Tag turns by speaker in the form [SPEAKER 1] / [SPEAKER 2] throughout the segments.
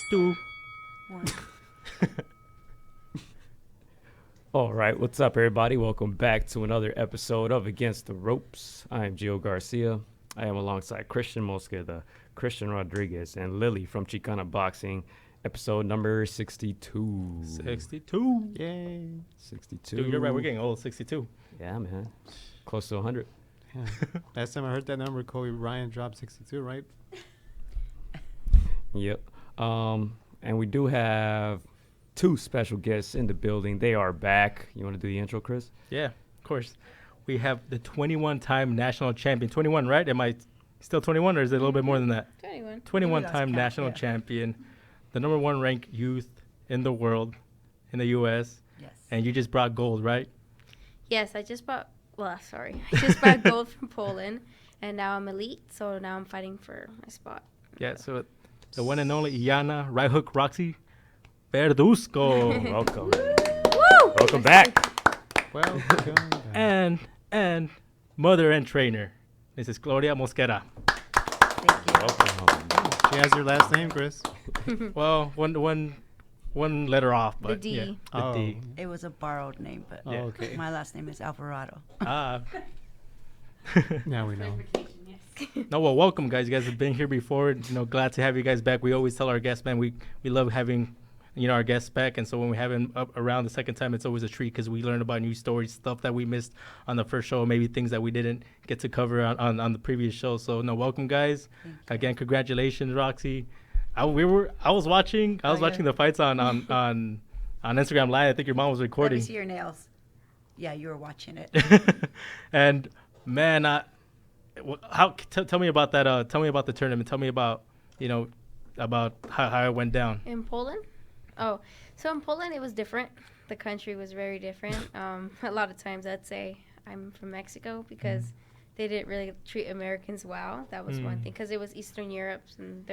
[SPEAKER 1] 2.
[SPEAKER 2] One.
[SPEAKER 3] All right, what's up, everybody? Welcome back to another episode of Against the Ropes. I am Gio Garcia. I am alongside Christian Mosca, the Christian Rodriguez, and Lily from XICANA Boxing, episode number 62.
[SPEAKER 1] 62.
[SPEAKER 4] Yay.
[SPEAKER 3] 62.
[SPEAKER 1] Dude, you're right. We're getting old. 62.
[SPEAKER 3] Yeah, man. Close to 100.
[SPEAKER 4] Yeah. Last time I heard that number, Kobe Bryant dropped 62, right?
[SPEAKER 3] Yep. And we do have two special guests in the building. They are back. You want to do the intro, Chris?
[SPEAKER 1] Yeah, of course. We have the 21-time national champion. 21, right? Am I still 21, or is it a little bit more than that?
[SPEAKER 2] 21.
[SPEAKER 1] 21-time national champion, the number one ranked youth in the world, in the U.S.
[SPEAKER 2] Yes.
[SPEAKER 1] And you just brought gold, right?
[SPEAKER 2] Yes, I just brought gold from Poland, and now I'm elite, so now I'm fighting for my spot.
[SPEAKER 1] Yeah, so the one and only Iyana Hook Roxy Verduzco.
[SPEAKER 3] Welcome.
[SPEAKER 2] Woo!
[SPEAKER 3] Welcome back.
[SPEAKER 4] Welcome back.
[SPEAKER 1] And mother and trainer, Mrs. Gloria Mosquera.
[SPEAKER 2] Thank you.
[SPEAKER 3] Welcome.
[SPEAKER 4] She has your last name, Chris.
[SPEAKER 1] Well, one letter off, but
[SPEAKER 2] D.
[SPEAKER 1] yeah, the
[SPEAKER 4] Oh.
[SPEAKER 1] D.
[SPEAKER 5] It was a borrowed name, but
[SPEAKER 4] Oh, okay.
[SPEAKER 5] my last name is Alvarado.
[SPEAKER 1] Ah.
[SPEAKER 4] Now we know.
[SPEAKER 1] No, well, welcome, guys. You guys have been here before. Glad to have you guys back. We always tell our guests, man, we love having, our guests back. And so when we have them up around the second time, it's always a treat because we learn about new stories, stuff that we missed on the first show, maybe things that we didn't get to cover on the previous show. So, no, welcome, guys. Again, congratulations, Roxy. I was watching the fights on Instagram Live. I think your mom was
[SPEAKER 5] Let
[SPEAKER 1] recording.
[SPEAKER 5] me see your nails. Yeah, you were watching it.
[SPEAKER 1] And man, tell me about that. Tell me about the tournament. Tell me about about how it went down.
[SPEAKER 2] In Poland? Oh, so in Poland it was different. The country was very different. A lot of times I'd say I'm from Mexico because they didn't really treat Americans well. That was one thing because it was Eastern Europe and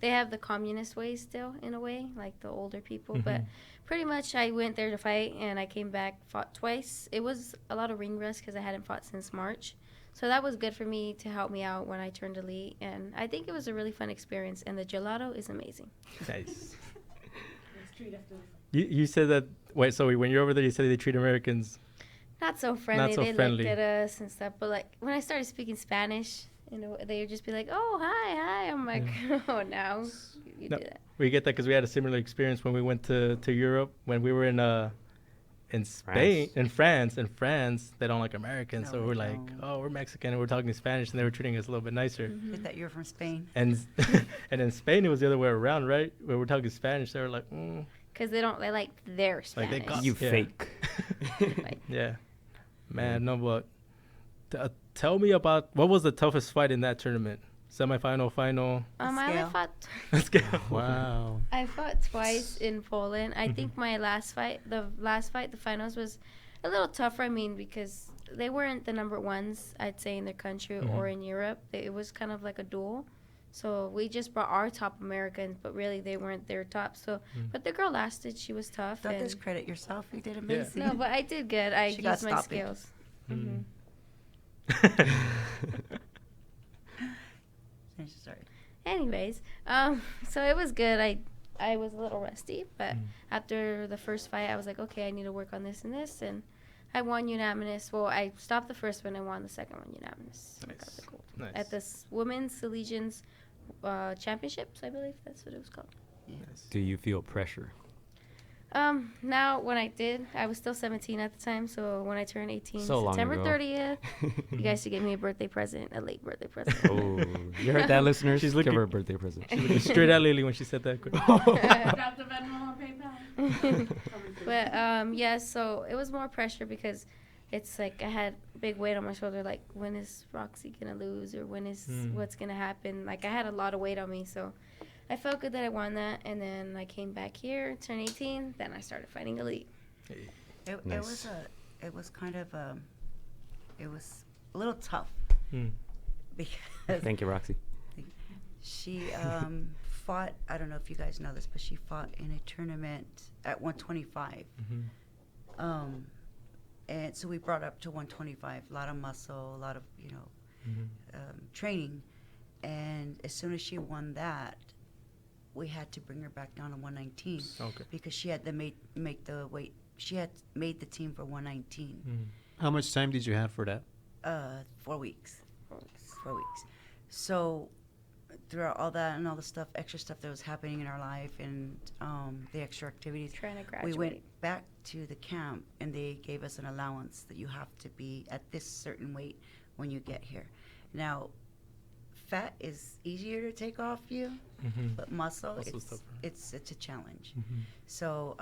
[SPEAKER 2] they have the communist ways still in a way, like the older people. But pretty much I went there to fight and I came back, fought twice. It was a lot of ring rust because I hadn't fought since March. So that was good for me to help me out when I turned elite. And I think it was a really fun experience. And the gelato is amazing.
[SPEAKER 1] Nice. You said that. Wait, so when you're over there, you said they treat Americans
[SPEAKER 2] Not so friendly.
[SPEAKER 1] Not so
[SPEAKER 2] they
[SPEAKER 1] friendly.
[SPEAKER 2] looked at us and stuff. But like when I started speaking Spanish, they would just be like, "Oh, hi." I'm like, "Oh, now you
[SPEAKER 1] No.
[SPEAKER 2] do that."
[SPEAKER 1] We get that because we had a similar experience when we went to Europe when we were in Spain, in France. In France, they don't like Americans,
[SPEAKER 5] No,
[SPEAKER 1] so
[SPEAKER 5] they
[SPEAKER 1] we're like,
[SPEAKER 5] don't.
[SPEAKER 1] oh, we're Mexican and we're talking Spanish, and they were treating us a little bit nicer.
[SPEAKER 5] I thought you were from Spain.
[SPEAKER 1] And and in Spain, it was the other way around, right? When we're talking Spanish, they were like,
[SPEAKER 2] Because they like their Spanish.
[SPEAKER 1] Like they got
[SPEAKER 3] You
[SPEAKER 1] Yeah.
[SPEAKER 3] fake.
[SPEAKER 2] Like,
[SPEAKER 1] yeah, man, no, but tell me about what was the toughest fight in that tournament? Semifinal, final.
[SPEAKER 2] I only
[SPEAKER 5] Scale.
[SPEAKER 2] fought.
[SPEAKER 1] Let's go.
[SPEAKER 4] Wow.
[SPEAKER 2] I fought twice in Poland. I think my last fight, the finals was a little tougher. I mean, because they weren't the number ones, I'd say, in their country or in Europe. It was kind of like a duel. So we just brought our top Americans, but really they weren't their top. So, but the girl lasted. She was tough.
[SPEAKER 5] Don't
[SPEAKER 2] and
[SPEAKER 5] discredit yourself. You did amazing.
[SPEAKER 2] no, but I did good. I
[SPEAKER 5] She got
[SPEAKER 2] used my
[SPEAKER 5] stoppage.
[SPEAKER 2] skills.
[SPEAKER 5] Sorry.
[SPEAKER 2] Anyways, so it was good. I was a little rusty, but after the first fight, I was like, okay, I need to work on this and this, and I won unanimous. Well, I stopped the first one and won the second one unanimous. I got the gold.
[SPEAKER 1] Nice.
[SPEAKER 2] At the Women's Legions Championships, I believe that's what it was called.
[SPEAKER 3] Do you feel pressure?
[SPEAKER 2] Now when I did, I was still 17 at the time, so when I turned 18,
[SPEAKER 3] So long
[SPEAKER 2] September
[SPEAKER 3] ago.
[SPEAKER 2] 30th, you guys should give me a birthday present, a late birthday present.
[SPEAKER 3] Oh, you heard that, listeners?
[SPEAKER 1] She's
[SPEAKER 3] Give
[SPEAKER 1] looking-
[SPEAKER 3] her a birthday present.
[SPEAKER 1] Straight at Lily when she said that.
[SPEAKER 6] Drop the Venmo on PayPal.
[SPEAKER 2] But yeah, so it was more pressure because it's like I had big weight on my shoulder. Like, when is Roxy gonna lose, or when is what's gonna happen? Like, I had a lot of weight on me, so I felt good that I won that. And then I came back here, turned 18, then I started fighting elite.
[SPEAKER 5] It
[SPEAKER 3] Nice.
[SPEAKER 5] was a little tough because
[SPEAKER 3] Thank you, Roxy.
[SPEAKER 5] she fought. I don't know if you guys know this, but she fought in a tournament at 125. And so we brought her up to 125. A lot of muscle, a lot of training. And as soon as she won that, we had to bring her back down to 119
[SPEAKER 1] Okay.
[SPEAKER 5] because she had to make the weight. She had made the team for 119.
[SPEAKER 4] How much time did you have for that?
[SPEAKER 5] 4 weeks. 4 weeks. So throughout all that and all the stuff, extra stuff that was happening in our life and the extra activities,
[SPEAKER 2] Trying to
[SPEAKER 5] we
[SPEAKER 2] graduate.
[SPEAKER 5] went back to the camp and they gave us an allowance that you have to be at this certain weight when you get here. Now, fat is easier to take off you, but muscle,
[SPEAKER 1] Muscle's tougher.
[SPEAKER 5] it's a challenge. So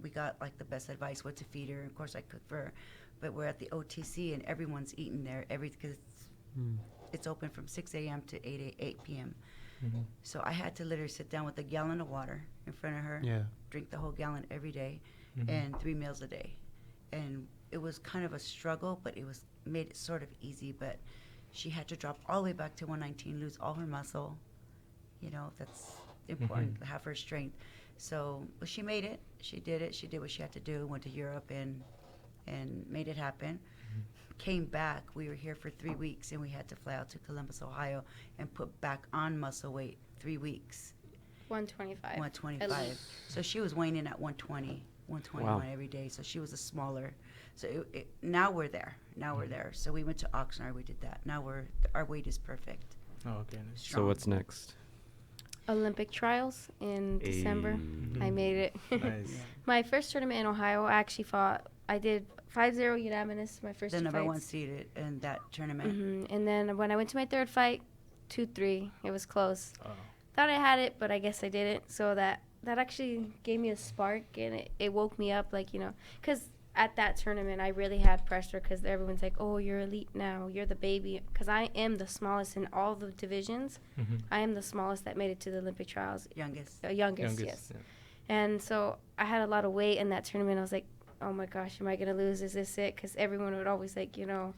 [SPEAKER 5] we got like the best advice what to feed her. Of course, I cook for her, but we're at the OTC and everyone's eating there. Because it's open from 6 a.m. to 8 p.m. So I had to literally sit down with a gallon of water in front of her, drink the whole gallon every day, and 3 meals a day. And it was kind of a struggle, but it was made it sort of easy. But she had to drop all the way back to 119, lose all her muscle. You know, that's important to have her strength. So, but she made it. She did it. She did what she had to do. Went to Europe and made it happen. Came back. We were here for 3 weeks, and we had to fly out to Columbus, Ohio, and put back on muscle weight. 3 weeks.
[SPEAKER 2] 125.
[SPEAKER 5] 125. So she was weighing in at 120, 121
[SPEAKER 3] Wow.
[SPEAKER 5] every day. So she was a smaller. So now we're there. Now we're there. So we went to Oxnard. We did that. Now our weight is perfect.
[SPEAKER 1] Oh, okay. Nice.
[SPEAKER 3] So what's next?
[SPEAKER 2] Olympic trials in December.
[SPEAKER 3] Ayy.
[SPEAKER 2] I made it.
[SPEAKER 1] Nice.
[SPEAKER 2] My first tournament in Ohio, I actually fought. I did 5-0 unanimous. My first
[SPEAKER 5] The
[SPEAKER 2] two
[SPEAKER 5] number
[SPEAKER 2] fights.
[SPEAKER 5] one seeded in that tournament.
[SPEAKER 2] And then when I went to my third fight, 2-3. It was close.
[SPEAKER 1] Oh.
[SPEAKER 2] Thought I had it, but I guess I didn't. So that actually gave me a spark, and it woke me up, like, you know, because at that tournament I really had pressure because everyone's like, oh, you're elite now, you're the baby, because I am the smallest in all the divisions. I am the smallest that made it to the Olympic trials.
[SPEAKER 5] Youngest.
[SPEAKER 2] Youngest, yes.
[SPEAKER 1] Yeah.
[SPEAKER 2] And so I had a lot of weight in that tournament. I was like, oh my gosh, am I gonna lose? Is this it? Because everyone would always, like, you know,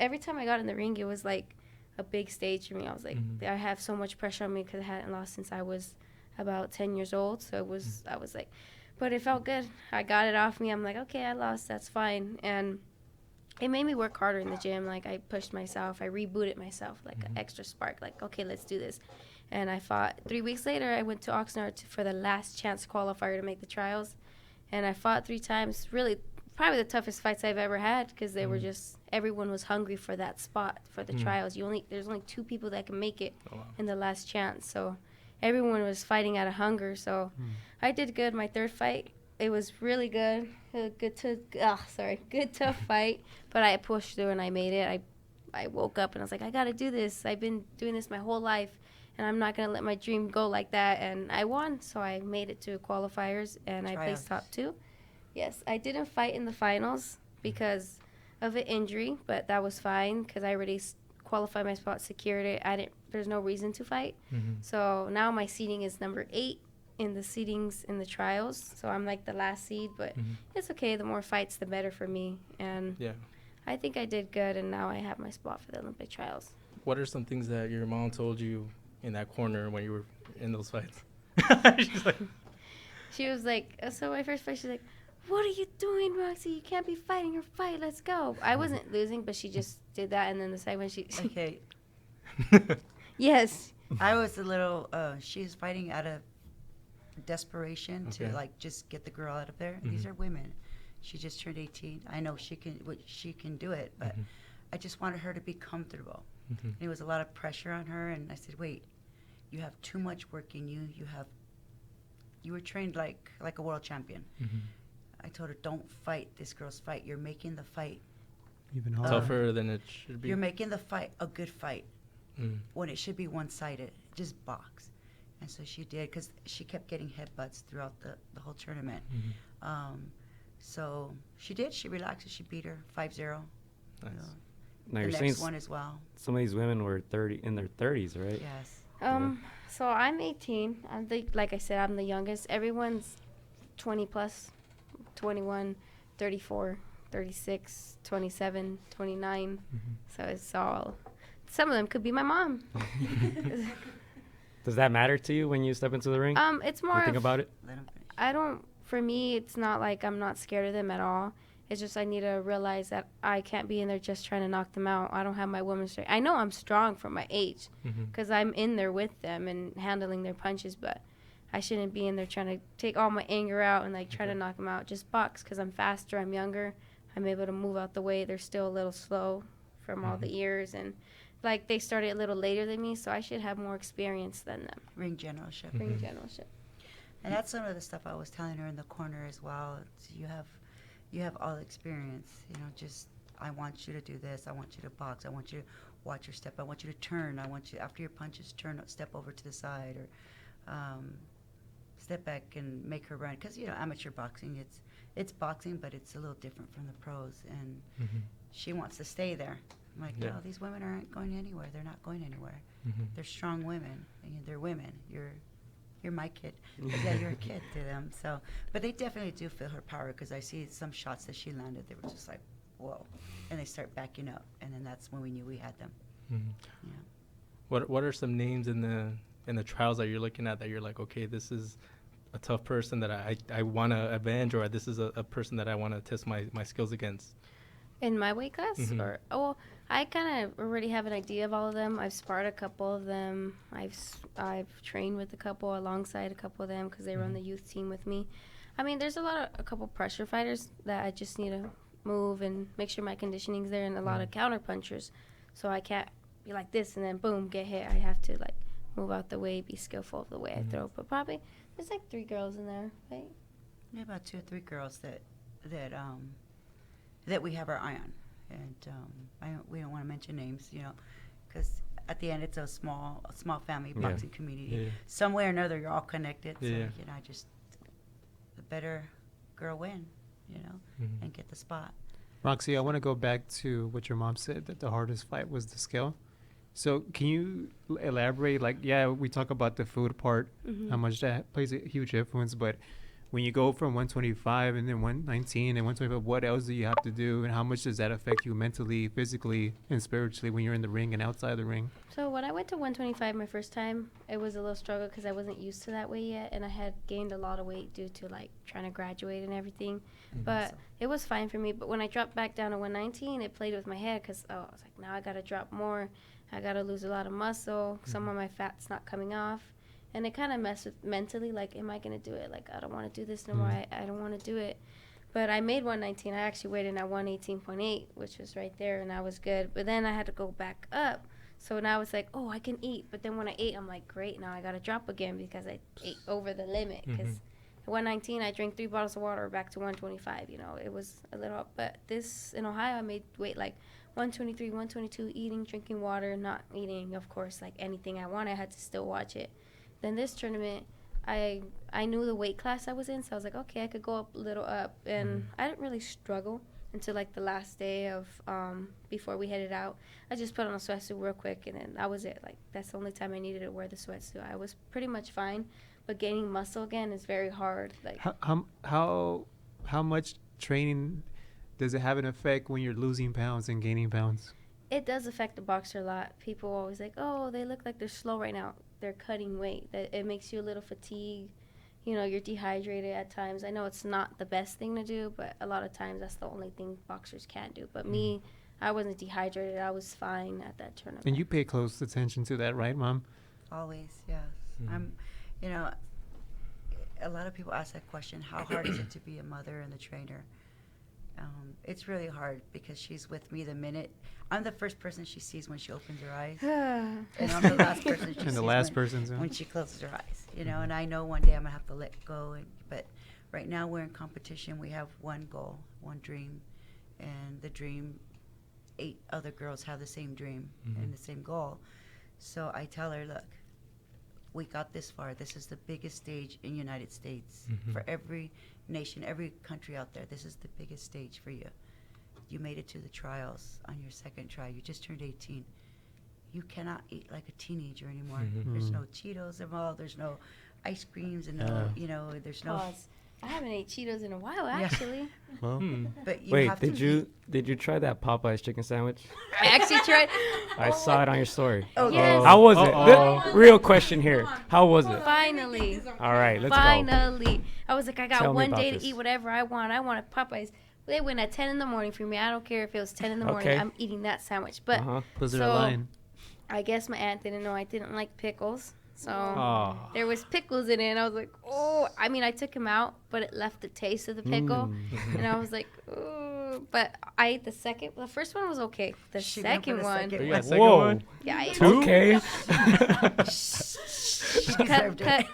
[SPEAKER 2] every time I got in the ring, it was like a big stage for me. I was like, I have so much pressure on me because I hadn't lost since I was about 10 years old. So it was, I was like, but it felt good. I got it off me. I'm like, okay, I lost. That's fine. And it made me work harder in the gym. Like, I pushed myself. I rebooted myself, like an extra spark. Like, okay, let's do this. And I fought. 3 weeks later, I went to Oxnard for the last chance qualifier to make the trials. And I fought 3 times. Really, probably the toughest fights I've ever had because they were just, everyone was hungry for that spot for the trials. There's only 2 people that can make it in the last chance. So everyone was fighting out of hunger. So I did good. My third fight, it was really good. Good tough fight. But I pushed through and I made it. I woke up and I was like, I got to do this. I've been doing this my whole life, and I'm not going to let my dream go like that. And I won. So I made it to qualifiers, and I placed top 2. Yes, I didn't fight in the finals because of an injury, but that was fine because I already qualified my spot, secured it. There's no reason to fight. So now my seeding is number 8 in the seedings in the trials. So I'm like the last seed, but it's okay. The more fights, the better for me. And
[SPEAKER 1] Yeah.
[SPEAKER 2] I think I did good, and now I have my spot for the Olympic trials.
[SPEAKER 1] What are some things that your mom told you in that corner when you were in those fights? She's like,
[SPEAKER 2] She was like, so my first fight, she's like, what are you doing, Roxy? You can't be fighting her fight. Let's go. I wasn't losing, but she just did that. And then the second one, she...
[SPEAKER 5] Okay.
[SPEAKER 2] Yes.
[SPEAKER 5] I was a little, she was fighting out of desperation
[SPEAKER 1] Okay.
[SPEAKER 5] to, like, just get the girl out of there. These are women. She just turned 18. I know she can do it, but I just wanted her to be comfortable. And it was a lot of pressure on her, and I said, wait, you have too much work in you. You were trained like a world champion. I told her, don't fight this girl's fight. You're making the fight
[SPEAKER 4] Even harder.
[SPEAKER 1] tougher than it should be.
[SPEAKER 5] You're making the fight a good fight when it should be one-sided. Just box. And so she did, because she kept getting headbutts throughout the whole tournament. So she did. She relaxed. She beat her 5-0.
[SPEAKER 1] Nice.
[SPEAKER 3] Now
[SPEAKER 5] The
[SPEAKER 3] you're saying
[SPEAKER 5] next one as well.
[SPEAKER 3] some of these women were in their 30s, right?
[SPEAKER 5] Yes.
[SPEAKER 2] So I'm 18. Like I said, I'm the youngest. Everyone's 20 plus, 21, 34, 36, 27, 29. So it's all, some of them could be my mom.
[SPEAKER 3] Does that matter to you when you step into the ring?
[SPEAKER 2] It's
[SPEAKER 3] Do
[SPEAKER 2] more
[SPEAKER 3] you think
[SPEAKER 2] of,
[SPEAKER 3] about it?
[SPEAKER 5] Let 'em finish.
[SPEAKER 2] for me, it's not like I'm not scared of them at all. It's just I need to realize that I can't be in there just trying to knock them out. I don't have my women's strength. I know I'm strong for my age because I'm in there with them and handling their punches, but I shouldn't be in there trying to take all my anger out and like try to knock them out. Just box because I'm faster, I'm younger, I'm able to move out the way. They're still a little slow from all the years, and like they started a little later than me, so I should have more experience than them.
[SPEAKER 5] Ring generalship.
[SPEAKER 2] Ring generalship.
[SPEAKER 5] And that's some of the stuff I was telling her in the corner as well. It's you have all the experience. You know, just I want you to do this. I want you to box. I want you to watch your step. I want you to turn. I want you after your punches turn, step over to the side or step back and make her run. Because you know, amateur boxing, it's boxing, but it's a little different from the pros. And she wants to stay there. I'm like, no, these women aren't going anywhere. They're not going anywhere. They're strong women. And they're women. You're my kid. But yeah, you're a kid to them. So, but they definitely do feel her power because I see some shots that she landed. They were just like, whoa, and they start backing up, and then that's when we knew we had them. Yeah.
[SPEAKER 1] What are some names in the trials that you're looking at that you're like, okay, this is a tough person that I want to avenge, or this is a person that I want to test my skills against?
[SPEAKER 2] In my weight class? Or I kind of already have an idea of all of them. I've sparred a couple of them. I've trained with a couple alongside a couple of them because they run the youth team with me. I mean, there's a couple pressure fighters that I just need to move and make sure my conditioning's there, and a lot of counter punchers. So I can't be like this and then boom, get hit. I have to like move out the way, be skillful of the way I throw. But probably there's like 3 girls in there, right?
[SPEAKER 5] Yeah, about 2 or 3 girls that we have our eye on, and we don't want to mention names, you know, because at the end it's a small family boxing community. Some way or another, you're all connected. So you know, just the better girl win, you know, and get the spot.
[SPEAKER 4] Roxy, I want to go back to what your mom said, that the hardest fight was the skill. So can you elaborate? Like, yeah, we talk about the food part, how much that plays a huge influence, but when you go from 125 and then 119 and 125, what else do you have to do, and how much does that affect you mentally, physically, and spiritually when you're in the ring and outside the ring?
[SPEAKER 2] So when I went to 125 my first time, it was a little struggle because I wasn't used to that weight yet, and I had gained a lot of weight due to like trying to graduate and everything. But it was fine for me. But when I dropped back down to 119, it played with my head because I was like, now I got to drop more. I got to lose a lot of muscle. Some of my fat's not coming off. And it kind of messed with mentally, like, am I going to do it? Like, I don't want to do this no more. I don't want to do it. But I made 119. I actually weighed in at 118.8, which was right there, and I was good. But then I had to go back up. So now it's like, oh, I can eat. But then when I ate, I'm like, great, now I got to drop again because I ate over the limit. Because at 119, I drank 3 bottles of water back to 125. You know, it was a little up. But this, in Ohio, I made weight like 123, 122, eating, drinking water, not eating, of course, like anything I want. I had to still watch it. Then this tournament, I knew the weight class I was in, so I was like, okay, I could go up a little up. And I didn't really struggle until, like, the last day of before we headed out. I just put on a sweatsuit real quick, and then that was it. Like, that's the only time I needed to wear the sweatsuit. I was pretty much fine, but gaining muscle again is very hard. Like,
[SPEAKER 4] how much training does it have an effect when you're losing pounds and gaining pounds?
[SPEAKER 2] It does affect the boxer a lot. People are always like, oh, they look like they're slow right now. They're cutting weight. That it makes you a little fatigued. You know, you're dehydrated at times. I know it's not the best thing to do, but a lot of times that's the only thing boxers can't do. But me, I wasn't dehydrated. I was fine at that tournament.
[SPEAKER 4] And you pay close attention to that, right, Mom?
[SPEAKER 5] Always, yes. You know, a lot of people ask that question, how hard is it to be a mother and the trainer? It's really hard because she's with me the minute. I'm the first person she sees when she opens her eyes. And I'm the last person she sees when she closes her eyes. You know, and I know one day I'm going to have to let go. But right now we're in competition. We have one goal, one dream. And the dream, 8 other girls have the same dream and the same goal. So I tell her, look, we got this far. This is the biggest stage in the United States for every nation, every country out there. This is the biggest stage for you. You made it to the trials on your second try. You just turned 18. You cannot eat like a teenager anymore. There's no Cheetos involved. There's no ice creams and no, you know, there's no.
[SPEAKER 2] Pause. I haven't ate Cheetos in a while, actually.
[SPEAKER 3] Well,
[SPEAKER 5] but you
[SPEAKER 3] wait,
[SPEAKER 5] have
[SPEAKER 3] did you try that Popeye's chicken sandwich?
[SPEAKER 2] I actually tried.
[SPEAKER 3] I saw it on your story.
[SPEAKER 5] Oh,
[SPEAKER 2] yes.
[SPEAKER 3] How was it? The real question here. How was it?
[SPEAKER 2] Finally.
[SPEAKER 3] All right, let's go.
[SPEAKER 2] Finally. I was like, I got
[SPEAKER 3] Tell me
[SPEAKER 2] one
[SPEAKER 3] about
[SPEAKER 2] day
[SPEAKER 3] this.
[SPEAKER 2] to eat whatever I want. I wanted Popeyes. they went at 10 in the morning for me. I don't care if it was 10 in the morning.
[SPEAKER 3] Okay.
[SPEAKER 2] I'm eating that sandwich. But
[SPEAKER 4] Was there
[SPEAKER 2] so
[SPEAKER 4] a line?
[SPEAKER 2] I guess my aunt didn't know I didn't like pickles. So
[SPEAKER 1] Oh.
[SPEAKER 2] there was pickles in it. And I was like, oh. I mean, I took them out, but it left the taste of the pickle. And I was like, oh. But I ate the first one was okay. The
[SPEAKER 5] She went for
[SPEAKER 2] second
[SPEAKER 5] the
[SPEAKER 2] one.
[SPEAKER 5] second
[SPEAKER 1] You
[SPEAKER 5] one.
[SPEAKER 1] got second
[SPEAKER 3] Whoa.
[SPEAKER 1] one?
[SPEAKER 2] Yeah, I ate
[SPEAKER 1] Two?
[SPEAKER 3] Okay.
[SPEAKER 5] She deserved it.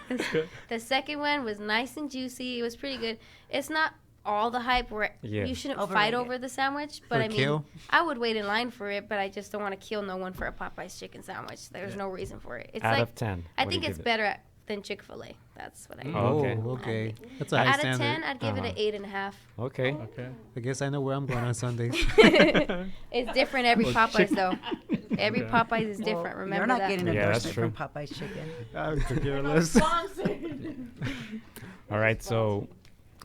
[SPEAKER 2] The second one was nice and juicy. It was pretty good. It's not all the hype where
[SPEAKER 3] Yeah.
[SPEAKER 2] you shouldn't
[SPEAKER 5] Overrated.
[SPEAKER 2] fight over the sandwich, but
[SPEAKER 4] For a
[SPEAKER 2] I mean,
[SPEAKER 4] kill?
[SPEAKER 2] I would wait in line for it, but I just don't want to kill no one for a Popeye's chicken sandwich. There's no reason for it. It's
[SPEAKER 3] Out
[SPEAKER 2] like
[SPEAKER 3] of 10.
[SPEAKER 2] I
[SPEAKER 3] what do
[SPEAKER 2] think
[SPEAKER 3] you
[SPEAKER 2] it's
[SPEAKER 3] give it?
[SPEAKER 2] better than Chick-fil-A. That's what I.
[SPEAKER 3] Oh, okay.
[SPEAKER 4] Okay. That's a high
[SPEAKER 2] Out of
[SPEAKER 4] standard.
[SPEAKER 2] 10, I'd give it an 8.5.
[SPEAKER 3] Okay.
[SPEAKER 1] Okay.
[SPEAKER 4] I guess I know where I'm going on Sundays.
[SPEAKER 2] It's different every
[SPEAKER 1] Well,
[SPEAKER 2] Popeyes though. Every
[SPEAKER 1] Okay.
[SPEAKER 2] Popeyes is different.
[SPEAKER 5] Well,
[SPEAKER 2] Remember
[SPEAKER 5] you're not
[SPEAKER 2] that.
[SPEAKER 5] getting
[SPEAKER 3] Yeah, that's
[SPEAKER 5] endorsement from Popeye's chicken.
[SPEAKER 4] I could care less.
[SPEAKER 3] All right, so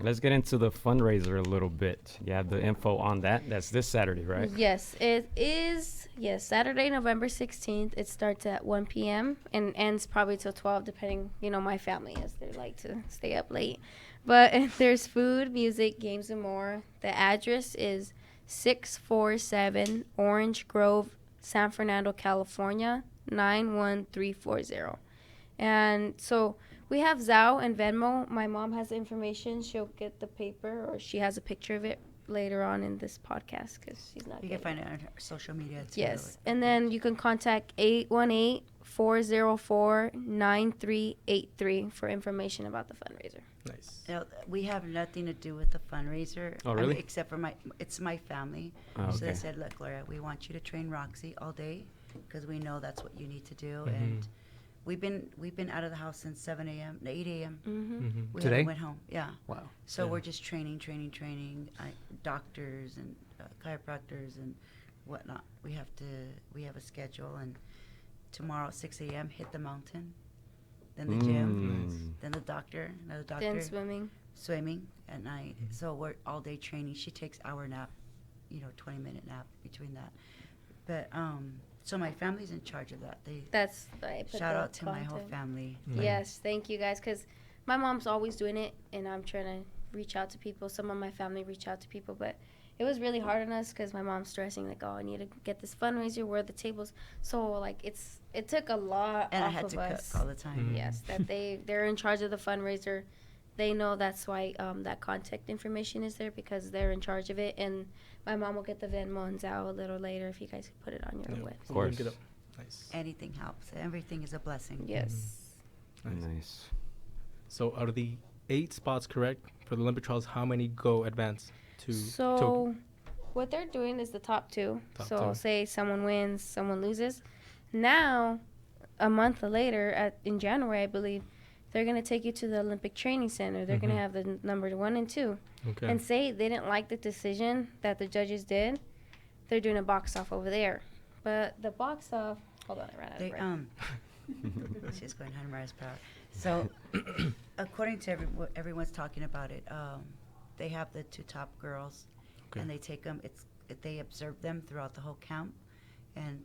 [SPEAKER 3] let's get into the fundraiser a little bit. You have the info on that. That's this Saturday, right?
[SPEAKER 2] Yes, it is. Yes, Saturday, November 16th. It starts at 1 p.m. and ends probably till 12, depending, my family, as they like to stay up late. But there's food, music, games, and more. The address is 647 Orange Grove, San Fernando, California, 91340. And so we have Zao and Venmo. My mom has the information. She'll get the paper, or she has a picture of it later on in this podcast because she's not
[SPEAKER 5] You can
[SPEAKER 2] getting
[SPEAKER 5] find it on her social media too.
[SPEAKER 2] Yes. And then you can contact 818-404-9383 for information about the fundraiser.
[SPEAKER 1] Nice.
[SPEAKER 5] Now, we have nothing to do with the fundraiser.
[SPEAKER 3] Oh, really?
[SPEAKER 5] Except for it's my family.
[SPEAKER 3] Oh,
[SPEAKER 5] So they
[SPEAKER 3] okay.
[SPEAKER 5] said, look, Gloria, we want you to train Roxy all day because we know that's what you need to do.
[SPEAKER 1] Mhm.
[SPEAKER 5] And we've been out of the house since 7 a.m., 8 a.m.
[SPEAKER 2] Mm-hmm.
[SPEAKER 5] We
[SPEAKER 4] Today?
[SPEAKER 5] haven't went home. Yeah.
[SPEAKER 4] Wow.
[SPEAKER 5] So
[SPEAKER 1] Yeah.
[SPEAKER 5] we're just training. Doctors and chiropractors and whatnot. We have a schedule, and tomorrow at 6 a.m. hit the mountain, then the gym, then another doctor,
[SPEAKER 2] Then
[SPEAKER 5] swimming at night. So we're all day training. She takes hour nap, 20-minute nap between that. But so my family's in charge of that.
[SPEAKER 2] That's I put
[SPEAKER 5] Shout
[SPEAKER 2] the
[SPEAKER 5] out to my whole
[SPEAKER 2] content.
[SPEAKER 5] family.
[SPEAKER 2] Yes, thank you guys, because my mom's always doing it, and I'm trying to reach out to people. Some of my family reach out to people, but it was really hard on us because my mom's stressing, like, oh, I need to get this fundraiser, where are the tables? So, like, it took a lot
[SPEAKER 5] And I
[SPEAKER 2] off
[SPEAKER 5] had
[SPEAKER 2] of
[SPEAKER 5] to
[SPEAKER 2] us.
[SPEAKER 5] cook all the time.
[SPEAKER 2] Yes, that they're in charge of the fundraiser. They know that's why that contact information is there, because they're in charge of it. And my mom will get the Venmo and Zao a little later if you guys could put it on your website.
[SPEAKER 3] Of course.
[SPEAKER 1] Link it up. Nice.
[SPEAKER 5] Anything helps. Everything is a blessing.
[SPEAKER 2] Yes.
[SPEAKER 3] Nice.
[SPEAKER 1] So out of the 8 spots correct for the Olympic trials, how many go advance to
[SPEAKER 2] So
[SPEAKER 1] Tokyo?
[SPEAKER 2] what they're doing is the top 2.
[SPEAKER 1] Top
[SPEAKER 2] So
[SPEAKER 1] 2.
[SPEAKER 2] say someone wins, someone loses. Now, a month later, in January, I believe, they're going to take you to the Olympic Training Center. They're going to have the number 1 and 2.
[SPEAKER 1] Okay.
[SPEAKER 2] And say they didn't like the decision that the judges did, they're doing a box off over there. But the box off, hold on, I ran out of breath.
[SPEAKER 5] She's going 100 miles per hour. So, according to what everyone's talking about it, they have the 2 top girls,
[SPEAKER 1] Okay.
[SPEAKER 5] and they take them. They observe them throughout the whole camp, and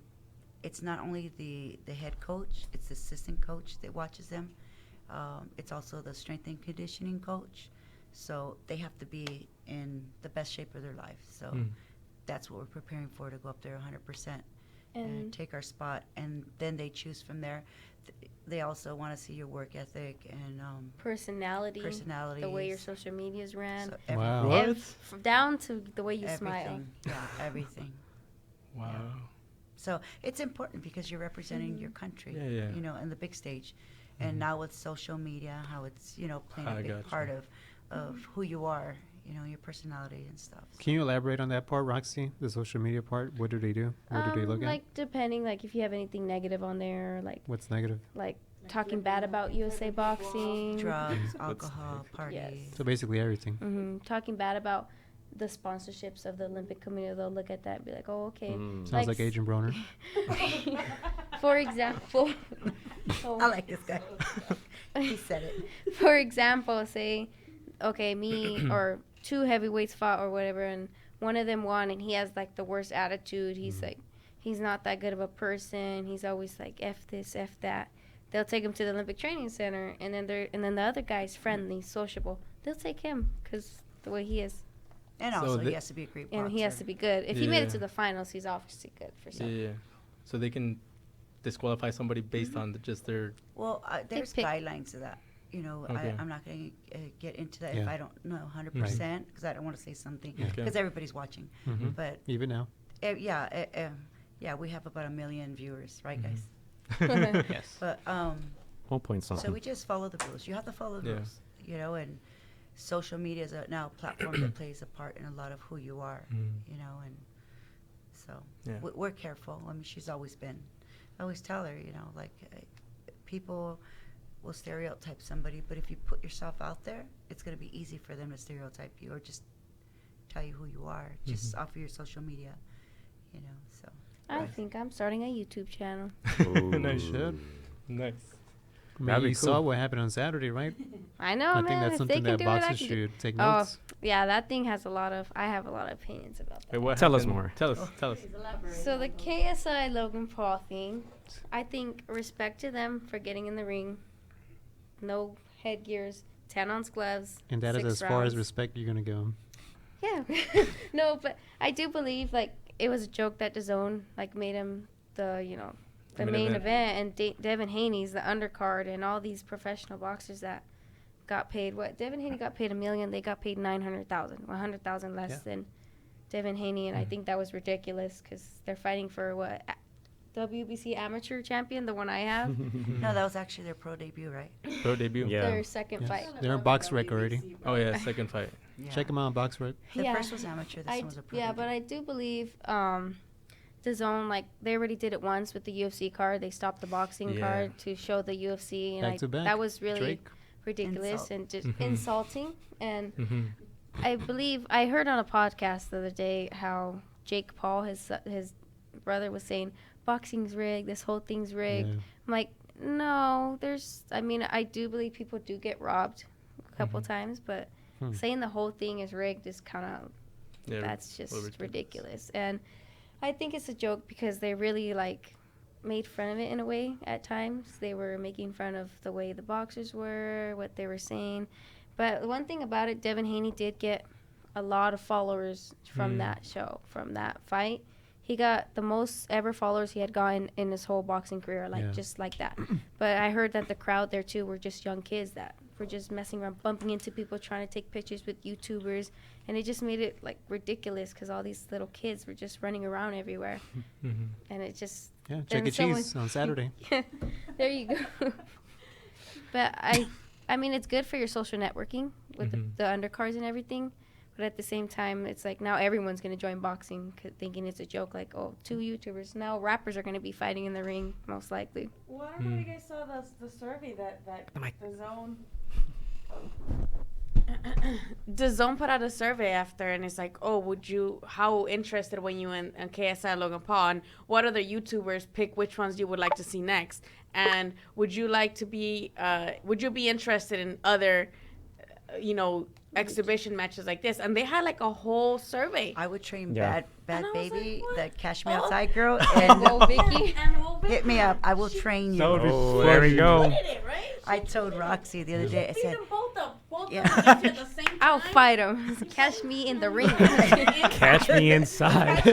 [SPEAKER 5] it's not only the head coach; it's the assistant coach that watches them. It's also the strength and conditioning coach. So they have to be in the best shape of their life. So that's what we're preparing for, to go up there 100%. And take our spot, and then they choose from there. They also want to see your work ethic and
[SPEAKER 2] personality, the way your social medias ran,
[SPEAKER 5] so
[SPEAKER 4] Wow.
[SPEAKER 1] What?
[SPEAKER 2] down to the way you smile.
[SPEAKER 5] everything. Yeah, everything.
[SPEAKER 1] Wow.
[SPEAKER 5] So it's important because you're representing your country,
[SPEAKER 1] Yeah.
[SPEAKER 5] in the big stage. And now with social media, how it's, playing
[SPEAKER 1] I
[SPEAKER 5] a big
[SPEAKER 1] gotcha.
[SPEAKER 5] part of who you are, your personality and stuff.
[SPEAKER 4] Can you elaborate on that part, Roxy? The social media part? What do they do? What do they look at?
[SPEAKER 2] Like, depending, like, if you have anything negative on there, like
[SPEAKER 4] What's negative?
[SPEAKER 2] talking bad about USA Boxing.
[SPEAKER 5] Drugs, alcohol, parties.
[SPEAKER 2] Yes.
[SPEAKER 4] So basically everything.
[SPEAKER 2] Talking bad about the sponsorships of the Olympic Committee. They'll look at that and be like, oh, okay.
[SPEAKER 4] Sounds like Agent Broner.
[SPEAKER 2] For example.
[SPEAKER 5] I like this guy. He said it.
[SPEAKER 2] For example, say, okay, me or 2 heavyweights fought or whatever, and one of them won, and he has, like, the worst attitude. He's like, he's not that good of a person. He's always like, F this, F that. They'll take him to the Olympic Training Center, and then the other guy's friendly, sociable. They'll take him because the way he is.
[SPEAKER 5] And
[SPEAKER 1] So
[SPEAKER 5] also,
[SPEAKER 1] the-
[SPEAKER 5] he has to be a great boxer.
[SPEAKER 2] And he has to be good. If he made it
[SPEAKER 1] Yeah.
[SPEAKER 2] to the finals, he's obviously good for
[SPEAKER 1] Yeah,
[SPEAKER 2] something.
[SPEAKER 1] yeah. So they can disqualify somebody based on just their.
[SPEAKER 5] Well, there's
[SPEAKER 2] pick-
[SPEAKER 5] guidelines to that. You know,
[SPEAKER 1] Okay.
[SPEAKER 5] I'm not going to get into that if
[SPEAKER 4] Yeah.
[SPEAKER 5] I don't know 100% because I don't want to say something
[SPEAKER 4] Yeah.
[SPEAKER 5] because everybody's watching.
[SPEAKER 4] Mhm.
[SPEAKER 5] But
[SPEAKER 4] Even now.
[SPEAKER 5] yeah, we have about 1 million viewers, right, guys?
[SPEAKER 4] Yes.
[SPEAKER 5] But
[SPEAKER 3] 1 point something.
[SPEAKER 5] so we just follow the rules. You have to follow the
[SPEAKER 1] Yeah.
[SPEAKER 5] rules, you know. And social media is now a platform that plays a part in a lot of who you are, you know. And so
[SPEAKER 1] Yeah.
[SPEAKER 5] we're careful. I mean, she's always been. I always tell her, you know, like people will stereotype somebody, but if you put yourself out there, it's going to be easy for them to stereotype you or just tell you who you are, just off of your social media, you know. So
[SPEAKER 2] I think I'm starting a YouTube channel.
[SPEAKER 1] Nice.
[SPEAKER 4] Should.
[SPEAKER 1] Nice.
[SPEAKER 4] I mean,
[SPEAKER 3] That'd be
[SPEAKER 4] you saw
[SPEAKER 3] cool.
[SPEAKER 4] what happened on Saturday, right?
[SPEAKER 2] I know,
[SPEAKER 4] I
[SPEAKER 2] man.
[SPEAKER 4] think that's
[SPEAKER 2] If
[SPEAKER 4] something
[SPEAKER 2] they can
[SPEAKER 4] that
[SPEAKER 2] do it, I
[SPEAKER 4] boxers
[SPEAKER 2] can do.
[SPEAKER 4] should take
[SPEAKER 2] Oh,
[SPEAKER 4] notes.
[SPEAKER 2] yeah, that thing has a lot of. I have a lot of opinions about that.
[SPEAKER 1] Wait, what
[SPEAKER 3] Tell us
[SPEAKER 1] happened?
[SPEAKER 3] more.
[SPEAKER 1] Tell us. Tell us.
[SPEAKER 2] So the KSI Logan Paul thing, I think respect to them for getting in the ring. No headgears, 10-ounce gloves.
[SPEAKER 4] And that is
[SPEAKER 2] 6
[SPEAKER 4] as far as
[SPEAKER 2] rounds.
[SPEAKER 4] respect you're going to go.
[SPEAKER 2] Yeah. No, but I do believe like it was a joke that DAZN like made him the the
[SPEAKER 1] Main
[SPEAKER 2] main
[SPEAKER 1] event.
[SPEAKER 2] event, and Devin Haney's the undercard, and all these professional boxers that got paid what Devin Haney got paid $1 million, they got paid 100,000 less
[SPEAKER 4] Yeah.
[SPEAKER 2] than Devin Haney, and I think that was ridiculous because they're fighting for what WBC amateur champion, the one I have,
[SPEAKER 5] no, that was actually their pro debut, right?
[SPEAKER 1] Pro debut.
[SPEAKER 3] Yeah.
[SPEAKER 2] their second
[SPEAKER 4] Yes.
[SPEAKER 2] fight.
[SPEAKER 4] They're in box rec already.
[SPEAKER 1] Oh yeah, second fight.
[SPEAKER 5] Yeah.
[SPEAKER 4] Check them out on box rec.
[SPEAKER 5] The
[SPEAKER 2] Yeah.
[SPEAKER 5] first was amateur. This one was a pro.
[SPEAKER 2] Yeah,
[SPEAKER 5] debut.
[SPEAKER 2] but I do believe DAZN, like they already did it once with the UFC card. They stopped the boxing
[SPEAKER 1] Yeah.
[SPEAKER 2] card to show the UFC, and
[SPEAKER 4] Back to back.
[SPEAKER 2] that was really
[SPEAKER 4] Drake.
[SPEAKER 2] ridiculous
[SPEAKER 5] Insult.
[SPEAKER 2] and just
[SPEAKER 1] Mhm.
[SPEAKER 2] insulting. And
[SPEAKER 1] Mm-hmm.
[SPEAKER 2] I believe I heard on a podcast the other day how Jake Paul, his brother, was saying boxing's rigged. This whole thing's rigged.
[SPEAKER 4] Yeah.
[SPEAKER 2] I'm like, no, there's. I mean, I do believe people do get robbed a couple times, but saying the whole thing is rigged is kind of
[SPEAKER 1] Yeah.
[SPEAKER 2] that's just
[SPEAKER 1] little
[SPEAKER 2] ridiculous. And I think it's a joke because they really like made fun of it in a way at times. They were making fun of the way the boxers were, what they were saying. But one thing about it, Devin Haney did get a lot of followers from that show, from that fight. He got the most ever followers he had gotten in his whole boxing career, like
[SPEAKER 4] Yeah.
[SPEAKER 2] just like that. But I heard that the crowd there too were just young kids that were just messing around, bumping into people, trying to take pictures with YouTubers, and it just made it like ridiculous because all these little kids were just running around everywhere,
[SPEAKER 1] Mm-hmm.
[SPEAKER 2] and it just
[SPEAKER 4] Yeah,
[SPEAKER 2] Then
[SPEAKER 4] Chuck E.
[SPEAKER 2] someone-
[SPEAKER 4] Cheese on Saturday.
[SPEAKER 2] there you go. But I mean, it's good for your social networking with the undercards and everything. But at the same time, it's like now everyone's going to join boxing thinking it's a joke. Like, oh, 2 YouTubers. Now rappers are going to be fighting in the ring, most likely.
[SPEAKER 6] Well, I don't know if you guys saw the survey that the zone. DAZN put out a survey after, and it's like, oh, how interested were you in KSI Logan Paul, and what other YouTubers pick which ones you would like to see next, and would you be interested in other, exhibition matches like this? And they had like a whole survey.
[SPEAKER 5] I would train
[SPEAKER 3] Yeah.
[SPEAKER 5] Bad
[SPEAKER 6] And I was like,
[SPEAKER 5] Baby,
[SPEAKER 6] what?
[SPEAKER 5] the Cash Me
[SPEAKER 6] Oh.
[SPEAKER 5] Outside girl,
[SPEAKER 2] And
[SPEAKER 5] and
[SPEAKER 2] Vicky.
[SPEAKER 5] hit me up. I will train you.
[SPEAKER 1] That would be
[SPEAKER 3] Oh, there we
[SPEAKER 1] funny.
[SPEAKER 3] go.
[SPEAKER 6] Did it, right?
[SPEAKER 5] I told Roxy the other day. I
[SPEAKER 6] Beat
[SPEAKER 5] said,
[SPEAKER 6] them both up
[SPEAKER 5] Yeah.
[SPEAKER 6] against you at the same time.
[SPEAKER 2] I'll fight him. Catch me in the ring.
[SPEAKER 3] Catch me inside.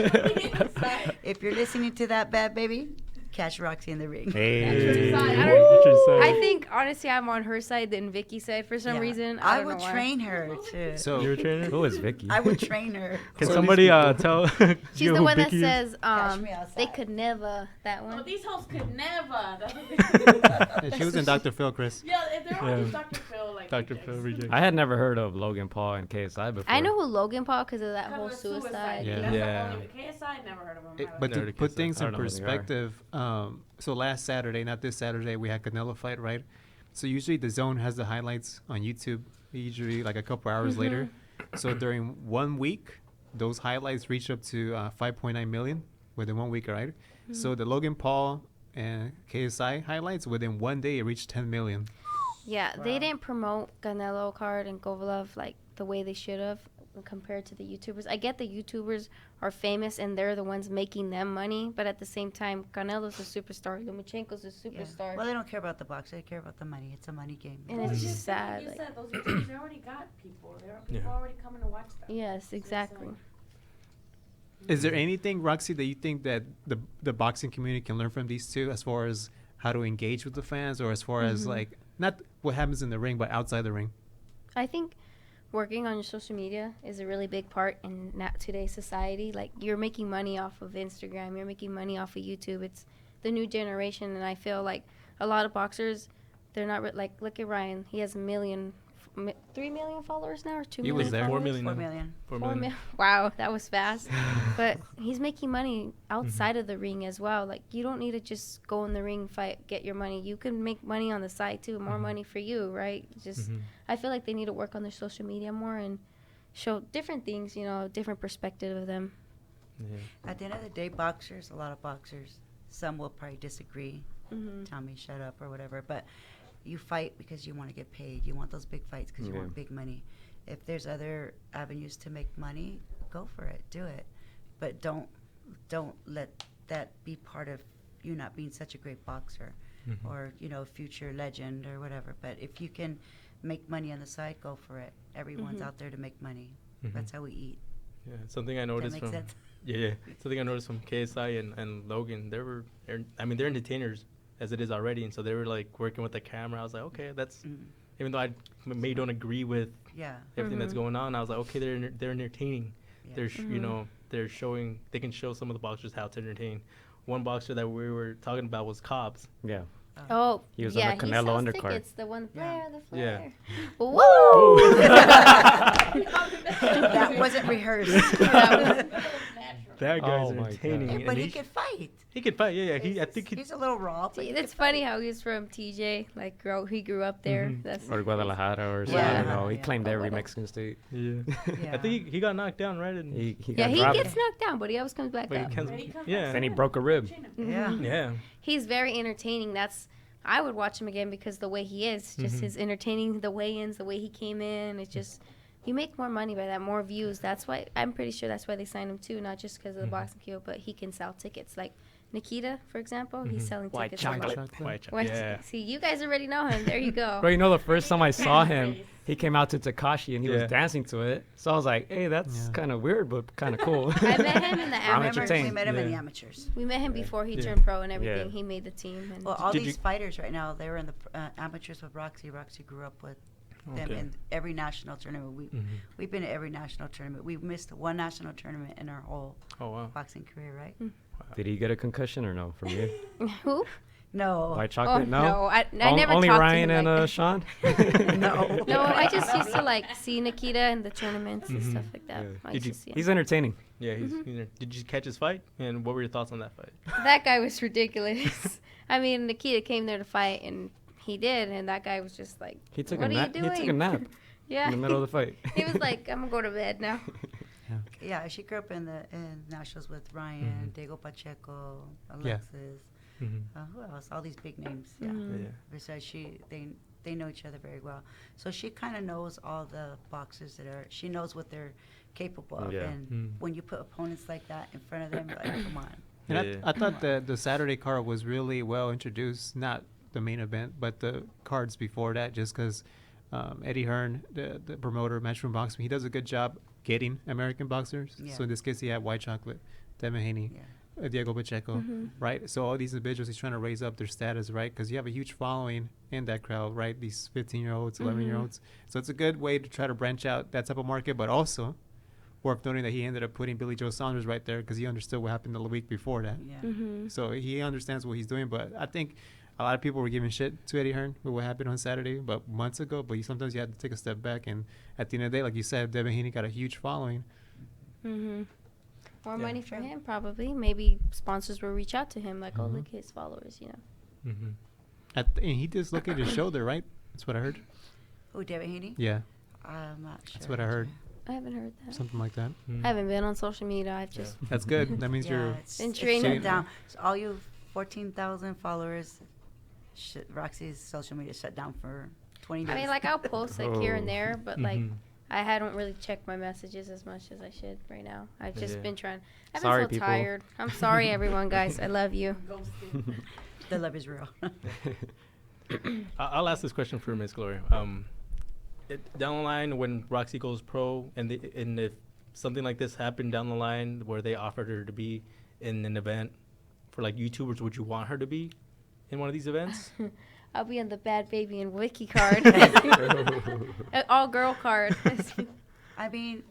[SPEAKER 5] if you're listening to that, Bad Baby, catch Roxy in the ring.
[SPEAKER 3] Hey.
[SPEAKER 2] I think, honestly, I'm on her side than Vicky's side for some
[SPEAKER 5] Yeah.
[SPEAKER 2] reason.
[SPEAKER 5] I
[SPEAKER 2] don't
[SPEAKER 5] would
[SPEAKER 2] know why.
[SPEAKER 5] train her to.
[SPEAKER 4] So
[SPEAKER 1] You're a trainer.
[SPEAKER 3] Who is Vicky?
[SPEAKER 5] I would train her.
[SPEAKER 1] Can
[SPEAKER 4] So
[SPEAKER 1] somebody
[SPEAKER 4] these
[SPEAKER 1] tell?
[SPEAKER 2] She's
[SPEAKER 1] you
[SPEAKER 2] the
[SPEAKER 1] who
[SPEAKER 2] one that
[SPEAKER 1] Vicky is?
[SPEAKER 2] says,
[SPEAKER 5] Catch me
[SPEAKER 2] they
[SPEAKER 5] outside.
[SPEAKER 2] could never, that
[SPEAKER 6] Well,
[SPEAKER 2] one.
[SPEAKER 6] these hoes could never. That's what they
[SPEAKER 4] she was in Dr. Phil, Chris.
[SPEAKER 6] Yeah, if they're all
[SPEAKER 1] Yeah.
[SPEAKER 6] just Dr. Phil, like
[SPEAKER 1] Dr.
[SPEAKER 6] rejects.
[SPEAKER 1] Phil reject.
[SPEAKER 3] I had never heard of Logan Paul and KSI before.
[SPEAKER 2] I know who Logan Paul because of that
[SPEAKER 6] Because
[SPEAKER 2] whole
[SPEAKER 6] of the
[SPEAKER 2] suicide.
[SPEAKER 4] Yeah.
[SPEAKER 6] thing. That's
[SPEAKER 1] Yeah.
[SPEAKER 6] the only, KSI never heard of him.
[SPEAKER 4] But
[SPEAKER 1] Never
[SPEAKER 4] to
[SPEAKER 1] did
[SPEAKER 4] put
[SPEAKER 1] KSI.
[SPEAKER 4] things
[SPEAKER 3] I
[SPEAKER 4] in
[SPEAKER 3] don't know who they are.
[SPEAKER 4] perspective, so last Saturday, not this Saturday, we had Canelo fight, right? So usually the zone has the highlights on YouTube, usually like a couple hours later. So during 1 week, those highlights reach up to 5.9 million within 1 week, right? So the Logan Paul and KSI highlights within 1 day, it reached 10 million.
[SPEAKER 2] Yeah, they didn't promote Canelo card and Kovalev like the way they should have. compared to the YouTubers. I get the YouTubers are famous and they're the ones making them money, but at the same time, Canelo's a superstar, Lomachenko's a
[SPEAKER 5] Yeah.
[SPEAKER 2] superstar.
[SPEAKER 5] Well, they don't care about the box. They care about the money. It's a money game.
[SPEAKER 2] And
[SPEAKER 6] Well,
[SPEAKER 2] it's
[SPEAKER 6] you
[SPEAKER 2] just
[SPEAKER 6] said-
[SPEAKER 2] sad.
[SPEAKER 6] You
[SPEAKER 2] like-
[SPEAKER 6] said those YouTubers, they already got people. There are people
[SPEAKER 1] Yeah.
[SPEAKER 6] already coming to watch them.
[SPEAKER 2] yes, exactly.
[SPEAKER 4] Is there anything, Roxy, that you think that the boxing community can learn from these two as far as how to engage with the fans, or as far as like not what happens in the ring, but outside the ring?
[SPEAKER 2] I think working on your social media is a really big part in today's society. Like, you're making money off of Instagram, you're making money off of YouTube. It's the new generation, and I feel like a lot of boxers, they're not like, look at Ryan. He has 3 million followers now, or 2
[SPEAKER 4] He
[SPEAKER 2] million
[SPEAKER 4] was there.
[SPEAKER 1] 4
[SPEAKER 2] followers?
[SPEAKER 1] million.
[SPEAKER 5] 4
[SPEAKER 1] now.
[SPEAKER 5] million.
[SPEAKER 1] 4
[SPEAKER 2] 4
[SPEAKER 1] million.
[SPEAKER 2] million. Wow, that was fast. But he's making money outside of the ring as well. Like, you don't need to just go in the ring, fight, get your money. You can make money on the side too. More money for you, right? Just, I feel like they need to work on their social media more and show different things, you know, different perspective of them.
[SPEAKER 1] Yeah.
[SPEAKER 5] At the end of the day, boxers, a lot of boxers, some will probably disagree, tell me shut up or whatever, but you fight because you want to get paid. You want those big fights because you
[SPEAKER 3] Yeah.
[SPEAKER 5] want big money. If there's other avenues to make money, go for it, do it. But don't let that be part of you not being such a great boxer or, you know, future legend or whatever. But if you can make money on the side, go for it. Everyone's out there to make money. That's how we eat.
[SPEAKER 1] Yeah, something I
[SPEAKER 5] Does that
[SPEAKER 1] noticed
[SPEAKER 5] make
[SPEAKER 1] from
[SPEAKER 5] sense?
[SPEAKER 1] yeah, something I noticed from KSI and Logan. They're entertainers as it is already, and so they were like working with the camera. I was like, okay, that's even though I maybe don't agree with
[SPEAKER 5] Yeah.
[SPEAKER 1] everything that's going on. I was like, okay, they're entertaining.
[SPEAKER 5] Yeah.
[SPEAKER 1] They're you know, they're showing, they can show some of the boxers how to entertain. One boxer that we were talking about was Cobbs.
[SPEAKER 3] Yeah.
[SPEAKER 2] Oh,
[SPEAKER 3] He was on
[SPEAKER 2] yeah,
[SPEAKER 3] the
[SPEAKER 2] he
[SPEAKER 3] Canelo
[SPEAKER 2] sells
[SPEAKER 3] undercard.
[SPEAKER 2] tickets, the one,
[SPEAKER 5] Yeah.
[SPEAKER 2] the
[SPEAKER 1] Yeah.
[SPEAKER 2] flare. Woo!
[SPEAKER 5] That wasn't rehearsed.
[SPEAKER 1] That guy's
[SPEAKER 3] Oh my
[SPEAKER 1] entertaining.
[SPEAKER 3] God.
[SPEAKER 1] and
[SPEAKER 5] But he can fight.
[SPEAKER 1] he can fight. Yeah, yeah. I think
[SPEAKER 5] He's a little raw, but
[SPEAKER 2] It's funny how he's from TJ, like he grew up there. That's
[SPEAKER 3] Or Guadalajara or something.
[SPEAKER 2] Yeah.
[SPEAKER 3] You know, he
[SPEAKER 5] Yeah.
[SPEAKER 3] claimed every
[SPEAKER 2] Guadalajara.
[SPEAKER 3] Mexican state.
[SPEAKER 1] Yeah.
[SPEAKER 5] Yeah.
[SPEAKER 1] I think he got knocked down, right? And
[SPEAKER 3] He
[SPEAKER 2] yeah,
[SPEAKER 3] got
[SPEAKER 2] he
[SPEAKER 3] dropped.
[SPEAKER 2] gets knocked down, but he always comes back
[SPEAKER 1] but
[SPEAKER 2] up.
[SPEAKER 1] he can't,
[SPEAKER 6] But he comes
[SPEAKER 1] yeah.
[SPEAKER 3] Then he broke a rib.
[SPEAKER 5] Yeah.
[SPEAKER 1] Yeah.
[SPEAKER 2] He's very entertaining. I would watch him again because the way he is, just his entertaining, the weigh-ins, the way he came in. It's just, you make more money by that, more views. That's why, I'm pretty sure that's why they signed him too, not just because of the boxing kill, but he can sell tickets. Like Nikita, for example, he's selling
[SPEAKER 3] White
[SPEAKER 2] tickets.
[SPEAKER 3] chocolate.
[SPEAKER 1] White chocolate.
[SPEAKER 2] White
[SPEAKER 1] Yeah.
[SPEAKER 2] See, you guys already know him. There you go.
[SPEAKER 3] Bro, you know, the first time I saw him, he came out to Takashi and he
[SPEAKER 1] Yeah.
[SPEAKER 3] was dancing to it. So I was like, hey, that's kind of weird, but kind of cool.
[SPEAKER 2] I met him in the
[SPEAKER 3] I'm
[SPEAKER 2] amateur.
[SPEAKER 3] entertained.
[SPEAKER 5] We met him in the
[SPEAKER 1] Yeah.
[SPEAKER 5] amateurs.
[SPEAKER 2] We met him before he
[SPEAKER 1] Yeah.
[SPEAKER 2] turned pro and everything.
[SPEAKER 3] Yeah.
[SPEAKER 2] He made the team. And
[SPEAKER 5] Well, all
[SPEAKER 1] Did
[SPEAKER 5] these
[SPEAKER 1] you-
[SPEAKER 5] fighters right now, they were in the amateurs with Roxy. Roxy grew up with them
[SPEAKER 1] Okay.
[SPEAKER 5] in every national tournament. We've been to every national tournament. We've missed one national tournament in our whole
[SPEAKER 1] Oh wow.
[SPEAKER 5] boxing career, right?
[SPEAKER 3] Did he get a concussion or no from you?
[SPEAKER 2] who?
[SPEAKER 5] No.
[SPEAKER 3] White
[SPEAKER 2] Oh,
[SPEAKER 3] chocolate?
[SPEAKER 2] no. I never
[SPEAKER 3] Only
[SPEAKER 2] talked
[SPEAKER 3] Ryan
[SPEAKER 2] to him
[SPEAKER 3] and
[SPEAKER 2] like
[SPEAKER 3] Sean?
[SPEAKER 5] No.
[SPEAKER 2] No, I just used to like see Nikita in the tournaments and stuff like that.
[SPEAKER 3] Yeah.
[SPEAKER 2] I
[SPEAKER 1] Did
[SPEAKER 2] used
[SPEAKER 1] you-
[SPEAKER 2] to see him.
[SPEAKER 3] He's entertaining.
[SPEAKER 1] Yeah, did you catch his fight? And what were your thoughts on that fight?
[SPEAKER 2] That guy was ridiculous. I mean, Nikita came there to fight, and he did, and that guy was just like,
[SPEAKER 3] He took
[SPEAKER 2] "What
[SPEAKER 3] a
[SPEAKER 2] are
[SPEAKER 3] nap.
[SPEAKER 2] you
[SPEAKER 3] He
[SPEAKER 2] doing?"
[SPEAKER 3] took a nap
[SPEAKER 2] Yeah.
[SPEAKER 3] in the middle of the fight.
[SPEAKER 2] He was like, "I'm gonna go to bed now."
[SPEAKER 5] Yeah, she grew up in nationals with Ryan, Diego Pacheco, Alexis. Who else? All these big names. Yeah.
[SPEAKER 1] Yeah.
[SPEAKER 5] Besides, they know each other very well. So she kind of knows all the boxers that are. She knows what they're capable of.
[SPEAKER 3] Yeah.
[SPEAKER 5] And when you put opponents like that in front of them, like, come on.
[SPEAKER 4] And
[SPEAKER 1] Yeah.
[SPEAKER 4] I thought the Saturday card was really well introduced, not the main event, but the cards before that, just because Eddie Hearn, the promoter, Matchroom Boxing, he does a good job getting American boxers.
[SPEAKER 5] Yeah.
[SPEAKER 4] So in this case, he had White Chocolate, Devin Haney, Diego Pacheco, right? So all these individuals, he's trying to raise up their status, right? Because you have a huge following in that crowd, right? These 15-year-olds, 11-year-olds. So it's a good way to try to branch out that type of market, but also worth noting that he ended up putting Billy Joe Saunders right there because he understood what happened the week before that.
[SPEAKER 5] Yeah.
[SPEAKER 4] So he understands what he's doing, but I think a lot of people were giving shit to Eddie Hearn with what happened on Saturday, but months ago. But sometimes you have to take a step back, and at the end of the day, like you said, Devin Haney got a huge following.
[SPEAKER 2] More money for him, probably. Maybe sponsors will reach out to him, like, oh, look at his followers, you know.
[SPEAKER 4] And he dislocated his shoulder, right? That's what I heard.
[SPEAKER 5] Who, Devin Haney?
[SPEAKER 4] Yeah,
[SPEAKER 5] I'm not sure.
[SPEAKER 4] that's what I heard.
[SPEAKER 2] I haven't heard that.
[SPEAKER 4] Something like that.
[SPEAKER 2] I haven't been on social media. I've just
[SPEAKER 4] That's good. That means
[SPEAKER 5] Yeah,
[SPEAKER 4] you're.
[SPEAKER 2] been
[SPEAKER 5] it's
[SPEAKER 2] training.
[SPEAKER 5] shut down. So all you 14,000 followers, Roxy's social media shut down for 20 days.
[SPEAKER 2] I mean, like, I'll post like here and there, but like I hadn't really checked my messages as much as I should right now. I've just been trying. I've
[SPEAKER 3] Sorry,
[SPEAKER 2] been so
[SPEAKER 3] people.
[SPEAKER 2] tired. I'm sorry, everyone, guys. I love you.
[SPEAKER 5] The love is real.
[SPEAKER 1] I'll ask this question for Miss Gloria. Down the line, when Roxy goes pro, and if something like this happened down the line where they offered her to be in an event for like YouTubers, would you want her to be in one of these events?
[SPEAKER 2] I'll be on the Bad Baby and Wiki card. An all-girl card.
[SPEAKER 5] I mean,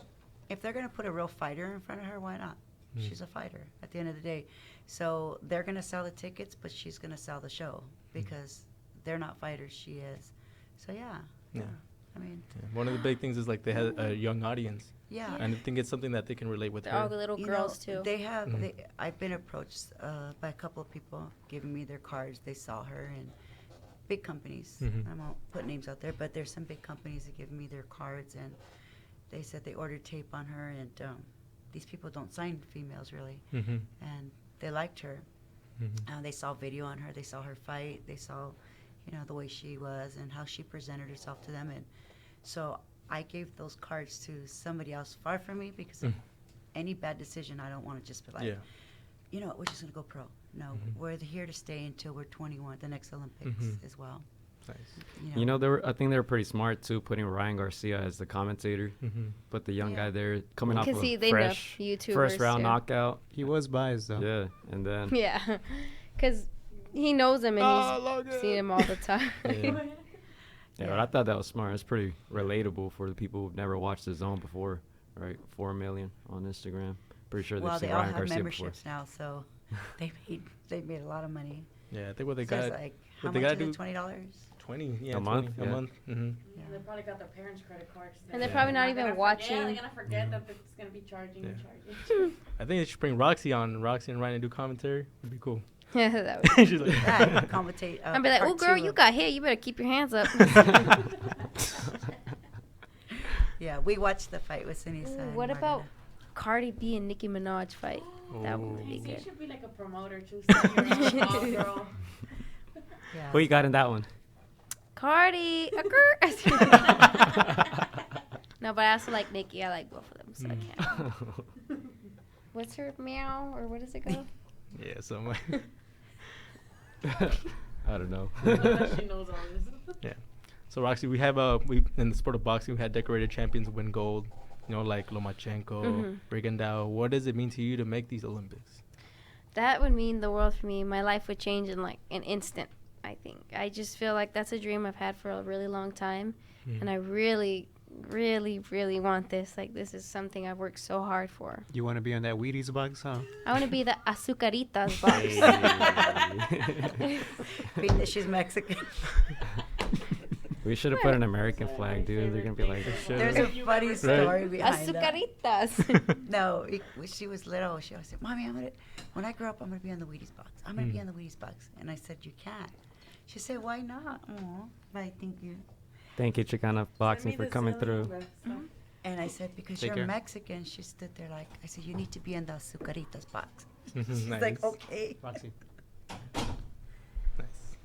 [SPEAKER 5] if they're going to put a real fighter in front of her, why not? She's a fighter at the end of the day. So they're going to sell the tickets, but she's going to sell the show because they're not fighters. She is. So, yeah. I mean.
[SPEAKER 1] One of the big things is like they had a young audience.
[SPEAKER 5] Yeah.
[SPEAKER 1] And I think it's something that they can relate with
[SPEAKER 2] They're
[SPEAKER 1] her.
[SPEAKER 2] all the little girls, too.
[SPEAKER 5] They have. I've been approached by a couple of people giving me their cards. They saw her and big companies. I won't put names out there, but there's some big companies that give me their cards, and they said they ordered tape on her, and these people don't sign females really, and they liked her. They saw video on her. They saw her fight. They saw, the way she was and how she presented herself to them, and so I gave those cards to somebody else far from me because of any bad decision. I don't want to just be like, we're just gonna go pro. No, we're here to stay until we're 21, the next Olympics as well.
[SPEAKER 1] Nice.
[SPEAKER 3] I think they were pretty smart too, putting Ryan Garcia as the commentator. But the young guy there coming off of
[SPEAKER 2] they
[SPEAKER 3] fresh
[SPEAKER 2] know YouTubers,
[SPEAKER 3] first round
[SPEAKER 2] too.
[SPEAKER 3] knockout.
[SPEAKER 4] He was biased though.
[SPEAKER 3] Yeah, and then
[SPEAKER 2] Yeah, because he knows him and he's seen him all the time.
[SPEAKER 3] Yeah, but I thought that was smart. It's pretty relatable for the people who've never watched The Zone before, right? 4 million on Instagram. Pretty sure they've
[SPEAKER 5] Well,
[SPEAKER 3] seen
[SPEAKER 5] they all
[SPEAKER 3] Ryan
[SPEAKER 5] have
[SPEAKER 3] Garcia
[SPEAKER 5] memberships now, so they made a lot of money.
[SPEAKER 1] Yeah, I think what they
[SPEAKER 5] So
[SPEAKER 1] got.
[SPEAKER 5] it's like, how
[SPEAKER 1] what they
[SPEAKER 5] much
[SPEAKER 1] gotta
[SPEAKER 5] is it?
[SPEAKER 1] do-
[SPEAKER 5] $20?
[SPEAKER 1] 20, yeah,
[SPEAKER 3] A month,
[SPEAKER 1] 20, a month.
[SPEAKER 6] They probably got their parents' credit cards.
[SPEAKER 2] And they're probably not even watching.
[SPEAKER 6] They're gonna forget that it's gonna be charging and charging.
[SPEAKER 1] I think they should bring Roxy and Ryan do commentary. Would be cool.
[SPEAKER 2] Yeah, that would.
[SPEAKER 1] She's like,
[SPEAKER 5] Yeah, commentate.
[SPEAKER 2] I'd be like,
[SPEAKER 5] part
[SPEAKER 2] oh, girl,
[SPEAKER 5] two
[SPEAKER 2] you
[SPEAKER 5] of-
[SPEAKER 2] got hit. You better keep your hands up.
[SPEAKER 5] Yeah, we watched the fight with Sinisa. and
[SPEAKER 2] What about
[SPEAKER 5] Marina.
[SPEAKER 2] Cardi B and Nicki Minaj fight? That would be
[SPEAKER 6] You
[SPEAKER 2] good.
[SPEAKER 6] should be like a promoter too. So you're a hot girl.
[SPEAKER 5] Yeah.
[SPEAKER 3] who you got in that one?
[SPEAKER 2] Cardi. No, but I also like Nicki. I like both of them, so I can't. What's her meow or what does it go?
[SPEAKER 1] yeah, so much.
[SPEAKER 3] I don't know.
[SPEAKER 6] She knows all this.
[SPEAKER 1] Yeah. So Roxy, we have in the sport of boxing, we had decorated champions win gold. Like Lomachenko, Rigondeaux. What does it mean to you to make these Olympics?
[SPEAKER 2] That would mean the world for me. My life would change in like an instant, I think. I just feel like that's a dream I've had for a really long time. And I really, really, really want this. Like, this is something I've worked so hard for.
[SPEAKER 4] You want to be on that Wheaties box, huh?
[SPEAKER 2] I want to be the Azucaritas box.
[SPEAKER 5] Being that she's Mexican.
[SPEAKER 3] We should have put an American flag, dude. They're gonna be like,
[SPEAKER 5] There's a funny story behind that.
[SPEAKER 2] Azucaritas.
[SPEAKER 5] No, when she was little, she always said, Mommy, when I grow up, I'm going to be on the Wheaties box. I'm going to be on the Wheaties box. And I said, you can't. She said, why not? Aw, bye, thank you.
[SPEAKER 3] thank you, Chicana Boxing, for coming through.
[SPEAKER 5] And I said, because
[SPEAKER 4] Take
[SPEAKER 5] you're
[SPEAKER 4] care.
[SPEAKER 5] Mexican. She stood there like, I said, you need to be in the Azucaritas box.
[SPEAKER 1] Nice.
[SPEAKER 5] She's like, okay.
[SPEAKER 4] Roxy.
[SPEAKER 1] Nice.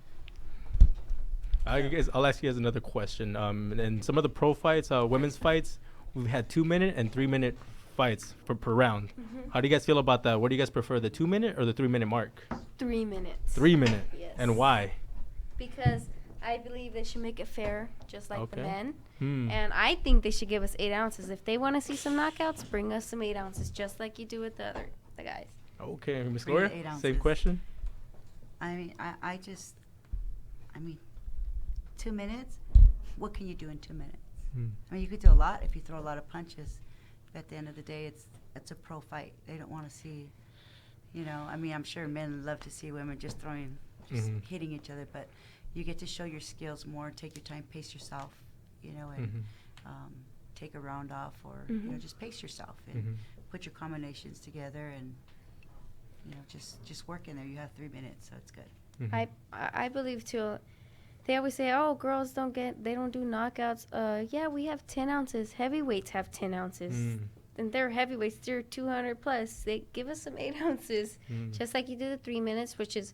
[SPEAKER 1] I'll ask you guys another question. In some of the pro fights, women's fights, we've had 2-minute and 3-minute fights per round. How do you guys feel about that? What do you guys prefer, the 2-minute or the 3-minute mark?
[SPEAKER 2] 3 minutes.
[SPEAKER 1] 3-minute.
[SPEAKER 2] Yes.
[SPEAKER 1] And why?
[SPEAKER 2] Because I believe they should make it fair, just like the
[SPEAKER 1] Okay.
[SPEAKER 2] men.
[SPEAKER 1] Hmm.
[SPEAKER 2] And I think they should give us 8 ounces. If they want to see some knockouts, bring us some 8 ounces, just like you do with the guys.
[SPEAKER 1] Okay, Miss
[SPEAKER 5] Bring the
[SPEAKER 1] Gloria,
[SPEAKER 5] 8 ounces.
[SPEAKER 1] same question.
[SPEAKER 5] I mean, 2 minutes? What can you do in 2 minutes? I mean, you could do a lot if you throw a lot of punches. But at the end of the day, it's a pro fight. They don't want to see, I mean, I'm sure men love to see women just hitting each other, but you get to show your skills more, take your time, pace yourself, and take a round off or, just pace yourself and put your combinations together and, just work in there. You have 3 minutes, so it's good.
[SPEAKER 2] I believe too. They always say, "Oh, girls don't do knockouts." Yeah, we have 10 ounces. Heavyweights have 10 ounces, and they're heavyweights. They're 200 plus. They give us some 8 ounces, just like you did the 3 minutes, which is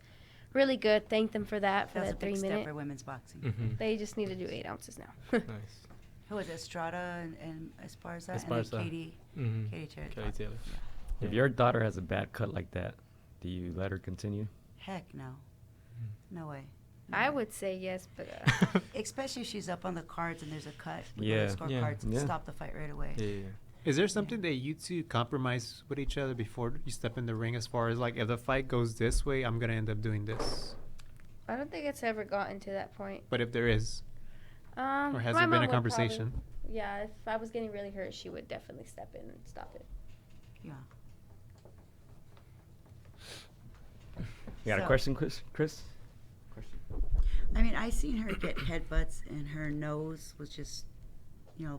[SPEAKER 2] really good. Thank them for that, for
[SPEAKER 5] That's a
[SPEAKER 2] that
[SPEAKER 5] big
[SPEAKER 2] 3
[SPEAKER 5] step
[SPEAKER 2] minute.
[SPEAKER 5] for women's boxing.
[SPEAKER 2] They just need to do 8 ounces now.
[SPEAKER 1] Nice.
[SPEAKER 5] Who was it? Estrada and Esparza,
[SPEAKER 1] Esparza.
[SPEAKER 5] and then KDHR.
[SPEAKER 1] Kelly Taylor.
[SPEAKER 3] If your daughter has a bad cut like that, do you let her continue?
[SPEAKER 5] Heck no. No way.
[SPEAKER 2] I would say yes, but
[SPEAKER 5] Especially if she's up on the cards and there's a cut.
[SPEAKER 3] Yeah.
[SPEAKER 5] The scorecards
[SPEAKER 3] Yeah.
[SPEAKER 5] stop the fight right away.
[SPEAKER 1] Yeah.
[SPEAKER 4] Is there something that you two compromise with each other before you step in the ring, as far as like, if the fight goes this way, I'm gonna end up doing this?
[SPEAKER 2] I don't think it's ever gotten to that point.
[SPEAKER 4] But if there is, or has
[SPEAKER 2] my
[SPEAKER 4] there been
[SPEAKER 2] mom
[SPEAKER 4] a
[SPEAKER 2] would
[SPEAKER 4] conversation?
[SPEAKER 2] Yeah, if I was getting really hurt, she would definitely step in and stop it.
[SPEAKER 5] Yeah.
[SPEAKER 3] You got a
[SPEAKER 5] So-
[SPEAKER 3] question, Chris?
[SPEAKER 5] I mean, I seen her get headbutts, and her nose was just,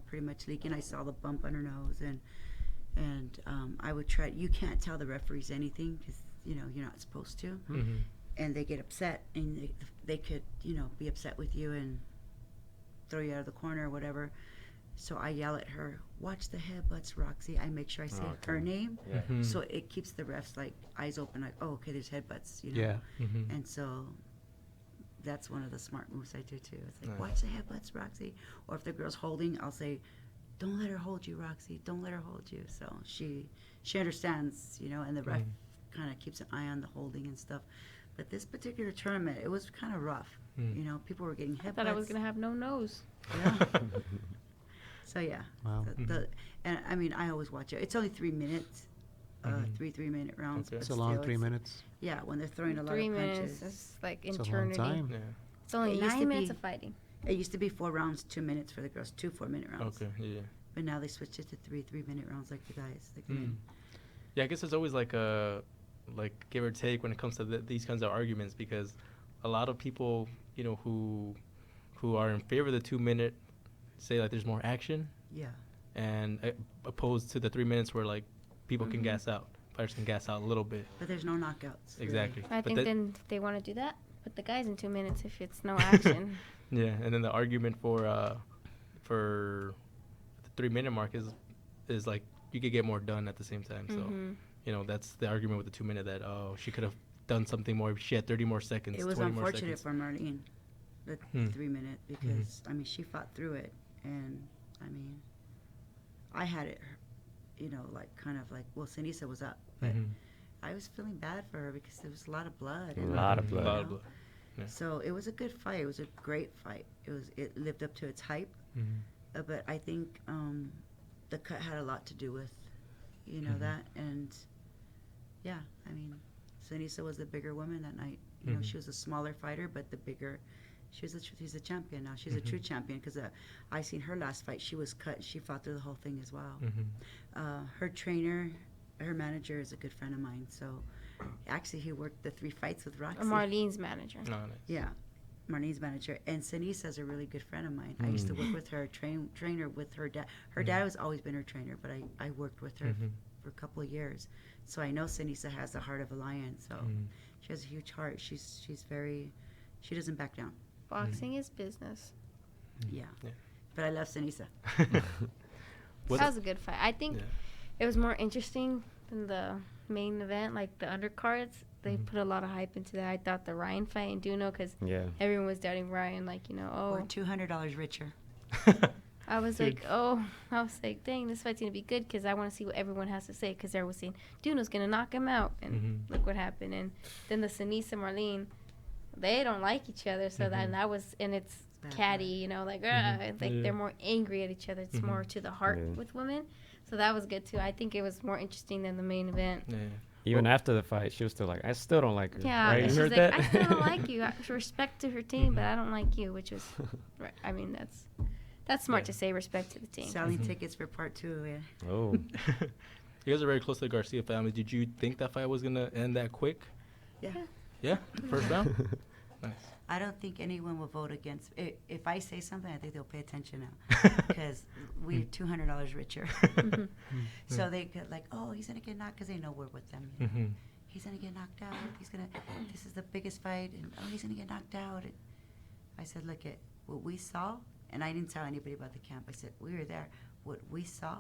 [SPEAKER 5] pretty much leaking. I saw the bump on her nose, and I would try. You can't tell the referees anything because you're not supposed to,
[SPEAKER 1] Mm-hmm.
[SPEAKER 5] and they get upset, and they could be upset with you and throw you out of the corner or whatever. So I yell at her, "Watch the headbutts, Roxy." I make sure I say her name,
[SPEAKER 3] Yeah.
[SPEAKER 1] Mm-hmm.
[SPEAKER 5] so it keeps the refs like eyes open, like, "Oh, okay, there's headbutts,"
[SPEAKER 4] Yeah.
[SPEAKER 1] Mm-hmm.
[SPEAKER 5] And so that's one of the smart moves I do too. It's like,
[SPEAKER 1] Nice.
[SPEAKER 5] watch the headbutts, Roxy. Or if the girl's holding, I'll say, don't let her hold you, Roxy. Don't let her hold you. So she understands, and the ref kind of keeps an eye on the holding and stuff. But this particular tournament, it was kind of rough.
[SPEAKER 1] Mm.
[SPEAKER 5] People were getting headbutts.
[SPEAKER 2] I thought I was gonna have no nose.
[SPEAKER 5] Yeah. So yeah.
[SPEAKER 4] Wow.
[SPEAKER 5] And I mean, I always watch it. It's only 3 minutes.
[SPEAKER 1] Mhm.
[SPEAKER 5] 3-minute rounds.
[SPEAKER 1] Okay.
[SPEAKER 5] but
[SPEAKER 4] It's a long
[SPEAKER 5] still,
[SPEAKER 4] 3
[SPEAKER 5] it's-
[SPEAKER 4] minutes.
[SPEAKER 5] Yeah, when they're throwing a lot
[SPEAKER 2] 3
[SPEAKER 5] of
[SPEAKER 2] minutes
[SPEAKER 5] punches.
[SPEAKER 2] is like
[SPEAKER 4] It's a long
[SPEAKER 2] eternity.
[SPEAKER 4] time.
[SPEAKER 1] Yeah.
[SPEAKER 2] It's only
[SPEAKER 5] It used to
[SPEAKER 2] 9 minutes
[SPEAKER 5] be-
[SPEAKER 2] of fighting.
[SPEAKER 5] It used to be 4 rounds, 2 minutes for the girls, 2 4-minute rounds.
[SPEAKER 1] Okay. Yeah.
[SPEAKER 5] But now they switched it to 3-minute rounds like the guys. Like the
[SPEAKER 1] Mm.
[SPEAKER 5] men.
[SPEAKER 1] Yeah, I guess it's always like a give or take when it comes to these kinds of arguments, because a lot of people, who are in favor of the 2 minute say like there's more action,
[SPEAKER 5] Yeah.
[SPEAKER 1] and opposed to the 3 minutes where like people can
[SPEAKER 5] Mhm.
[SPEAKER 1] gas out, fighters can gas out a little bit.
[SPEAKER 5] But there's no knockouts. really.
[SPEAKER 1] Exactly.
[SPEAKER 2] I
[SPEAKER 1] But
[SPEAKER 2] think
[SPEAKER 1] that-
[SPEAKER 2] then if they want to do that, put the guys in 2 minutes if it's no action.
[SPEAKER 1] Yeah, and then the argument for the 3 minute mark is like you could get more done at the same time. So
[SPEAKER 2] Mhm.
[SPEAKER 1] that's the argument with the 2 minute, that she could have done something more if she had 30 more seconds.
[SPEAKER 5] It was
[SPEAKER 1] 20 more
[SPEAKER 5] unfortunate
[SPEAKER 1] seconds.
[SPEAKER 5] for Marlene, the
[SPEAKER 1] Hmm.
[SPEAKER 5] 3 minute, because I mean she fought through it, and I mean, I had it, like kind of like Sinisa was up, but
[SPEAKER 1] Mhm.
[SPEAKER 5] I was feeling bad for her because there was a lot of blood.
[SPEAKER 3] A
[SPEAKER 5] and,
[SPEAKER 3] lot of
[SPEAKER 5] you
[SPEAKER 3] blood.
[SPEAKER 1] A lot of
[SPEAKER 5] know.
[SPEAKER 1] blood. Yeah.
[SPEAKER 5] So it was a good fight. It was a great fight. It lived up to its hype.
[SPEAKER 1] Mhm.
[SPEAKER 5] But I think the cut had a lot to do with,
[SPEAKER 1] Mhm.
[SPEAKER 5] that. And, yeah, I mean, Sinisa was the bigger woman that night.
[SPEAKER 1] Mhm.
[SPEAKER 5] She was a smaller fighter, but the bigger. She's a champion now. She's a true
[SPEAKER 1] Mhm.
[SPEAKER 5] champion because I seen her last fight. She was cut. She fought through the whole thing as well.
[SPEAKER 1] Mhm.
[SPEAKER 5] Her trainer, her manager is a good friend of mine. So, actually, he worked the 3 fights with Roxy.
[SPEAKER 2] Marlene's manager.
[SPEAKER 1] Oh, nice.
[SPEAKER 5] Yeah, Marlene's manager. And Sinisa's a really good friend of mine. I used to work with her, trainer with her dad. Her dad has always been her trainer, but I worked with her
[SPEAKER 1] Mhm.
[SPEAKER 5] for a couple of years. So I know Sinisa has the heart of a lion. So
[SPEAKER 1] Mhm.
[SPEAKER 5] she has a huge heart. She's very, she doesn't back down.
[SPEAKER 2] Boxing is business.
[SPEAKER 5] Yeah.
[SPEAKER 1] Yeah.
[SPEAKER 5] But I love Sinisa.
[SPEAKER 1] What-
[SPEAKER 2] That was a good fight. I think
[SPEAKER 1] Yeah.
[SPEAKER 2] it was more interesting than the main event, like the undercards. They
[SPEAKER 1] Mhm.
[SPEAKER 2] put a lot of hype into that. I thought the Ryan fight and Duno, because
[SPEAKER 3] Yeah.
[SPEAKER 2] everyone was doubting Ryan, like,
[SPEAKER 5] We're $200 richer.
[SPEAKER 2] I was
[SPEAKER 1] Dude.
[SPEAKER 2] like, dang, this fight's going to be good because I want to see what everyone has to say, because everyone was saying Duno's going to knock him out. And
[SPEAKER 1] Mhm.
[SPEAKER 2] look what happened. And then the Sinisa Marlene, they don't like each other. So
[SPEAKER 1] Mhm.
[SPEAKER 2] that was, and it's
[SPEAKER 5] Bad
[SPEAKER 2] catty, like,
[SPEAKER 1] Mhm.
[SPEAKER 2] like
[SPEAKER 1] Yeah.
[SPEAKER 2] they're more angry at each other. It's
[SPEAKER 1] Mhm.
[SPEAKER 2] more to the heart
[SPEAKER 3] Yeah.
[SPEAKER 2] with women. So that was good too. I think it was more interesting than the main event.
[SPEAKER 1] Yeah.
[SPEAKER 3] Even after the fight, she was still like, I still don't like her.
[SPEAKER 2] Yeah,
[SPEAKER 3] Right? You
[SPEAKER 2] she's
[SPEAKER 3] heard
[SPEAKER 2] like,
[SPEAKER 3] that?
[SPEAKER 2] I still don't like you. Respect to her team, but
[SPEAKER 1] Mhm.
[SPEAKER 2] I don't like you, which was, right. I mean, that's smart
[SPEAKER 1] Yeah.
[SPEAKER 2] to say, respect to the team.
[SPEAKER 5] Selling
[SPEAKER 1] Mhm.
[SPEAKER 5] tickets for part 2. Yeah.
[SPEAKER 3] Oh.
[SPEAKER 1] You guys are very close to the Garcia family. Did you think that fight was gonna end that quick?
[SPEAKER 5] Yeah.
[SPEAKER 1] Yeah, first round. Nice.
[SPEAKER 5] I don't think anyone will vote against. If I say something, I think they'll pay attention now because we're $200 richer.
[SPEAKER 2] Mhm.
[SPEAKER 5] So they could oh, he's gonna get knocked because they know we're with them.
[SPEAKER 1] Mhm.
[SPEAKER 5] He's gonna get knocked out. This is the biggest fight, and he's gonna get knocked out. And I said, look at what we saw, and I didn't tell anybody about the camp. I said we were there. What we saw,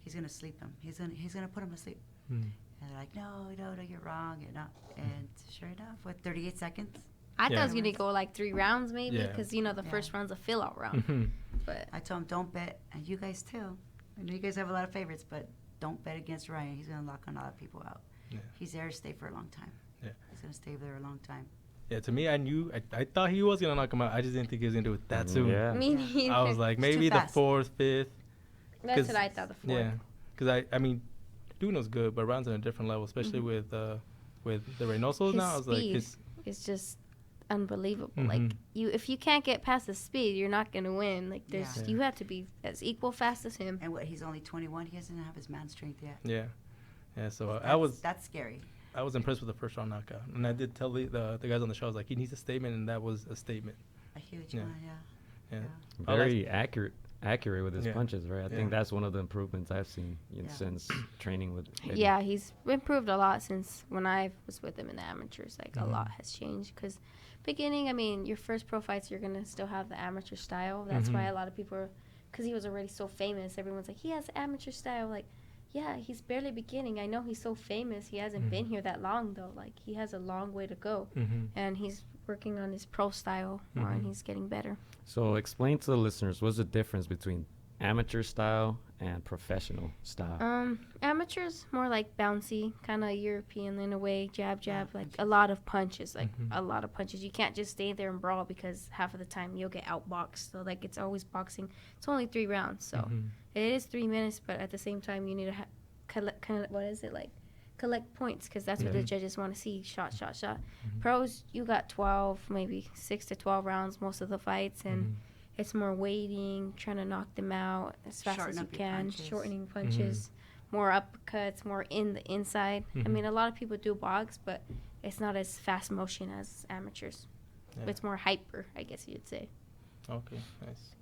[SPEAKER 5] he's gonna sleep him. He's gonna put him to sleep.
[SPEAKER 1] Mhm.
[SPEAKER 5] And they're like, no, you're wrong. And sure enough, 38 seconds.
[SPEAKER 2] I thought
[SPEAKER 1] Yeah.
[SPEAKER 2] it was going to go like 3 rounds maybe,
[SPEAKER 1] Yeah.
[SPEAKER 2] because, the
[SPEAKER 5] Yeah.
[SPEAKER 2] first round's a fill-out round.
[SPEAKER 1] Mhm.
[SPEAKER 2] but
[SPEAKER 5] I told him, don't bet, and you guys too. I know you guys have a lot of favorites, but don't bet against Ryan. He's going to lock a lot of people out.
[SPEAKER 1] Yeah.
[SPEAKER 5] He's there to stay for a long time.
[SPEAKER 1] Yeah.
[SPEAKER 5] He's going to stay there a long time.
[SPEAKER 1] Yeah, to me, I thought he was gonna knock him out. I just didn't think he was gonna do it that soon.
[SPEAKER 3] Yeah.
[SPEAKER 2] me neither.
[SPEAKER 1] I was like,
[SPEAKER 5] It's too
[SPEAKER 1] maybe the
[SPEAKER 5] fast.
[SPEAKER 1] 4th, 5th.
[SPEAKER 2] That's what I thought. The 4th.
[SPEAKER 1] Yeah, because I mean, Duno's good, but Ron's on a different level, especially with the Reynosos
[SPEAKER 2] His
[SPEAKER 1] now. I was like,
[SPEAKER 2] speed
[SPEAKER 1] his,
[SPEAKER 2] is just unbelievable.
[SPEAKER 1] Mhm.
[SPEAKER 2] Like if you can't get past the speed, you're not gonna win. Like
[SPEAKER 5] Yeah.
[SPEAKER 2] you have to be as equal fast as him.
[SPEAKER 5] And what, he's only 21? He doesn't have his man strength yet.
[SPEAKER 1] yeah. So
[SPEAKER 5] That's scary.
[SPEAKER 1] I was impressed with the first round knockout, and I did tell the guys on the show, I was like, he needs a statement, and that was a statement.
[SPEAKER 5] A huge
[SPEAKER 1] Yeah.
[SPEAKER 5] one,
[SPEAKER 1] Yeah.
[SPEAKER 3] Very accurate with his
[SPEAKER 1] Yeah.
[SPEAKER 3] punches, right? I
[SPEAKER 1] Yeah.
[SPEAKER 3] think that's one of the improvements I've seen
[SPEAKER 5] Yeah.
[SPEAKER 3] since training with Eddie.
[SPEAKER 2] Yeah, he's improved a lot since when I was with him in the amateurs. Like a lot has changed. Because beginning, I mean, your first pro fights, you're gonna still have the amateur style. That's why a lot of people, because he was already so famous, everyone's like, he has amateur style. Like, yeah, he's barely beginning. I know he's so famous. He hasn't been here that long though. Like he has a long way to go, and he's working on his pro style more, and he's getting better.
[SPEAKER 3] So explain to the listeners, what's the difference between amateur style and professional style?
[SPEAKER 2] Amateurs more like bouncy, kind of European in a way, jab, like a lot of punches, like a lot of punches. You can't just stay there and brawl because half of the time you'll get outboxed. So like it's always boxing. It's only 3 rounds, so it is 3 minutes, but at the same time you need to collect points because that's what the judges want to see. Shot. Pros, you got 12, maybe 6 to 12 rounds most of the fights, and it's more waiting, trying to knock them out as fast
[SPEAKER 5] Shorten
[SPEAKER 2] as you
[SPEAKER 5] up your
[SPEAKER 2] can,
[SPEAKER 5] punches.
[SPEAKER 2] shortening punches, more uppercuts, more in the inside. I mean, a lot of people do box, but it's not as fast motion as amateurs.
[SPEAKER 1] Yeah.
[SPEAKER 2] It's more hyper, I guess you'd say.
[SPEAKER 1] Okay, nice.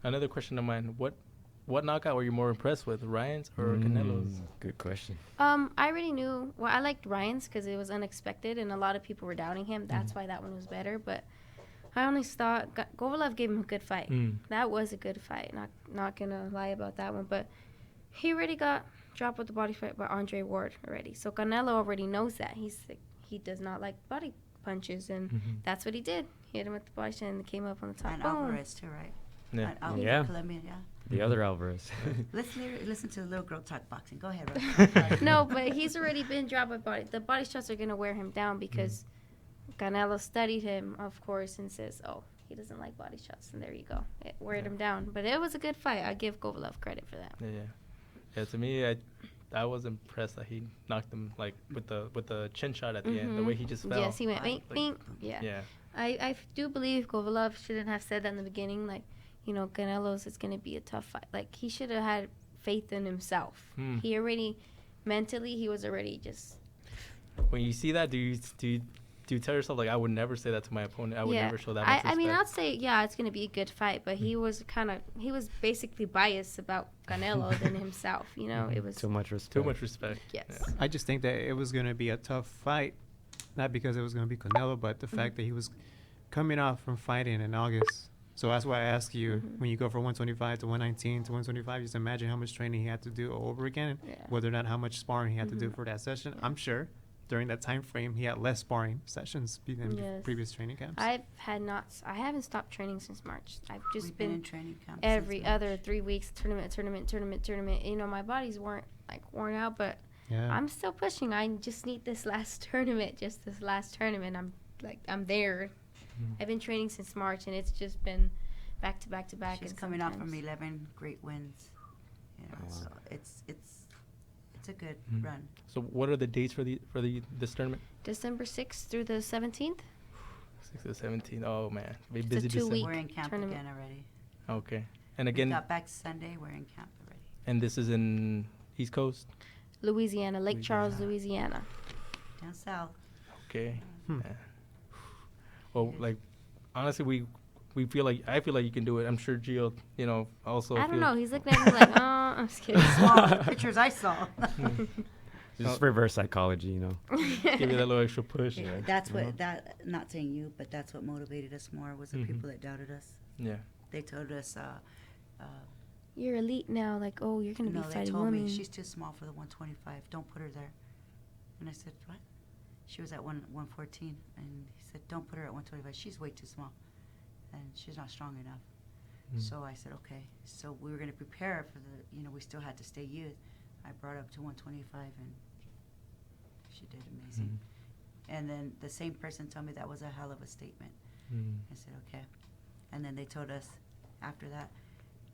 [SPEAKER 1] Another question of mine: What knockout were you more impressed with, Ryan's or Canelo's?
[SPEAKER 3] Good question.
[SPEAKER 2] I already knew. Well, I liked Ryan's because it was unexpected, and a lot of people were doubting him. That's why that one was better. But I honestly thought Kovalev gave him a good fight. That was a good fight. Not gonna lie about that one. But he already got dropped with the body fight by Andre Ward already. So Canelo already knows that. He does not like body punches, and that's what he did. He hit him with the body shot and came up on the top.
[SPEAKER 5] And
[SPEAKER 2] Boom.
[SPEAKER 5] Alvarez too, right?
[SPEAKER 1] Yeah.
[SPEAKER 5] And Alvarez,
[SPEAKER 3] Yeah.
[SPEAKER 5] Colombian, yeah.
[SPEAKER 3] The other Alvarez.
[SPEAKER 5] Listen to the little girl talk boxing. Go ahead, Rose.
[SPEAKER 2] No, but he's already been dropped by body. The body shots are gonna wear him down because Canelo studied him, of course, and says, "Oh, he doesn't like body shots," and there you go. It wore him down. But it was a good fight. I give Kovalev credit for that.
[SPEAKER 1] Yeah. To me, I was impressed that he knocked him like with the chin shot at the end. The way he just fell.
[SPEAKER 2] Yes, he went
[SPEAKER 5] Like,
[SPEAKER 2] bing. Yeah.
[SPEAKER 1] Yeah.
[SPEAKER 2] I do believe Kovalev shouldn't have said that in the beginning. Like, Canelo's is going to be a tough fight. Like, he should have had faith in himself. He already, mentally, he was already just.
[SPEAKER 1] When you see that, do you tell yourself, like, I would never say that to my opponent? I would never show that much respect.
[SPEAKER 2] I mean, I'd say, yeah, it's going to be a good fight. But he was basically biased about Canelo than himself. It was.
[SPEAKER 3] Too much respect.
[SPEAKER 1] Too much respect.
[SPEAKER 2] Yes.
[SPEAKER 1] Yeah.
[SPEAKER 4] I just think that it was going to be a tough fight, not because it was going to be Canelo, but the fact that he was coming off from fighting in August. So that's why I ask you, when you go from 125 to 119 to 125, just imagine how much training he had to do over again, whether or not how much sparring he had to do for that session. I'm sure during that time frame he had less sparring sessions than previous training camps.
[SPEAKER 2] I haven't stopped training since March. I've just
[SPEAKER 5] We've
[SPEAKER 2] been
[SPEAKER 5] in training camp
[SPEAKER 2] every
[SPEAKER 5] since
[SPEAKER 2] other
[SPEAKER 5] March.
[SPEAKER 2] 3 weeks, tournament. My body's worn out, but I'm still pushing. I just need this last tournament. I'm there. I've been training since March, and it's just been back to back to back.
[SPEAKER 5] She's
[SPEAKER 2] and
[SPEAKER 5] coming off from
[SPEAKER 2] sometimes-
[SPEAKER 5] 11 great wins. So it's a good run.
[SPEAKER 1] So what are the dates for this tournament?
[SPEAKER 2] December 6th through the 17th.
[SPEAKER 1] 6th to 17th. Oh man, be
[SPEAKER 2] It's a
[SPEAKER 1] busy
[SPEAKER 2] 2
[SPEAKER 1] December.
[SPEAKER 2] week
[SPEAKER 5] We're in camp
[SPEAKER 2] tournament.
[SPEAKER 5] again already.
[SPEAKER 1] Okay, and
[SPEAKER 5] We
[SPEAKER 1] again,
[SPEAKER 5] got back Sunday. We're in camp already.
[SPEAKER 1] and this is in East Coast.
[SPEAKER 2] Louisiana, Lake Charles, Louisiana.
[SPEAKER 5] Down south.
[SPEAKER 1] Okay. Yeah. Well, like honestly, I feel like you can do it. I'm sure Gio, also.
[SPEAKER 2] I don't know. He's looking at me like, oh, I'm just kidding.
[SPEAKER 5] Small the pictures I saw.
[SPEAKER 3] Just reverse psychology,
[SPEAKER 1] Give you that little extra push.
[SPEAKER 5] Yeah, that's what not saying you, but that's what motivated us more was the people that doubted us.
[SPEAKER 1] Yeah.
[SPEAKER 5] They told us,
[SPEAKER 2] You're elite now. Like, oh, you're gonna
[SPEAKER 5] no,
[SPEAKER 2] be
[SPEAKER 5] they
[SPEAKER 2] fighting
[SPEAKER 5] told
[SPEAKER 2] women.
[SPEAKER 5] me she's too small for the 125. Don't put her there. And I said, what? She was at 114, and he said, don't put her at 125. She's way too small, and she's not strong enough. So I said, okay. So we were going to prepare for the, we still had to stay youth. I brought up to 125, and she did amazing. And then the same person told me that was a hell of a statement. I said, okay. And then they told us after that,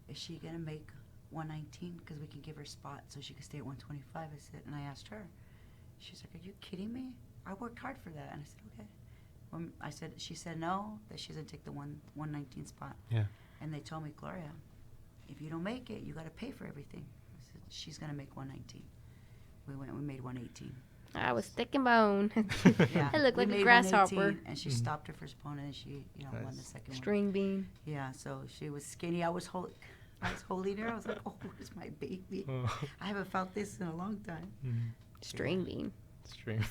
[SPEAKER 5] is she going to make 119? Because we can give her spot so she could stay at 125. I said, and I asked her. She's like, are you kidding me? I worked hard for that. And I said, okay. She said no, that she's going to take the 119 spot.
[SPEAKER 4] Yeah.
[SPEAKER 5] And they told me, Gloria, if you don't make it, you got to pay for everything. I said, she's going to make 119. We made 118.
[SPEAKER 2] I was thick and bone.
[SPEAKER 5] Yeah.
[SPEAKER 2] I look
[SPEAKER 5] We
[SPEAKER 2] like a
[SPEAKER 5] made
[SPEAKER 2] grasshopper.
[SPEAKER 5] 118, and she stopped her first opponent, and she, won the second one.
[SPEAKER 2] String bean.
[SPEAKER 5] Yeah, so she was skinny. I was holding her. I was like, oh, where's my baby? I haven't felt this in a long time.
[SPEAKER 2] String bean.
[SPEAKER 1] String.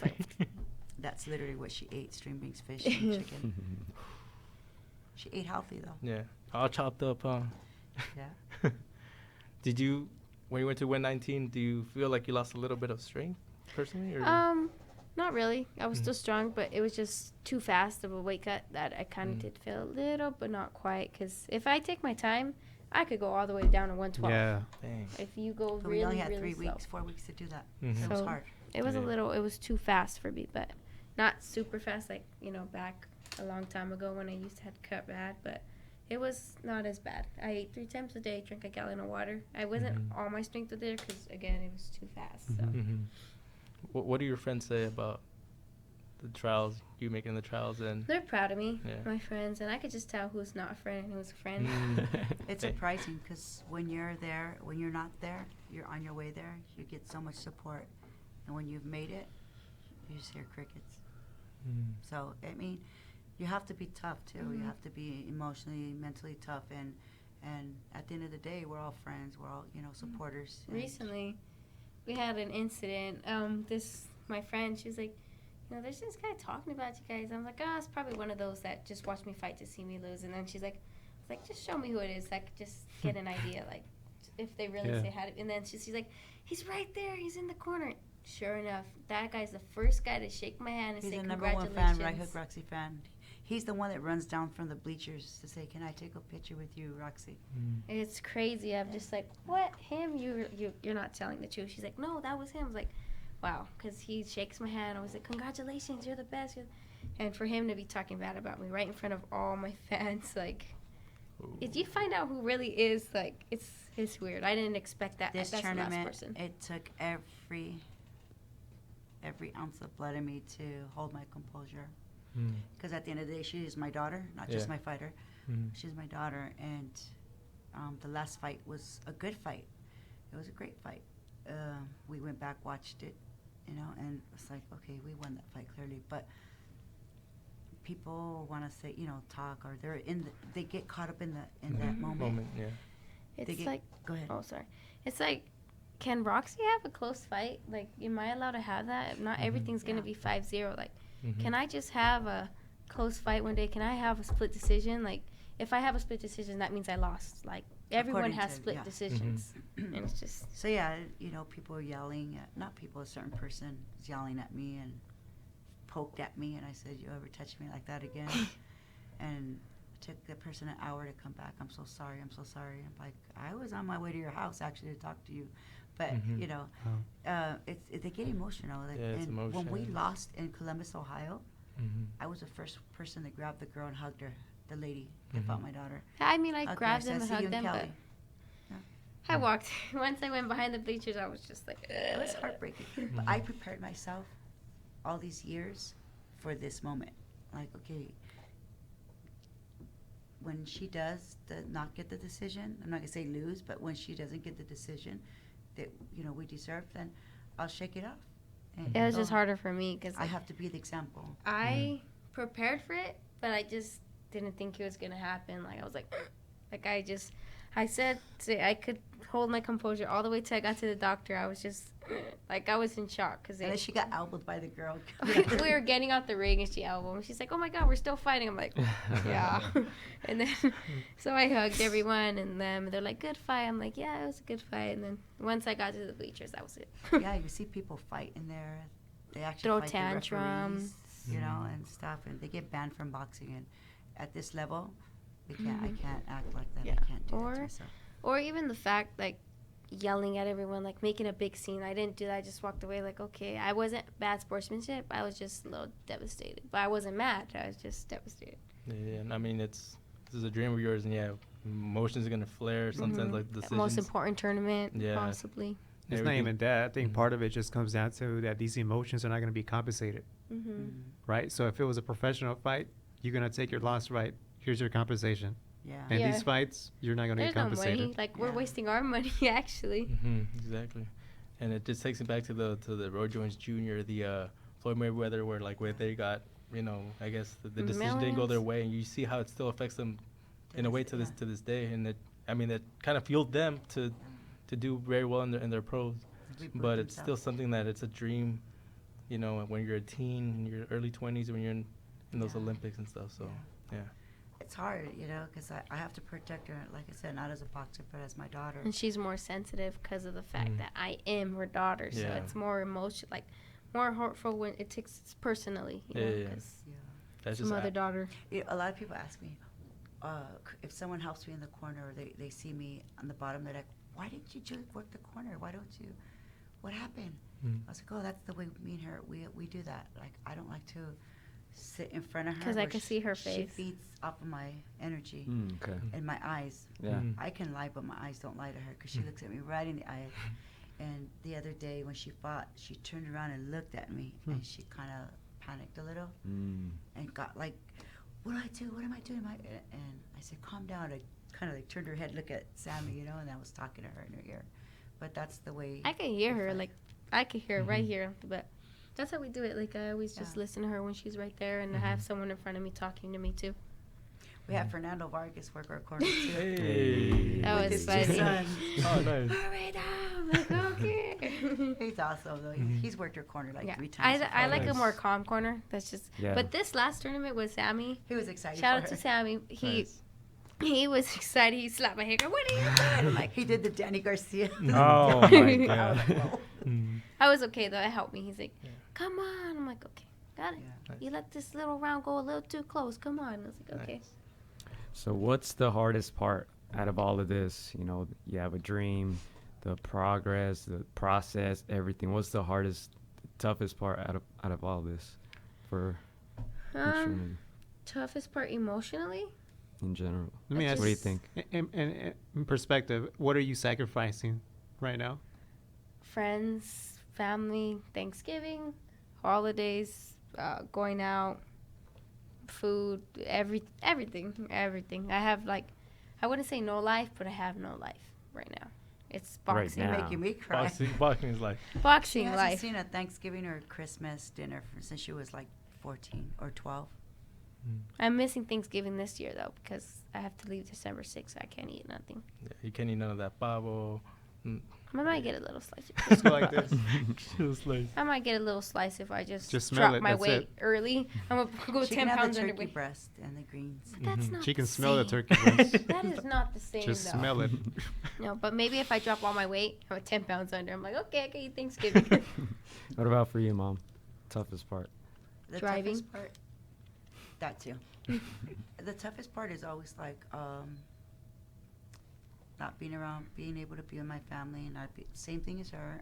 [SPEAKER 5] That's literally what she ate, string beans, fish, and chicken. She ate healthy, though.
[SPEAKER 1] Yeah. All chopped up, huh?
[SPEAKER 5] Yeah.
[SPEAKER 1] Did you, when you went to 119, do you feel like you lost a little bit of strength, personally? Or?
[SPEAKER 2] Not really. I was still strong, but it was just too fast of a weight cut that I kind of did feel a little, but not quite. Because if I take my time, I could go all the way down to 112.
[SPEAKER 4] Yeah.
[SPEAKER 1] Dang.
[SPEAKER 2] If you go
[SPEAKER 5] But
[SPEAKER 2] really,
[SPEAKER 5] we only had
[SPEAKER 2] really
[SPEAKER 5] 4 weeks to do that. It was
[SPEAKER 2] So
[SPEAKER 5] hard.
[SPEAKER 2] It was
[SPEAKER 1] Yeah.
[SPEAKER 2] it was too fast for me, but not super fast like, back a long time ago when I used to have to cut bad, but it was not as bad. I ate 3 times a day, drank a gallon of water. I wasn't all my strength was there because, again, it was too fast. So.
[SPEAKER 1] What do your friends say about the trials, you making the trials? And
[SPEAKER 2] They're proud of me,
[SPEAKER 1] Yeah.
[SPEAKER 2] my friends, and I could just tell who's not a friend and who's a friend.
[SPEAKER 5] It's surprising because when you're there, when you're not there, you're on your way there, you get so much support. And when you've made it, you just hear crickets. So, I mean, you have to be tough, too. You have to be emotionally, mentally tough. And at the end of the day, we're all friends. We're all, supporters. And
[SPEAKER 2] Recently, we had an incident. My friend, she was like, there's this guy talking about you guys. I'm like, it's probably one of those that just watch me fight to see me lose. And then she's like, just show me who it is. I could just get an idea, like, if they really say hi to. And then she's like, he's right there. He's in the corner. Sure enough, that guy's the first guy to shake my hand and
[SPEAKER 5] he's
[SPEAKER 2] say
[SPEAKER 5] a number
[SPEAKER 2] congratulations.
[SPEAKER 5] one fan, right? Hook Roxy fan. He's the one that runs down from the bleachers to say, can I take a picture with you, Roxy?
[SPEAKER 2] It's crazy. I'm just like, what? Him? You're not telling the truth. She's like, no, that was him. I was like, wow. Because he shakes my hand. I was like, congratulations, you're the best. And for him to be talking bad about me right in front of all my fans, like, if you find out who really is, like, it's weird. I didn't expect that.
[SPEAKER 5] This
[SPEAKER 2] That's the last
[SPEAKER 5] tournament,
[SPEAKER 2] person.
[SPEAKER 5] it took every ounce of blood in me to hold my composure. Because at the end of the day, she is my daughter, not just my fighter. She's my daughter, and the last fight was a good fight. It was a great fight. We went back, watched it, and it's like, okay, we won that fight clearly. But people want to say, talk, or they get caught up in that moment.
[SPEAKER 1] Yeah.
[SPEAKER 2] It's like,
[SPEAKER 5] go ahead.
[SPEAKER 2] Oh, sorry. It's like, can Roxy have a close fight? Like, am I allowed to have that? Not everything's going to be 5-0. Like, can I just have a close fight one day? Can I have a split decision? Like, if I have a split decision, that means I lost. Like, everyone
[SPEAKER 5] According
[SPEAKER 2] has
[SPEAKER 5] to-
[SPEAKER 2] split
[SPEAKER 5] yeah.
[SPEAKER 2] decisions. And it's just,
[SPEAKER 5] So yeah, people are yelling at, not people, a certain person is yelling at me and poked at me, and I said, you ever touch me like that again? And it took the person an hour to come back. I'm so sorry. I'm like, I was on my way to your house actually to talk to you. But, they get emotional. Like,
[SPEAKER 1] Yeah, it's
[SPEAKER 5] and when we
[SPEAKER 1] emotion.
[SPEAKER 5] lost in Columbus, Ohio, I was the first person to grab the girl and hugged her, the lady that fought my daughter.
[SPEAKER 2] I mean, I
[SPEAKER 5] Okay,
[SPEAKER 2] grabbed
[SPEAKER 5] so
[SPEAKER 2] them and
[SPEAKER 5] see you
[SPEAKER 2] hugged
[SPEAKER 5] in
[SPEAKER 2] them, but
[SPEAKER 5] Cali.
[SPEAKER 2] I walked. Once I went behind the bleachers, I was just like,
[SPEAKER 5] It was heartbreaking. But I prepared myself all these years for this moment. Like, okay, when she does not get the decision, I'm not going to say lose, but when she doesn't get the decision that, we deserve, then I'll shake it off. And
[SPEAKER 2] it was
[SPEAKER 5] go.
[SPEAKER 2] just harder for me because
[SPEAKER 5] I have to be the example.
[SPEAKER 2] I prepared for it, but I just didn't think it was going to happen. Like, I was like I said I could hold my composure all the way till I got to the doctor. I was just, like, I was in shock. Cause
[SPEAKER 5] And then she got elbowed by the girl.
[SPEAKER 2] we were getting out the ring, and she elbowed me. She's like, oh, my God, we're still fighting. I'm like, yeah. And then, so I hugged everyone and them. And they're like, good fight. I'm like, yeah, it was a good fight. And then once I got to the bleachers, that was it.
[SPEAKER 5] Yeah, you see people fight in there. They actually
[SPEAKER 2] Throw
[SPEAKER 5] fight
[SPEAKER 2] tantrums.
[SPEAKER 5] the referees, and stuff. And they get banned from boxing. And at this level, We can't. I can't act like that.
[SPEAKER 6] Yeah.
[SPEAKER 5] I can't do that to myself.
[SPEAKER 2] Or even the fact, like, yelling at everyone, like, making a big scene. I didn't do that. I just walked away, like, okay. I wasn't bad sportsmanship. I was just a little devastated. But I wasn't mad. I was just devastated.
[SPEAKER 1] Yeah, and I mean, this is a dream of yours, and yeah, emotions are gonna flare sometimes, like decisions.
[SPEAKER 2] Most important tournament,
[SPEAKER 1] Yeah.
[SPEAKER 2] possibly.
[SPEAKER 4] It's not even that. I think
[SPEAKER 1] Mhm.
[SPEAKER 4] part of it just comes down to that these emotions are not going to be compensated, right? So if it was a professional fight, you're going to take your loss, right? Here's your compensation.
[SPEAKER 5] Yeah.
[SPEAKER 4] And
[SPEAKER 2] Yeah.
[SPEAKER 4] these fights, you're not going to
[SPEAKER 2] There's
[SPEAKER 4] get
[SPEAKER 2] no
[SPEAKER 4] compensated.
[SPEAKER 2] money. Like, we're
[SPEAKER 5] Yeah.
[SPEAKER 2] wasting our money, actually.
[SPEAKER 1] Exactly, and it just takes it back to the Roy Jones Jr., the Floyd Mayweather, where they got, I guess the decision didn't go their
[SPEAKER 2] Millions.
[SPEAKER 1] way, and you see how it still affects them in a way to
[SPEAKER 5] Yeah.
[SPEAKER 1] this day, and it kind of fueled them to do very well in their pros.
[SPEAKER 5] Rebirth
[SPEAKER 1] But it's still
[SPEAKER 5] themselves.
[SPEAKER 1] something that it's a dream, when you're a teen, in your early 20s, when you're in those
[SPEAKER 5] Yeah.
[SPEAKER 1] Olympics and stuff. So, yeah.
[SPEAKER 5] It's hard, because I have to protect her, like I said, not as a boxer, but as my daughter.
[SPEAKER 2] And she's more sensitive because of the fact
[SPEAKER 1] Mm.
[SPEAKER 2] that I am her daughter. So
[SPEAKER 1] Yeah.
[SPEAKER 2] it's more emotion, like, more hurtful when it takes it personally, you know,
[SPEAKER 1] Yeah.
[SPEAKER 2] 'cause
[SPEAKER 5] Yeah.
[SPEAKER 1] That's
[SPEAKER 2] it's
[SPEAKER 1] just
[SPEAKER 2] mother daughter.
[SPEAKER 5] A lot of people ask me, if someone helps me in the corner or they see me on the bottom, they're like, why didn't you just work the corner? Why don't you? What happened?
[SPEAKER 1] Mm.
[SPEAKER 5] I was like, oh, that's the way me and her, we do that. Like, I don't like to sit in front of her.
[SPEAKER 2] 'Cause I
[SPEAKER 5] where
[SPEAKER 2] can see her
[SPEAKER 5] She
[SPEAKER 2] face.
[SPEAKER 5] feeds off of my energy
[SPEAKER 3] Okay.
[SPEAKER 5] and my eyes.
[SPEAKER 3] Yeah.
[SPEAKER 1] Mm.
[SPEAKER 5] I can lie, but my eyes don't lie to her because she looks at me right in the eye. And the other day when she fought, she turned around and looked at me, and she kind of panicked a little
[SPEAKER 3] Mm.
[SPEAKER 5] and got like, what do I do? What am I doing? And I said, calm down. I kind of like turned her head, look at Sammy, and I was talking to her in her ear. But that's the way.
[SPEAKER 2] I can hear
[SPEAKER 5] we
[SPEAKER 2] her,
[SPEAKER 5] fight.
[SPEAKER 2] like, I can hear her right here, but that's how we do it. Like, I always just
[SPEAKER 5] Yeah.
[SPEAKER 2] listen to her when she's right there, and I have someone in front of me talking to me, too.
[SPEAKER 5] We had Fernando Vargas work our corner too.
[SPEAKER 1] Hey.
[SPEAKER 2] That
[SPEAKER 5] With
[SPEAKER 2] was
[SPEAKER 5] his two
[SPEAKER 2] funny.
[SPEAKER 5] sons.
[SPEAKER 1] Oh, nice.
[SPEAKER 2] Hurry down! Like, okay.
[SPEAKER 5] He's awesome though. He's worked her corner like
[SPEAKER 2] Yeah.
[SPEAKER 5] 3 times.
[SPEAKER 2] I like a
[SPEAKER 1] Nice.
[SPEAKER 2] more calm corner. That's just.
[SPEAKER 3] Yeah.
[SPEAKER 2] But this last tournament with Sammy,
[SPEAKER 5] He was excited.
[SPEAKER 2] shout
[SPEAKER 5] for
[SPEAKER 2] out to
[SPEAKER 5] her.
[SPEAKER 2] Sammy. He
[SPEAKER 1] Nice.
[SPEAKER 2] he was excited. He slapped my hand. Go, what are you doing? I'm like,
[SPEAKER 5] He did the Danny Garcia.
[SPEAKER 3] Oh my
[SPEAKER 5] I was like,
[SPEAKER 3] god.
[SPEAKER 5] whoa.
[SPEAKER 1] Mm.
[SPEAKER 2] I was okay though. It helped me. He's like,
[SPEAKER 1] Yeah.
[SPEAKER 2] come on. I'm like, okay, got it.
[SPEAKER 5] Yeah.
[SPEAKER 2] You let this little round go a little too close. Come on. I was like, okay.
[SPEAKER 1] Nice.
[SPEAKER 3] So what's the hardest part out of all of this? You have a dream, the progress, the process, everything. What's the hardest, toughest part out of all this for Sherman
[SPEAKER 2] Toughest part emotionally.
[SPEAKER 3] in general?
[SPEAKER 4] Let me
[SPEAKER 2] That's
[SPEAKER 4] ask
[SPEAKER 3] What do you
[SPEAKER 2] just-
[SPEAKER 3] think?
[SPEAKER 4] in perspective, what are you sacrificing right now?
[SPEAKER 2] Friends, family, Thanksgiving, holidays, going out, food, everything. I have I wouldn't say no life, but I have no life right now. It's
[SPEAKER 3] Right
[SPEAKER 2] boxing,
[SPEAKER 3] now.
[SPEAKER 5] Making me cry.
[SPEAKER 1] Boxing is like,
[SPEAKER 5] She
[SPEAKER 2] boxing
[SPEAKER 5] hasn't
[SPEAKER 2] life.
[SPEAKER 5] seen a Thanksgiving or Christmas dinner since she was like 14 or 12.
[SPEAKER 2] I'm missing Thanksgiving this year though because I have to leave December 6th. So I can't eat nothing.
[SPEAKER 1] yeah, you can't eat none of that pavo.
[SPEAKER 2] I might get a little slice.
[SPEAKER 4] Let's go like this.
[SPEAKER 1] Just like,
[SPEAKER 2] I might get a little slice if I just
[SPEAKER 4] smell
[SPEAKER 2] drop
[SPEAKER 4] it,
[SPEAKER 2] my
[SPEAKER 4] that's
[SPEAKER 2] weight
[SPEAKER 4] it.
[SPEAKER 2] early. I'm gonna go
[SPEAKER 5] She
[SPEAKER 2] 10
[SPEAKER 5] can have
[SPEAKER 2] pounds
[SPEAKER 5] the turkey
[SPEAKER 2] underweight.
[SPEAKER 5] breast and the greens.
[SPEAKER 2] But that's not
[SPEAKER 4] She can
[SPEAKER 2] the
[SPEAKER 4] smell the
[SPEAKER 2] same.
[SPEAKER 4] turkey breast.
[SPEAKER 2] That is not the same
[SPEAKER 4] Just
[SPEAKER 2] though.
[SPEAKER 4] smell it.
[SPEAKER 2] No, but maybe if I drop all my weight, I'm 10 pounds under. I'm like, okay, I can eat Thanksgiving.
[SPEAKER 3] What about for you, Mom? Toughest part?
[SPEAKER 5] The
[SPEAKER 2] Driving.
[SPEAKER 5] toughest part, that too. The toughest part is always like not being around, being able to be with my family, and same thing as her.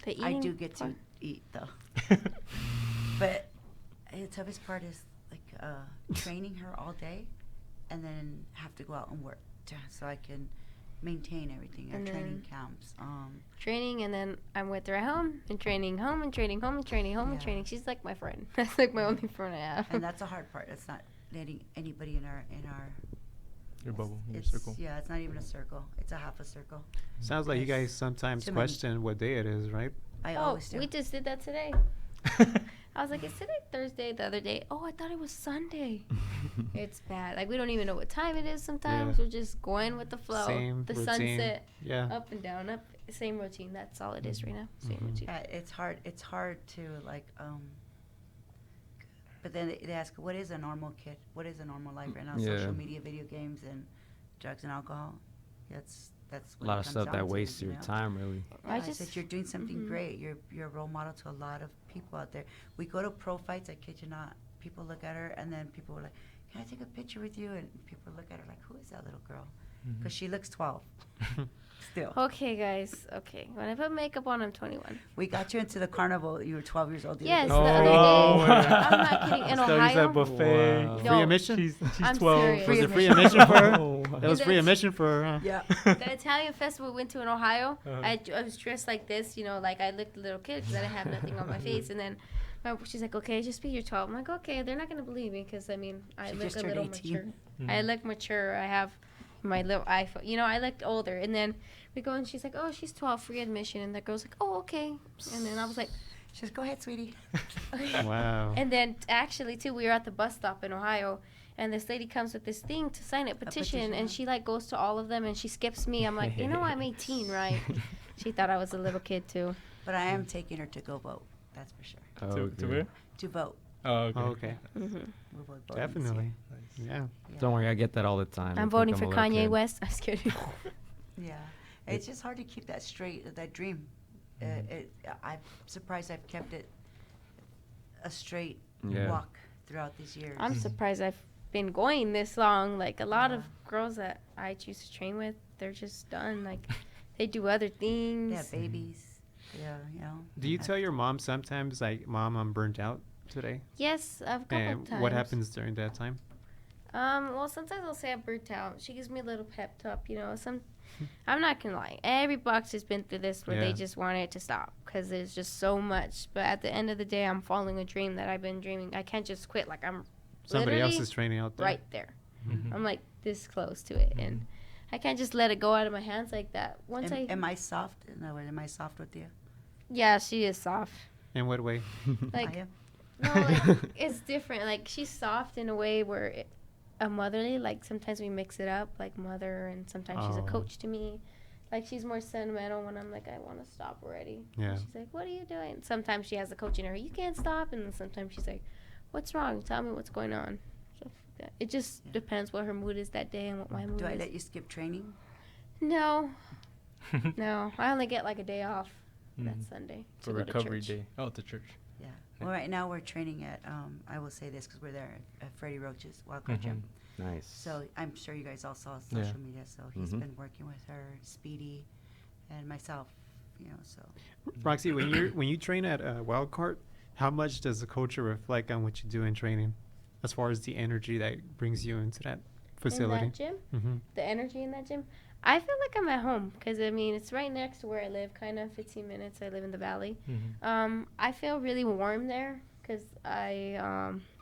[SPEAKER 2] The
[SPEAKER 5] I
[SPEAKER 2] eating
[SPEAKER 5] do get
[SPEAKER 2] part.
[SPEAKER 5] to eat though, but the toughest part is like training her all day, and then have to go out and work so I can maintain everything. Our
[SPEAKER 2] And
[SPEAKER 5] training
[SPEAKER 2] then-
[SPEAKER 5] camps.
[SPEAKER 2] Training, and then I'm with her at home, and training home, and training home, and training home, and
[SPEAKER 5] Yeah.
[SPEAKER 2] training. She's like my friend. That's like my only friend I have.
[SPEAKER 5] And that's a hard part. It's not letting anybody in our
[SPEAKER 1] your bubble, your
[SPEAKER 5] it's,
[SPEAKER 1] circle.
[SPEAKER 5] Yeah, it's not even a circle. It's a half a circle.
[SPEAKER 4] Sounds like you
[SPEAKER 5] Yes.
[SPEAKER 4] guys sometimes
[SPEAKER 5] Too many.
[SPEAKER 4] question what day it is, right?
[SPEAKER 5] I
[SPEAKER 2] Oh,
[SPEAKER 5] always do.
[SPEAKER 2] we just did that today. I was like, is today Thursday? The other day, oh, I thought it was Sunday. It's bad. Like, we don't even know what time it is sometimes.
[SPEAKER 4] Yeah.
[SPEAKER 2] We're just going with the flow.
[SPEAKER 4] Same
[SPEAKER 2] the
[SPEAKER 4] routine.
[SPEAKER 2] sunset,
[SPEAKER 4] Yeah.
[SPEAKER 2] up and down, up. Same routine. That's all it is right now. Same
[SPEAKER 4] Mhm.
[SPEAKER 2] routine.
[SPEAKER 5] Yeah, it's hard. It's hard to like. But then they ask, what is a normal kid? What is a normal life right now?
[SPEAKER 3] Yeah.
[SPEAKER 5] Social media, video games, and drugs and alcohol. That's
[SPEAKER 3] A
[SPEAKER 5] what
[SPEAKER 3] lot
[SPEAKER 5] it
[SPEAKER 3] of
[SPEAKER 5] comes
[SPEAKER 3] stuff
[SPEAKER 5] down
[SPEAKER 3] that
[SPEAKER 5] to,
[SPEAKER 3] wastes
[SPEAKER 5] you
[SPEAKER 3] your
[SPEAKER 5] know?
[SPEAKER 3] time, really.
[SPEAKER 2] I
[SPEAKER 5] I
[SPEAKER 2] just-
[SPEAKER 5] said you're doing something
[SPEAKER 2] Mhm.
[SPEAKER 5] great. You're a role model to a lot of people out there. We go to pro fights. I kid you not. People look at her, and then people are like, can I take a picture with you? And people look at her like, who is that little girl?
[SPEAKER 1] Mm-hmm.
[SPEAKER 5] Because she looks 12 still.
[SPEAKER 2] Okay, guys. Okay. When I put makeup on, I'm 21.
[SPEAKER 5] We got you into the carnival. You were 12 years old.
[SPEAKER 2] Yes,
[SPEAKER 5] other
[SPEAKER 2] the
[SPEAKER 5] day.
[SPEAKER 2] other day. I'm not kidding. In
[SPEAKER 1] So you
[SPEAKER 2] Ohio.
[SPEAKER 1] said buffet.
[SPEAKER 3] Wow.
[SPEAKER 2] No,
[SPEAKER 4] Free admission?
[SPEAKER 1] She's
[SPEAKER 2] I'm
[SPEAKER 1] 12.
[SPEAKER 2] serious.
[SPEAKER 4] Was
[SPEAKER 5] Free
[SPEAKER 4] it free
[SPEAKER 5] admission.
[SPEAKER 4] admission for her?
[SPEAKER 3] Oh,
[SPEAKER 4] That
[SPEAKER 3] wow.
[SPEAKER 4] was free admission for her, huh?
[SPEAKER 5] Yeah.
[SPEAKER 2] The Italian festival we went to in Ohio,
[SPEAKER 1] Uh-huh.
[SPEAKER 2] I was dressed like this, like I looked a little kid because I didn't have nothing on my face. And then she's like, okay, just be your 12. I'm like, okay, they're not going to believe me because, I mean, I
[SPEAKER 5] She
[SPEAKER 2] look
[SPEAKER 5] just
[SPEAKER 2] a
[SPEAKER 5] turned
[SPEAKER 2] little
[SPEAKER 5] 18.
[SPEAKER 2] mature.
[SPEAKER 1] Mhm.
[SPEAKER 2] I look mature. I have my little iPhone. I looked older. And then we go and she's like, oh, she's 12, free admission. And the girl's like, oh, okay. And then I was like,
[SPEAKER 5] She says, go ahead, sweetie.
[SPEAKER 4] Wow.
[SPEAKER 2] and then actually, too, we were at the bus stop in Ohio. And this lady comes with this thing to sign a petition,
[SPEAKER 5] petition,
[SPEAKER 2] and
[SPEAKER 5] huh?
[SPEAKER 2] she like goes to all of them, and she skips me. I'm like, I'm 18, right? She thought I was a little kid too.
[SPEAKER 5] But I am taking her to go vote. That's for sure.
[SPEAKER 1] To
[SPEAKER 3] Okay.
[SPEAKER 1] where?
[SPEAKER 5] To vote.
[SPEAKER 1] Oh, okay.
[SPEAKER 4] Oh, okay.
[SPEAKER 2] Mm-hmm.
[SPEAKER 5] We'll vote this year.
[SPEAKER 4] Definitely.
[SPEAKER 1] Nice.
[SPEAKER 4] Yeah.
[SPEAKER 5] Yeah.
[SPEAKER 3] Don't worry, I get that all the time.
[SPEAKER 2] I'm
[SPEAKER 3] If
[SPEAKER 2] voting
[SPEAKER 3] I'm
[SPEAKER 2] for
[SPEAKER 3] a little
[SPEAKER 2] Kanye
[SPEAKER 3] kid.
[SPEAKER 2] West. I'm scared.
[SPEAKER 5] Yeah. It's just hard to keep that straight, that dream. I'm surprised I've kept it a straight
[SPEAKER 3] Yeah.
[SPEAKER 5] walk throughout these years.
[SPEAKER 2] I'm surprised I've been going this long. Like a lot of girls that I choose to train with, they're just done. Like they do other things.
[SPEAKER 5] They have babies. Yeah,
[SPEAKER 4] Do you tell your mom sometimes, like, Mom, I'm burnt out today?
[SPEAKER 2] Yes, a couple
[SPEAKER 4] And
[SPEAKER 2] times.
[SPEAKER 4] what happens during that time?
[SPEAKER 2] Well, sometimes I'll say I'm burnt out. She gives me a little pep talk, I'm not gonna lie. Every box has been through this where they
[SPEAKER 4] Yeah.
[SPEAKER 2] just want it to stop because there's just so much. But at the end of the day, I'm following a dream that I've been dreaming. I can't just quit. Like I'm
[SPEAKER 4] Somebody else
[SPEAKER 2] literally
[SPEAKER 4] is training out there.
[SPEAKER 2] right there.
[SPEAKER 1] Mhm.
[SPEAKER 2] I'm like this close to it, and I can't just let it go out of my hands like that. Once
[SPEAKER 5] Am I soft? In other words, am I soft with you?
[SPEAKER 2] yeah, she is soft.
[SPEAKER 4] In what way?
[SPEAKER 2] Like
[SPEAKER 5] I am.
[SPEAKER 2] no, like it's different. Like she's soft in a way where a motherly. Like sometimes we mix it up, like mother, and sometimes she's a
[SPEAKER 4] Oh.
[SPEAKER 2] coach to me. Like she's more sentimental when I'm like I want to stop already.
[SPEAKER 4] Yeah.
[SPEAKER 2] And she's like, "What are you doing?" Sometimes she has a coach in her. You can't stop, and then sometimes she's like, "What's wrong? Tell me what's going on." Stuff like that. It just
[SPEAKER 5] Yeah.
[SPEAKER 2] depends what her mood is that day and what my mood
[SPEAKER 5] Do I
[SPEAKER 2] is.
[SPEAKER 5] let you skip training?
[SPEAKER 2] No, no. I only get like a day off. That
[SPEAKER 1] Mhm.
[SPEAKER 2] Sunday
[SPEAKER 1] For
[SPEAKER 2] to go to
[SPEAKER 1] recovery
[SPEAKER 2] church.
[SPEAKER 1] day. Oh, to church.
[SPEAKER 5] Yeah. Well, right now we're training at, I will say this because we're there at Freddie Roach's Wildcard Gym.
[SPEAKER 3] Nice.
[SPEAKER 5] So I'm sure you guys all saw social media. So he's
[SPEAKER 3] Mhm.
[SPEAKER 5] been working with her, Speedy, and myself. So
[SPEAKER 4] Roxy, when you train at Wildcard, how much does the culture reflect on what you do in training, as far as the energy that brings you into that facility?
[SPEAKER 2] In that gym,
[SPEAKER 4] Mm-hmm.
[SPEAKER 2] the energy in that gym, I feel like I'm at home because I mean it's right next to where I live, kind of 15 minutes. I live in the valley. I feel really warm there because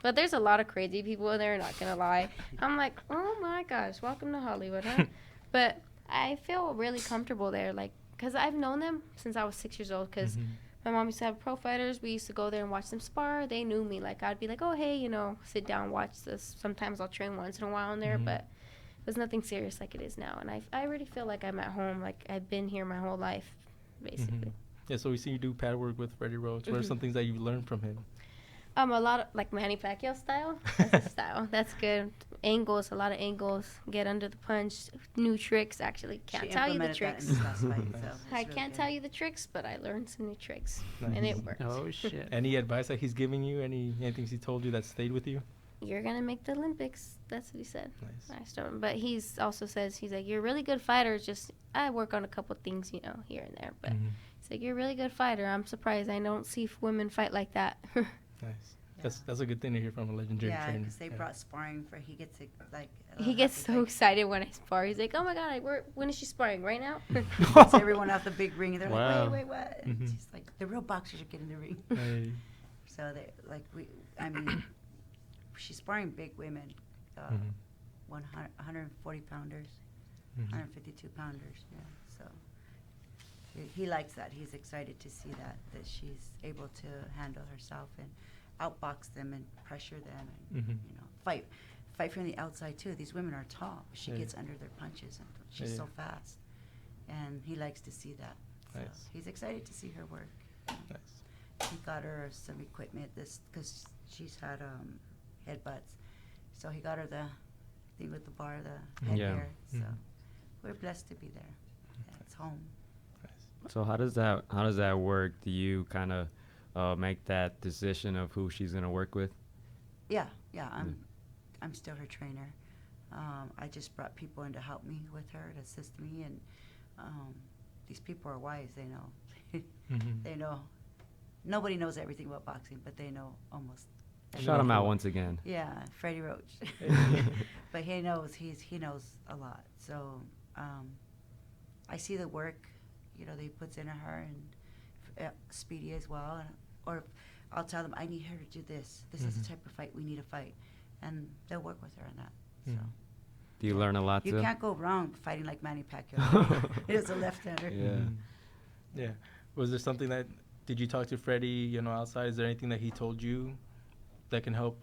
[SPEAKER 2] but there's a lot of crazy people in there. Not gonna lie, I'm like, oh my gosh, welcome to Hollywood, huh? But I feel really comfortable there, like because I've known them since I was 6 years old. Because my mom used to have pro fighters. We used to go there and watch them spar. They knew me. Like I'd be like, oh hey, sit down, watch this. Sometimes I'll train once in a while in there, but it was nothing serious like it is now. And I really feel like I'm at home. Like I've been here my whole life, basically.
[SPEAKER 1] Yeah, so we see you do pad work with Freddie Roach. What are some things that you learned from him?
[SPEAKER 2] A lot of like Manny Pacquiao style. That's a style. That's good. Angles, a lot of angles. Get under the punch. New tricks. Actually, can't
[SPEAKER 5] she
[SPEAKER 2] tell you the
[SPEAKER 5] implemented that in
[SPEAKER 2] tricks.
[SPEAKER 5] his last fight, so it's
[SPEAKER 2] I
[SPEAKER 5] really
[SPEAKER 2] can't
[SPEAKER 5] good.
[SPEAKER 2] tell you the tricks, but I learned some new tricks, and
[SPEAKER 1] Nice.
[SPEAKER 2] it worked.
[SPEAKER 4] Oh shit.
[SPEAKER 1] Any advice that he's giving you? Anything he told you that stayed with you?
[SPEAKER 2] You're gonna make the Olympics. That's what he said.
[SPEAKER 1] Nice.
[SPEAKER 2] I started, but he's also says he's like, you're a really good fighter. Just I work on a couple things, here and there. But he's like, you're a really good fighter. I'm surprised I don't see women fight like that.
[SPEAKER 1] Nice. That's a good thing to hear from a legendary
[SPEAKER 5] Yeah,
[SPEAKER 1] trainer.
[SPEAKER 5] because they brought sparring for. He gets like.
[SPEAKER 2] He gets so excited when I spar. He's like, oh my god, when is she sparring? Right now?
[SPEAKER 5] Gets everyone out the big ring, and they're
[SPEAKER 4] Wow.
[SPEAKER 5] like, wait, what? And
[SPEAKER 1] Mhm.
[SPEAKER 5] she's like, the real boxers are getting the ring.
[SPEAKER 1] Hey.
[SPEAKER 5] So they she's sparring big women, 140 pounders, 152 pounders. Yeah, so he likes that. He's excited to see that she's able to handle herself and outbox them and pressure them and fight from the outside too. These women are tall. She
[SPEAKER 1] Yeah.
[SPEAKER 5] gets under their punches and she's
[SPEAKER 1] Yeah.
[SPEAKER 5] so fast, and he likes to see that. So
[SPEAKER 1] Nice.
[SPEAKER 5] he's excited to see her work.
[SPEAKER 1] Nice.
[SPEAKER 5] He got her some equipment because she's had headbutts, so he got her the thing with the bar, the headgear. So we're blessed to be there. Yeah, it's home.
[SPEAKER 1] Nice.
[SPEAKER 3] So how does that work? Do you kind of make that decision of who she's gonna work with?
[SPEAKER 5] Yeah. I'm still her trainer. I just brought people in to help me with her, to assist me, and these people are wise. They know. They know. Nobody knows everything about boxing, but they know almost.
[SPEAKER 3] Shout him out once again.
[SPEAKER 5] Yeah, Freddie Roach. But he knows. He knows a lot. So I see the work, that he puts into her, and Speedy as well. Or I'll tell them, I need her to do this. This is the type of fight we need to fight, and they'll work with her on that. So.
[SPEAKER 3] Do you learn a lot too?
[SPEAKER 5] You can't go wrong fighting like Manny Pacquiao. He's a left-hander.
[SPEAKER 3] Yeah.
[SPEAKER 1] Yeah. Was there something that, did you talk to Freddie, outside? Is there anything that he told you that can help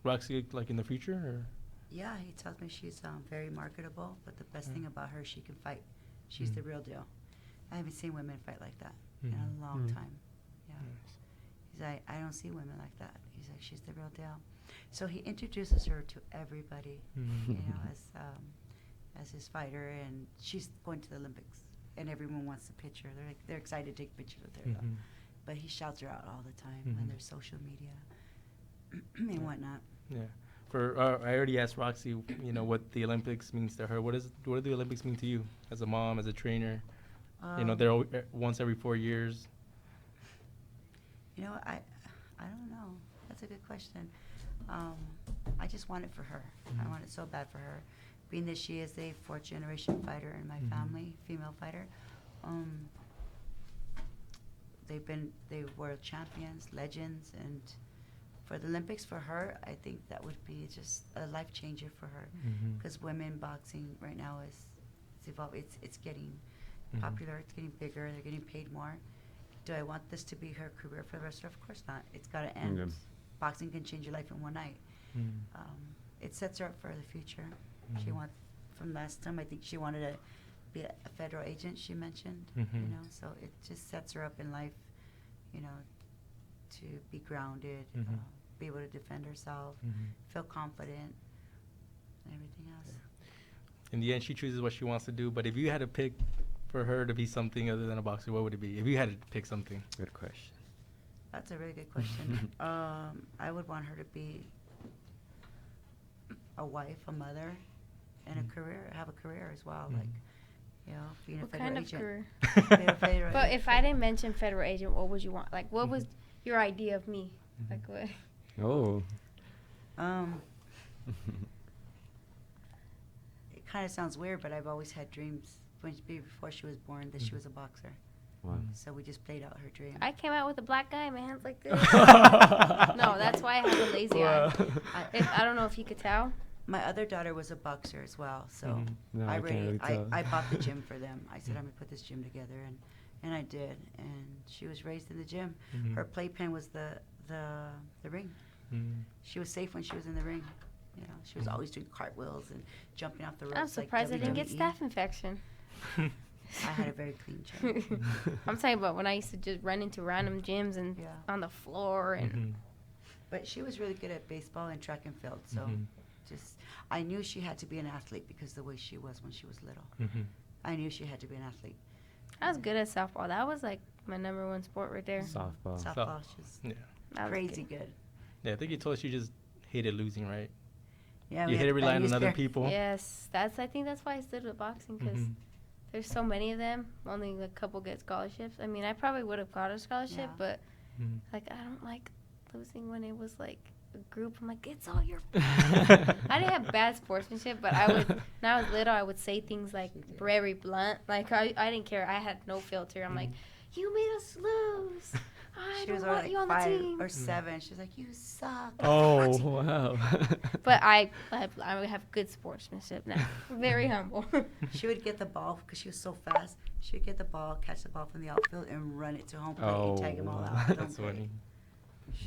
[SPEAKER 1] Roxy, like, in the future? Or?
[SPEAKER 5] Yeah, he tells me she's very marketable, but the best thing about her, she can fight. She's the real deal. I haven't seen women fight like that in a long time. Yeah. He's like, I don't see women like that. He's like, she's the real deal. So he introduces her to everybody, as his fighter, and she's going to the Olympics, and everyone wants a picture. They're excited to take pictures with her, but he shouts her out all the time on their social media and whatnot.
[SPEAKER 1] Yeah. I already asked Roxy, what the Olympics means to her. What do the Olympics mean to you, as a mom, as a trainer? They're once every 4 years.
[SPEAKER 5] I don't know. That's a good question. I just want it for her. I want it so bad for her. Being that she is a fourth-generation fighter in my family, female fighter. They were champions, legends, and for the Olympics for her, I think that would be just a life changer for her. Because women boxing right now is evolving. It's getting popular. It's getting bigger. They're getting paid more. Do I want this to be her career for the rest of her? Of course not. It's got to end. Boxing can change your life in one night. It sets her up for the future. She wants, from last time, I think she wanted to be a federal agent, she mentioned, so it just sets her up in life, to be grounded, be able to defend herself, feel confident, and everything else.
[SPEAKER 1] In the end, she chooses what she wants to do, but if you had to pick for her to be something other than a boxer, what would it be? If you had to pick something.
[SPEAKER 3] Good question.
[SPEAKER 5] That's a really good question. I would want her to be a wife, a mother, and have a career as well, like, being a federal agent.
[SPEAKER 2] What kind of career? But if I didn't mention federal agent, what would you want? Like, what was your idea of me? Like, what?
[SPEAKER 3] Oh.
[SPEAKER 5] It kind of sounds weird, but I've always had dreams before she was born that she was a boxer.
[SPEAKER 3] Wow.
[SPEAKER 5] So we just played out her dream.
[SPEAKER 2] I came out with a black guy, my hands like this. No, that's why I have a lazy eye. I don't know if you could tell.
[SPEAKER 5] My other daughter was a boxer as well, so
[SPEAKER 3] No,
[SPEAKER 5] I bought the gym for them. I said, I'm going to put this gym together, and I did. And she was raised in the gym. Her playpen was the ring. She was safe when she was in the ring. She was always doing cartwheels and jumping off the ropes.
[SPEAKER 2] I'm surprised I didn't get staph infection.
[SPEAKER 5] I had a very clean gym.
[SPEAKER 2] I'm talking about when I used to just run into random gyms and on the floor. And
[SPEAKER 5] But she was really good at baseball and track and field. So I knew she had to be an athlete because of the way she was when she was little. I knew she had to be an athlete.
[SPEAKER 2] I was good at softball. That was like my number one sport right there.
[SPEAKER 3] Softball.
[SPEAKER 5] She's crazy good.
[SPEAKER 1] Yeah, I think you told us you just hated losing, right?
[SPEAKER 5] Yeah,
[SPEAKER 1] you hated relying on other people.
[SPEAKER 2] Yes, I think that's why I stood with boxing, because there's so many of them. Only a couple get scholarships. I mean, I probably would have got a scholarship, but like, I don't like losing when it was like a group. I'm like, it's all your fault. I didn't have bad sportsmanship, but when I was little, I would say things like very blunt. Like, I didn't care. I had no filter. I'm like, you made us lose. I don't want you on the team.
[SPEAKER 5] 5 or 7. She's like, you suck.
[SPEAKER 3] Oh, wow.
[SPEAKER 2] But I have good sportsmanship now. Very humble.
[SPEAKER 5] She would get the ball because she was so fast. She would get the ball, catch the ball from the outfield, and run it to home plate and tag them all out.
[SPEAKER 1] That's funny.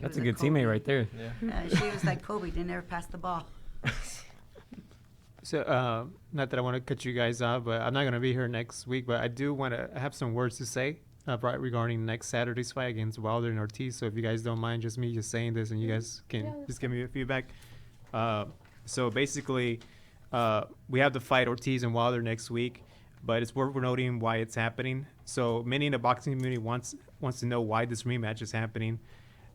[SPEAKER 3] That's a good teammate right there.
[SPEAKER 1] Yeah.
[SPEAKER 5] She was like Kobe, didn't ever pass the ball.
[SPEAKER 4] So, not that I want to cut you guys off, but I'm not going to be here next week, but I do want to have some words to say regarding next Saturday's fight against Wilder and Ortiz. So if you guys don't mind just me just saying this and you guys can just give me a feedback. So basically, we have the fight Ortiz and Wilder next week, but it's worth noting why it's happening. So many in the boxing community wants to know why this rematch is happening.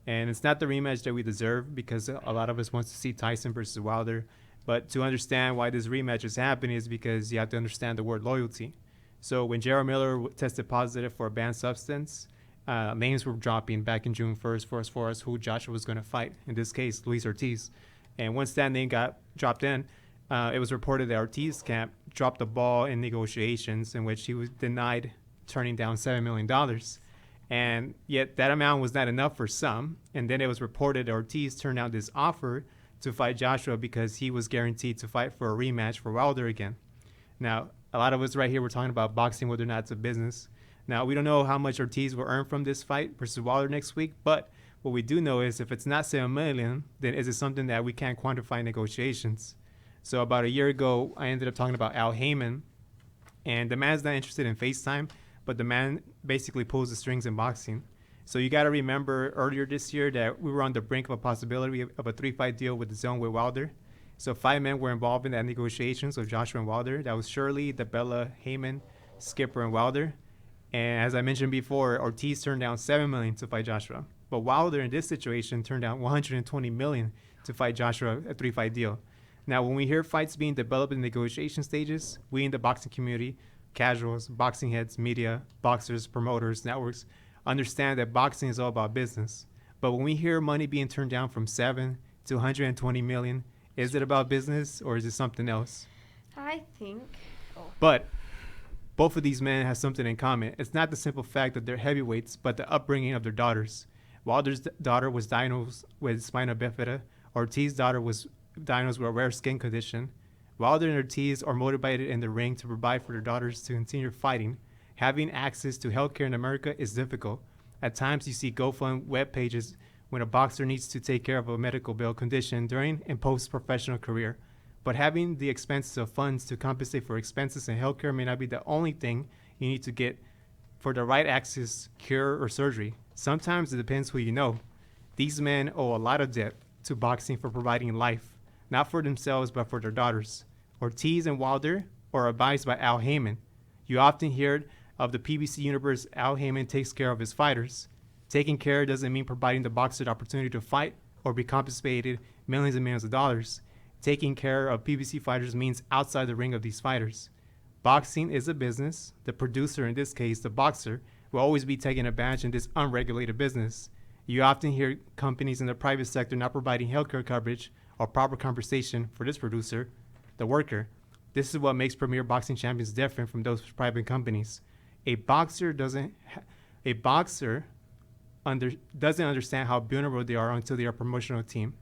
[SPEAKER 4] And it's not the rematch that we deserve because a lot of us wants to see Tyson versus Wilder. But to understand why this rematch is happening is because you have to understand the word loyalty. So when Jarrell Miller tested positive for a banned substance, names were dropping back in June 1st for us who Joshua was going to fight. In this case, Luis Ortiz. And once that name got dropped in, it was reported that Ortiz camp dropped the ball in negotiations in which he was denied turning down $7 million. And yet that amount was not enough for some. And then it was reported that Ortiz turned down this offer to fight Joshua because he was guaranteed to fight for a rematch for Wilder again. Now, a lot of us right here, we're talking about boxing, whether or not it's a business. Now, we don't know how much Ortiz will earn from this fight versus Wilder next week, but what we do know is if it's not $7 million, then is it something that we can't quantify in negotiations? So about a year ago, I ended up talking about Al Heyman, and the man's not interested in FaceTime, but the man basically pulls the strings in boxing. So you got to remember earlier this year that we were on the brink of a possibility of a 3-fight deal with the Zone with Wilder. So 5 men were involved in that negotiations with Joshua and Wilder. That was Shirley, DeBella, Heyman, Skipper, and Wilder. And as I mentioned before, Ortiz turned down $7 million to fight Joshua. But Wilder in this situation turned down $120 million to fight Joshua, a 3-fight deal. Now, when we hear fights being developed in negotiation stages, we in the boxing community, casuals, boxing heads, media, boxers, promoters, networks, understand that boxing is all about business. But when we hear money being turned down from 7 to 120 million, is it about business or is it something else?
[SPEAKER 2] I think.
[SPEAKER 4] But both of these men have something in common. It's not the simple fact that they're heavyweights, but the upbringing of their daughters. Wilder's daughter was diagnosed with spina bifida. Ortiz's daughter was diagnosed with a rare skin condition. Wilder and Ortiz are motivated in the ring to provide for their daughters to continue fighting. Having access to healthcare in America is difficult. At times, you see GoFund web pages when a boxer needs to take care of a medical bill condition during and post-professional career. But having the expenses of funds to compensate for expenses in healthcare may not be the only thing you need to get for the right access, cure, or surgery. Sometimes it depends who you know. These men owe a lot of debt to boxing for providing life, not for themselves, but for their daughters. Ortiz and Wilder are advised by Al Heyman. You often hear of the PBC universe, Al Heyman takes care of his fighters. Taking care doesn't mean providing the boxer the opportunity to fight or be compensated millions and millions of dollars. Taking care of PBC fighters means outside the ring of these fighters. Boxing is a business. The producer, in this case, the boxer, will always be taking advantage in this unregulated business. You often hear companies in the private sector not providing healthcare coverage or proper compensation for this producer, the worker. This is what makes premier boxing champions different from those private companies. A boxer doesn't understand how vulnerable they are until they are a promotional team.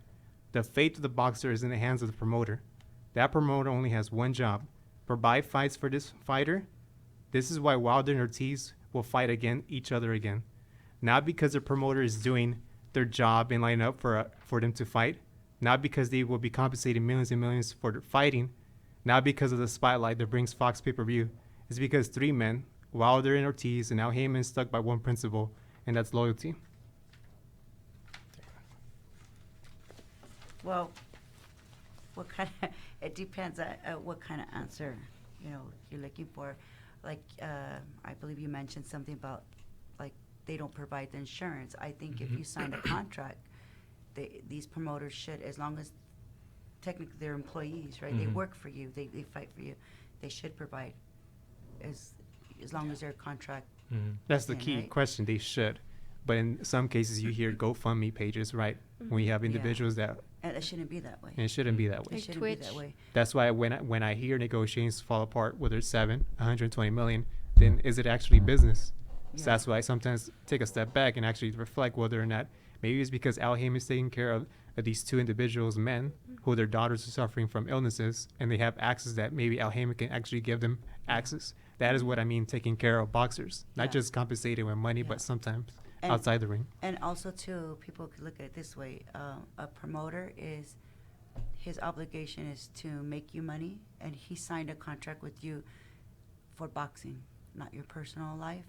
[SPEAKER 4] The fate of the boxer is in the hands of the promoter. That promoter only has one job: provide fights for this fighter. This is why Wilder and Ortiz will fight each other again. Not because the promoter is doing their job and lining up for them to fight. Not because they will be compensated millions and millions for their fighting. Not because of the spotlight that brings Fox pay-per-view. It's because 3 men, Wilder and Ortiz, and now Heyman, stuck by one principle, and that's loyalty.
[SPEAKER 5] Well, what kind of, it depends on what kind of answer, you're looking for. Like, I believe you mentioned something about, like, they don't provide the insurance. I think if you sign a contract, these promoters should, as long as technically they're employees, right? They work for you, they fight for you. They should provide as long as their contract.
[SPEAKER 4] That's the key question. They should. But in some cases, you hear GoFundMe pages, right? When you have individuals that...
[SPEAKER 5] And it shouldn't be that way.
[SPEAKER 4] And it shouldn't be that way.
[SPEAKER 5] It shouldn't
[SPEAKER 2] Twitch.
[SPEAKER 5] be that way.
[SPEAKER 4] That's why when I hear negotiations fall apart, whether it's 120 million, then is it actually business? So that's why I sometimes take a step back and actually reflect whether or not maybe it's because Al Heyman is taking care of these 2 individuals, men, who their daughters are suffering from illnesses, and they have access that maybe Al Heyman can actually give them access. That is what I mean, taking care of boxers, not just compensating with money, but sometimes outside the ring.
[SPEAKER 5] And also, too, people could look at it this way. A promoter his obligation is to make you money, and he signed a contract with you for boxing, not your personal life.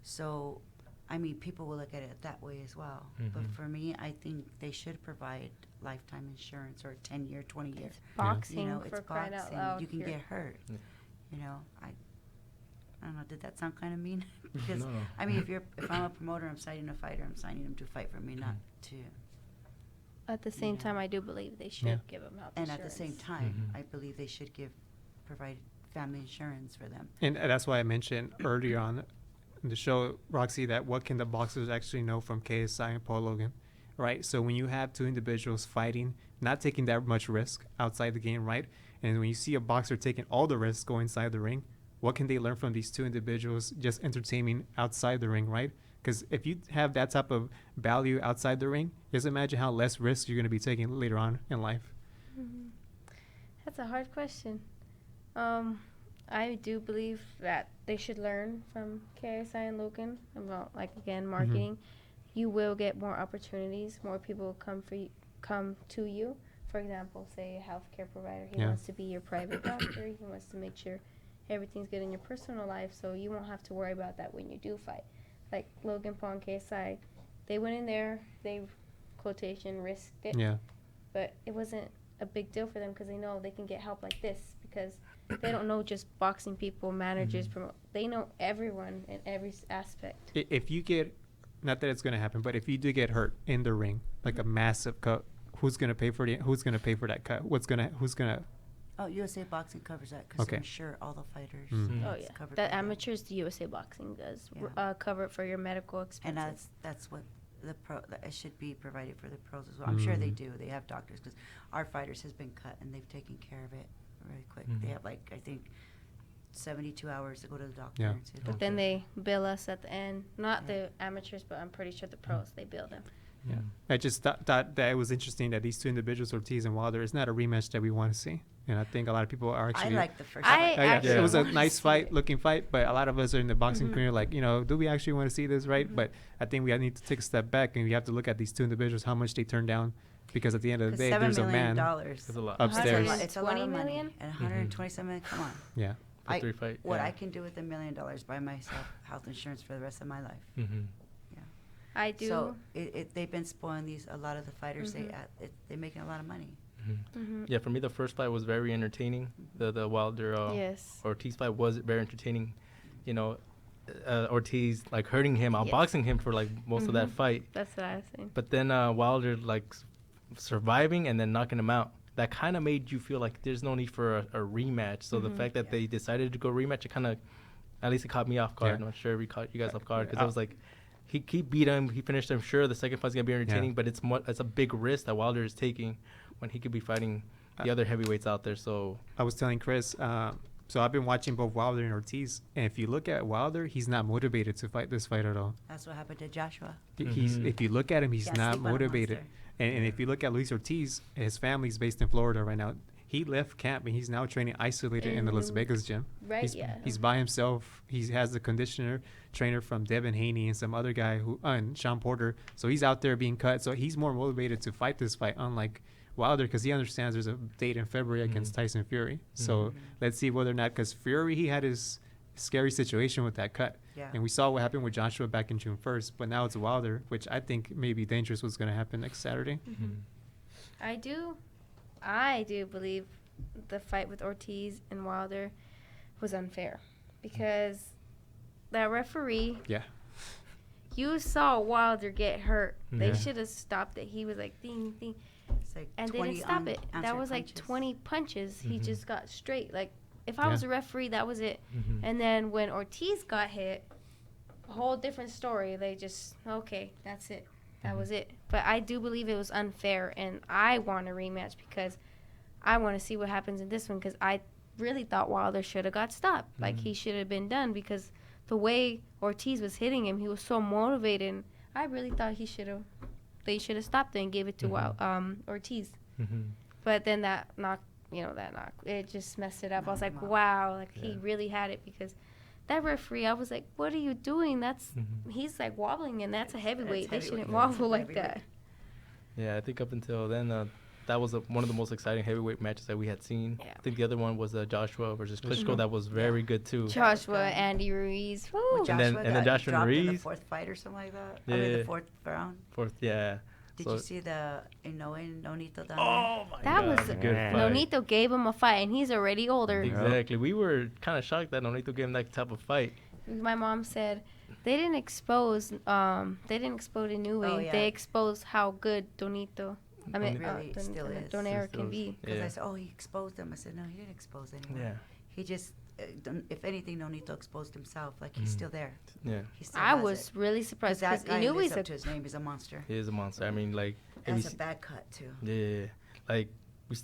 [SPEAKER 5] So, I mean, people will look at it that way as well. But for me, I think they should provide lifetime insurance or 10-year, 20-year.
[SPEAKER 2] Boxing,
[SPEAKER 5] it's
[SPEAKER 2] for crying out
[SPEAKER 5] boxing.
[SPEAKER 2] loud.
[SPEAKER 5] You can get hurt. I don't know. Did that sound kind of mean? Because
[SPEAKER 1] No.
[SPEAKER 5] I mean, if I'm a promoter, I'm signing a fighter. I'm signing him to fight for me, not to.
[SPEAKER 2] At the same
[SPEAKER 5] Yeah.
[SPEAKER 2] time, I do believe they should
[SPEAKER 4] Yeah.
[SPEAKER 2] give them health
[SPEAKER 5] And
[SPEAKER 2] insurance.
[SPEAKER 5] at the same time,
[SPEAKER 1] Mhm.
[SPEAKER 5] I believe they should provide family insurance for them.
[SPEAKER 4] And that's why I mentioned earlier on in the show, Roxy, that what can the boxers actually know from KSI and Paul Logan, right? So when you have two individuals fighting, not taking that much risk outside the game, right? And when you see a boxer taking all the risks going inside the ring, what can they learn from these two individuals just entertaining outside the ring, right? Because if you have that type of value outside the ring, just imagine how less risk you're going to be taking later on in life.
[SPEAKER 2] Mhm. That's a hard question. I do believe that they should learn from KSI and Logan about, like, again, marketing. You will get more opportunities. More people will come to you. For example, say a healthcare provider. He
[SPEAKER 4] Yeah.
[SPEAKER 2] wants to be your private doctor. He wants to make sure everything's good in your personal life, so you won't have to worry about that when you do fight. Like Logan Paul and KSI, they went in there. They quotation risked it.
[SPEAKER 4] Yeah.
[SPEAKER 2] But it wasn't a big deal for them because they know they can get help like this because they don't know just boxing people, managers, they know everyone in every aspect.
[SPEAKER 4] If you get, not that it's going to happen, but if you do get hurt in the ring, like a massive cut, who's going to pay for that cut? Who's going to
[SPEAKER 5] Oh, USA Boxing covers that because
[SPEAKER 4] Okay.
[SPEAKER 5] I'm sure all the fighters.
[SPEAKER 4] Mm.
[SPEAKER 2] Oh
[SPEAKER 5] it's
[SPEAKER 2] yeah,
[SPEAKER 5] covered
[SPEAKER 2] the
[SPEAKER 5] by that.
[SPEAKER 2] amateurs, the USA Boxing does
[SPEAKER 5] Yeah.
[SPEAKER 2] cover it for your medical expenses.
[SPEAKER 5] And that's what it should be provided for the pros as well. I'm sure they
[SPEAKER 4] Mm.
[SPEAKER 5] do. They have doctors because our fighters has been cut and they've taken care of it really quick.
[SPEAKER 1] Mhm.
[SPEAKER 5] They have like I think 72 hours to go to the doctor.
[SPEAKER 4] Yeah.
[SPEAKER 5] And see the
[SPEAKER 2] But then
[SPEAKER 1] Okay.
[SPEAKER 2] they bill us at the end. Not
[SPEAKER 5] Yeah.
[SPEAKER 2] the amateurs, but I'm pretty sure the pros, they bill them.
[SPEAKER 4] Yeah. I just thought that it was interesting that these two individuals, Ortiz and Wilder, it's not a rematch that we want to see. And I think a lot of people are
[SPEAKER 5] I
[SPEAKER 4] actually.
[SPEAKER 5] like the first.
[SPEAKER 2] I
[SPEAKER 5] fight.
[SPEAKER 4] Oh, yeah,
[SPEAKER 2] actually
[SPEAKER 4] it was a
[SPEAKER 2] want to
[SPEAKER 4] nice
[SPEAKER 2] see
[SPEAKER 4] fight,
[SPEAKER 2] it.
[SPEAKER 4] looking fight, but a lot of us are in the boxing
[SPEAKER 2] Mhm.
[SPEAKER 4] community, like, do we actually want to see this, right?
[SPEAKER 2] Mhm.
[SPEAKER 4] But I think we need to take a step back and we have to look at these two individuals, how much they turn down, because at the end of the
[SPEAKER 5] 'Cause
[SPEAKER 4] day,
[SPEAKER 5] $7
[SPEAKER 4] there's a
[SPEAKER 5] million
[SPEAKER 4] man.
[SPEAKER 1] It's a lot.
[SPEAKER 4] Upstairs.
[SPEAKER 5] It's a lot of
[SPEAKER 2] 120
[SPEAKER 5] money.
[SPEAKER 2] million?
[SPEAKER 5] And 127 million. Come on.
[SPEAKER 4] Yeah.
[SPEAKER 1] For 3 fight.
[SPEAKER 5] What
[SPEAKER 1] yeah.
[SPEAKER 5] I can do with $1 million, buy myself health insurance for the rest of my life.
[SPEAKER 1] Mhm.
[SPEAKER 2] I do.
[SPEAKER 5] So they've been spoiling a lot of the fighters.
[SPEAKER 2] Mhm.
[SPEAKER 5] They're making a lot of money.
[SPEAKER 1] Mhm.
[SPEAKER 2] Mhm.
[SPEAKER 1] Yeah, for me, the first fight was very entertaining. The Wilder
[SPEAKER 2] Yes.
[SPEAKER 1] Ortiz fight was very entertaining. You know, Ortiz like hurting him,
[SPEAKER 2] Yes.
[SPEAKER 1] outboxing him for like most of that
[SPEAKER 2] Mhm.
[SPEAKER 1] fight.
[SPEAKER 2] That's what I was saying.
[SPEAKER 1] But then Wilder like surviving and then knocking him out. That kind of made you feel like there's no need for a rematch. So the
[SPEAKER 2] Mhm.
[SPEAKER 1] fact that
[SPEAKER 5] Yeah.
[SPEAKER 1] they decided to go rematch, it kind of, at least it caught me off guard.
[SPEAKER 4] Yeah.
[SPEAKER 1] I'm not sure if it caught you guys off guard because
[SPEAKER 4] Yeah.
[SPEAKER 1] I was like, he beat him, he finished him. Sure, the second fight's gonna be entertaining, but it's a big risk that Wilder is taking when he could be fighting the other heavyweights out there. So
[SPEAKER 4] I was telling Chris, so I've been watching both Wilder and Ortiz, and if you look at Wilder, he's not motivated to fight this fight at all.
[SPEAKER 5] That's what happened to Joshua.
[SPEAKER 4] He's
[SPEAKER 1] Mhm.
[SPEAKER 4] if you look at him, he's
[SPEAKER 5] Can't
[SPEAKER 4] not
[SPEAKER 5] sleep on a
[SPEAKER 4] motivated.
[SPEAKER 5] monster.
[SPEAKER 4] And if you look at Luis Ortiz, his family's based in Florida right now. He left camp and he's now training isolated in the Las
[SPEAKER 2] In-
[SPEAKER 4] Vegas gym.
[SPEAKER 2] Right,
[SPEAKER 4] He's,
[SPEAKER 2] yeah.
[SPEAKER 4] he's by himself. He has the conditioner trainer from Devin Haney and some other guy and Sean Porter. So he's out there being cut. So he's more motivated to fight this fight, unlike Wilder, because he understands there's a date in February against
[SPEAKER 1] Mhm.
[SPEAKER 4] Tyson Fury. So
[SPEAKER 5] Mhm.
[SPEAKER 4] let's see whether or not, because Fury, he had his scary situation with that cut.
[SPEAKER 5] Yeah.
[SPEAKER 4] And we saw what happened with Joshua back in June 1st, but now it's Wilder, which I think may be dangerous what's going to happen next Saturday.
[SPEAKER 1] mhm.
[SPEAKER 2] I do believe the fight with Ortiz and Wilder was unfair because that referee,
[SPEAKER 4] Yeah.
[SPEAKER 2] you saw Wilder get hurt. They
[SPEAKER 1] Yeah.
[SPEAKER 2] should have stopped it. He was like ding ding,
[SPEAKER 5] It's like
[SPEAKER 2] and they
[SPEAKER 5] 20
[SPEAKER 2] didn't stop it. That
[SPEAKER 5] unanswered
[SPEAKER 2] was like
[SPEAKER 5] punches.
[SPEAKER 2] 20 punches. He
[SPEAKER 1] Mhm.
[SPEAKER 2] just got straight. Like if I was
[SPEAKER 4] Yeah.
[SPEAKER 2] a referee, that was it.
[SPEAKER 1] Mhm.
[SPEAKER 2] And then when Ortiz got hit, a whole different story. They just okay, that's it. That
[SPEAKER 1] Mhm.
[SPEAKER 2] was it. But I do believe it was unfair, and I want a rematch because I want to see what happens in this one. Because I really thought Wilder should have got stopped. Like he
[SPEAKER 1] Mhm.
[SPEAKER 2] should have been done because the way Ortiz was hitting him, he was so motivated. And I really thought they should have stopped it and gave it to Ortiz.
[SPEAKER 1] Mhm.
[SPEAKER 2] But then that knock, it just messed it up. I was like, wow, like he
[SPEAKER 1] Yeah.
[SPEAKER 2] really had it because that referee, I was like, what are you doing?
[SPEAKER 1] Mhm.
[SPEAKER 2] He's like wobbling, and that's a heavyweight. They shouldn't
[SPEAKER 5] heavyweight.
[SPEAKER 2] wobble
[SPEAKER 5] That's
[SPEAKER 2] like
[SPEAKER 5] heavyweight.
[SPEAKER 2] that.
[SPEAKER 1] Yeah, I think up until then, that was one of the most exciting heavyweight matches that we had seen.
[SPEAKER 2] Yeah.
[SPEAKER 1] I think the other one was Joshua versus Klitschko.
[SPEAKER 2] Mhm.
[SPEAKER 1] That was very good too.
[SPEAKER 2] Joshua,
[SPEAKER 5] good.
[SPEAKER 2] Andy Ruiz.
[SPEAKER 5] When
[SPEAKER 2] Woo.
[SPEAKER 1] And then
[SPEAKER 5] Joshua got
[SPEAKER 1] Joshua
[SPEAKER 5] dropped in the
[SPEAKER 1] Ruiz.
[SPEAKER 5] fourth fight or something like that.
[SPEAKER 1] Yeah,
[SPEAKER 5] I mean,
[SPEAKER 1] yeah.
[SPEAKER 5] the fourth round.
[SPEAKER 1] Fourth, yeah.
[SPEAKER 5] Did
[SPEAKER 1] So-
[SPEAKER 5] you see the Inoue Nonito down
[SPEAKER 1] Oh my
[SPEAKER 2] That
[SPEAKER 1] God,
[SPEAKER 2] was
[SPEAKER 1] that's a good
[SPEAKER 3] Yeah.
[SPEAKER 1] fight.
[SPEAKER 2] Nonito gave him a fight, and he's already older.
[SPEAKER 1] Exactly. We were kind of shocked that Nonito gave him that type of fight.
[SPEAKER 2] My mom said they didn't expose Inoue.
[SPEAKER 5] Oh, yeah.
[SPEAKER 2] They exposed how good Donito. I mean,
[SPEAKER 5] Really still is.
[SPEAKER 2] Donaire
[SPEAKER 1] Still
[SPEAKER 2] can
[SPEAKER 1] is.
[SPEAKER 2] be.
[SPEAKER 5] Because
[SPEAKER 1] Yeah.
[SPEAKER 5] I said, oh, he exposed them. I said, no, he didn't expose anyone.
[SPEAKER 1] Yeah.
[SPEAKER 5] He just, if anything, Nonito exposed himself. Like, he's still there.
[SPEAKER 1] Yeah.
[SPEAKER 5] He still
[SPEAKER 2] I
[SPEAKER 5] has
[SPEAKER 2] was
[SPEAKER 5] it.
[SPEAKER 2] really
[SPEAKER 5] 'Cause
[SPEAKER 2] surprised
[SPEAKER 5] that
[SPEAKER 2] because
[SPEAKER 5] guy lives
[SPEAKER 2] Inoue's
[SPEAKER 5] up
[SPEAKER 2] a
[SPEAKER 5] to his name. He's a monster.
[SPEAKER 1] He is a monster. I mean, like, if
[SPEAKER 5] That's
[SPEAKER 1] he's-
[SPEAKER 5] a bad cut, too.
[SPEAKER 1] yeah, like,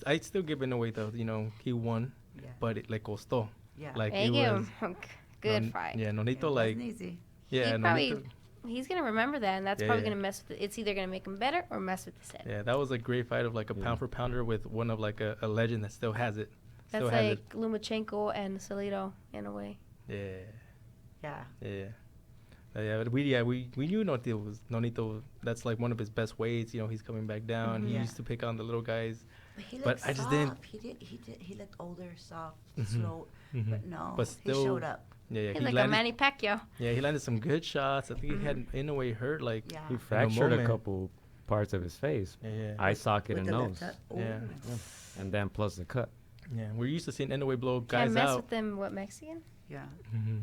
[SPEAKER 1] I'd still give it away though. You know, he won,
[SPEAKER 5] Yeah.
[SPEAKER 1] but it le costó.
[SPEAKER 5] Yeah.
[SPEAKER 1] Like,
[SPEAKER 2] They
[SPEAKER 1] it
[SPEAKER 2] gave
[SPEAKER 1] was
[SPEAKER 2] him a good fight.
[SPEAKER 1] Yeah,
[SPEAKER 5] It
[SPEAKER 1] Nonito, like,
[SPEAKER 5] wasn't easy.
[SPEAKER 1] yeah,
[SPEAKER 2] He probably-
[SPEAKER 1] Nonito.
[SPEAKER 2] He's gonna remember that, and that's
[SPEAKER 1] Yeah,
[SPEAKER 2] probably
[SPEAKER 1] yeah.
[SPEAKER 2] gonna mess with. It's either gonna make him better or mess with his head.
[SPEAKER 1] Yeah, that was a great fight of like a
[SPEAKER 3] Yeah.
[SPEAKER 1] pound for pounder with one of like a legend that still has it.
[SPEAKER 2] That's
[SPEAKER 1] Still has
[SPEAKER 2] like Lomachenko and Salido in a way.
[SPEAKER 1] it.
[SPEAKER 5] Yeah.
[SPEAKER 1] Yeah. But we knew Nonito. That's like one of his best weights. You know, he's coming back down. He
[SPEAKER 5] Yeah.
[SPEAKER 1] used to pick on the little guys.
[SPEAKER 5] But he
[SPEAKER 1] But
[SPEAKER 5] looked
[SPEAKER 1] I just
[SPEAKER 5] soft.
[SPEAKER 1] didn't-
[SPEAKER 5] He looked older, soft,
[SPEAKER 1] Mhm.
[SPEAKER 5] slow.
[SPEAKER 1] Mhm.
[SPEAKER 5] But no,
[SPEAKER 1] But
[SPEAKER 5] he
[SPEAKER 1] still-
[SPEAKER 5] showed up.
[SPEAKER 1] Yeah,
[SPEAKER 2] He's
[SPEAKER 1] he
[SPEAKER 2] like a
[SPEAKER 1] landed.
[SPEAKER 2] Manny Pacquiao.
[SPEAKER 1] Yeah, he landed some good shots. I think he had in a way hurt. Like,
[SPEAKER 5] Yeah.
[SPEAKER 3] He fractured a
[SPEAKER 1] moment.
[SPEAKER 3] couple parts of his face,
[SPEAKER 1] yeah,
[SPEAKER 3] eye socket
[SPEAKER 5] With
[SPEAKER 3] and
[SPEAKER 5] the
[SPEAKER 3] nose,
[SPEAKER 5] left hook.
[SPEAKER 1] Yeah.
[SPEAKER 5] Ooh.
[SPEAKER 3] and then plus the cut.
[SPEAKER 1] yeah. We're used to seeing Inoue blow
[SPEAKER 2] Can't
[SPEAKER 1] guys
[SPEAKER 2] mess
[SPEAKER 1] out.
[SPEAKER 2] with them. What, Mexican?
[SPEAKER 5] Yeah.
[SPEAKER 1] Mm-hmm.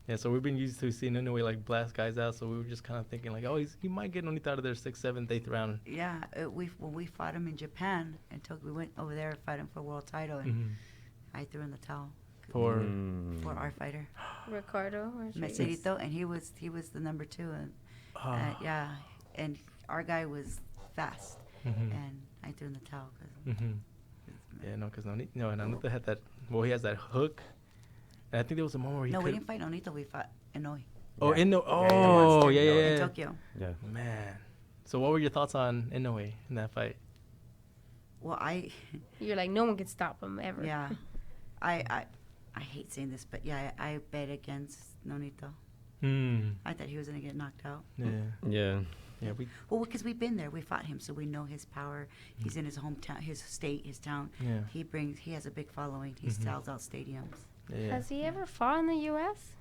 [SPEAKER 1] Yeah, so we've been used to seeing Inoue like blast guys out. So we were just kind of thinking like, oh, he might get Nonito out of there 6th, 7th, 8th round.
[SPEAKER 5] Yeah. When we fought him in Japan, we went over there to fight him for world title, and
[SPEAKER 1] Mm-hmm.
[SPEAKER 5] I threw in the towel
[SPEAKER 1] For
[SPEAKER 5] for our fighter,
[SPEAKER 2] Ricardo. Or
[SPEAKER 5] Mercedito, and he was the number 2, and yeah, and our guy was fast,
[SPEAKER 1] Mhm.
[SPEAKER 5] and I threw in the towel because
[SPEAKER 1] Mm-hmm. Yeah, no, because Nonito had that. Well, he has that hook. And I think there was a moment where he
[SPEAKER 5] no, we
[SPEAKER 1] could.
[SPEAKER 5] didn't fight Nonito. We fought Inoue.
[SPEAKER 1] Oh,
[SPEAKER 3] Yeah.
[SPEAKER 1] Inoue.
[SPEAKER 5] the
[SPEAKER 1] Oh,
[SPEAKER 5] monster
[SPEAKER 1] yeah,
[SPEAKER 5] in
[SPEAKER 1] yeah, yeah.
[SPEAKER 5] Tokyo.
[SPEAKER 3] Yeah.
[SPEAKER 1] Man. So what were your thoughts on Inoue in that fight?
[SPEAKER 5] Well,
[SPEAKER 2] You're like, no one can stop him ever.
[SPEAKER 5] yeah, I hate saying this, but yeah, I bet against Nonito. I thought he was gonna get knocked out.
[SPEAKER 1] Yeah.
[SPEAKER 3] Yeah.
[SPEAKER 1] Yeah.
[SPEAKER 5] Well, because we've been there, we fought him, so we know his power. He's in his hometown, his state, his town.
[SPEAKER 1] Yeah.
[SPEAKER 5] He has a big following. He
[SPEAKER 1] Mhm.
[SPEAKER 5] sells out stadiums.
[SPEAKER 1] Yeah.
[SPEAKER 2] Has he ever fought in the U.S.?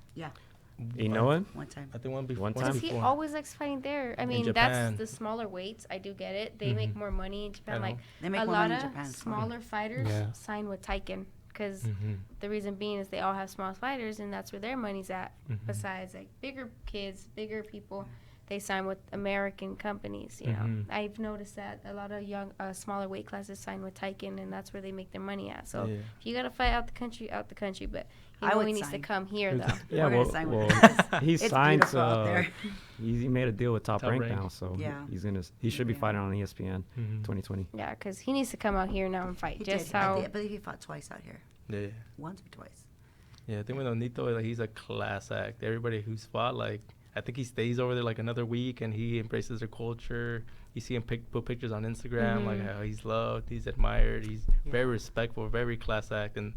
[SPEAKER 3] You know him?
[SPEAKER 5] One time.
[SPEAKER 1] I think one before.
[SPEAKER 3] One time?
[SPEAKER 2] Because he
[SPEAKER 1] before.
[SPEAKER 2] always likes fighting there. I mean,
[SPEAKER 1] Japan.
[SPEAKER 2] that's the smaller weights. I do get it. They make
[SPEAKER 1] Mhm.
[SPEAKER 2] more money in Japan.
[SPEAKER 1] I
[SPEAKER 2] Like
[SPEAKER 1] know.
[SPEAKER 5] They make
[SPEAKER 2] a
[SPEAKER 5] more
[SPEAKER 2] lot
[SPEAKER 5] money in
[SPEAKER 2] of
[SPEAKER 5] Japan.
[SPEAKER 2] smaller fighters
[SPEAKER 4] Yeah.
[SPEAKER 2] sign with Taiken because
[SPEAKER 1] Mhm.
[SPEAKER 2] the reason being is they all have small fighters and that's where their money's at.
[SPEAKER 1] Mhm.
[SPEAKER 2] Besides, like bigger kids, bigger people, they sign with American companies. You know,
[SPEAKER 1] Mhm.
[SPEAKER 2] I've noticed that a lot of young, smaller weight classes sign with Taiken, and that's where they make their money at. So
[SPEAKER 1] Yeah.
[SPEAKER 2] if you gotta fight out the country, out the country. But he
[SPEAKER 5] I would
[SPEAKER 2] only needs to
[SPEAKER 5] sign.
[SPEAKER 2] come here though.
[SPEAKER 3] Yeah,
[SPEAKER 5] We're gonna
[SPEAKER 3] well,
[SPEAKER 5] sign with
[SPEAKER 3] well
[SPEAKER 5] him.
[SPEAKER 3] he
[SPEAKER 5] It's
[SPEAKER 3] signed
[SPEAKER 5] beautiful out there.
[SPEAKER 3] he made a deal with Top
[SPEAKER 1] Top
[SPEAKER 3] Rank
[SPEAKER 1] Rank.
[SPEAKER 3] now, so
[SPEAKER 5] Yeah.
[SPEAKER 3] he should be
[SPEAKER 5] Yeah.
[SPEAKER 3] fighting on ESPN
[SPEAKER 1] Mhm.
[SPEAKER 3] 2020.
[SPEAKER 2] Yeah, because he needs to come out here now and fight.
[SPEAKER 5] He
[SPEAKER 2] Just
[SPEAKER 5] did.
[SPEAKER 2] how
[SPEAKER 5] I believe he fought twice out here.
[SPEAKER 1] Yeah.
[SPEAKER 5] Once or twice.
[SPEAKER 1] Yeah. I think with Nonito, like, he's a class act. Everybody who's fought, like, I think he stays over there like another week and he embraces their culture. You see him put pictures on Instagram, like
[SPEAKER 2] Mhm.
[SPEAKER 1] how he's loved, he's admired, he's
[SPEAKER 5] Yeah.
[SPEAKER 1] very respectful, very class act, and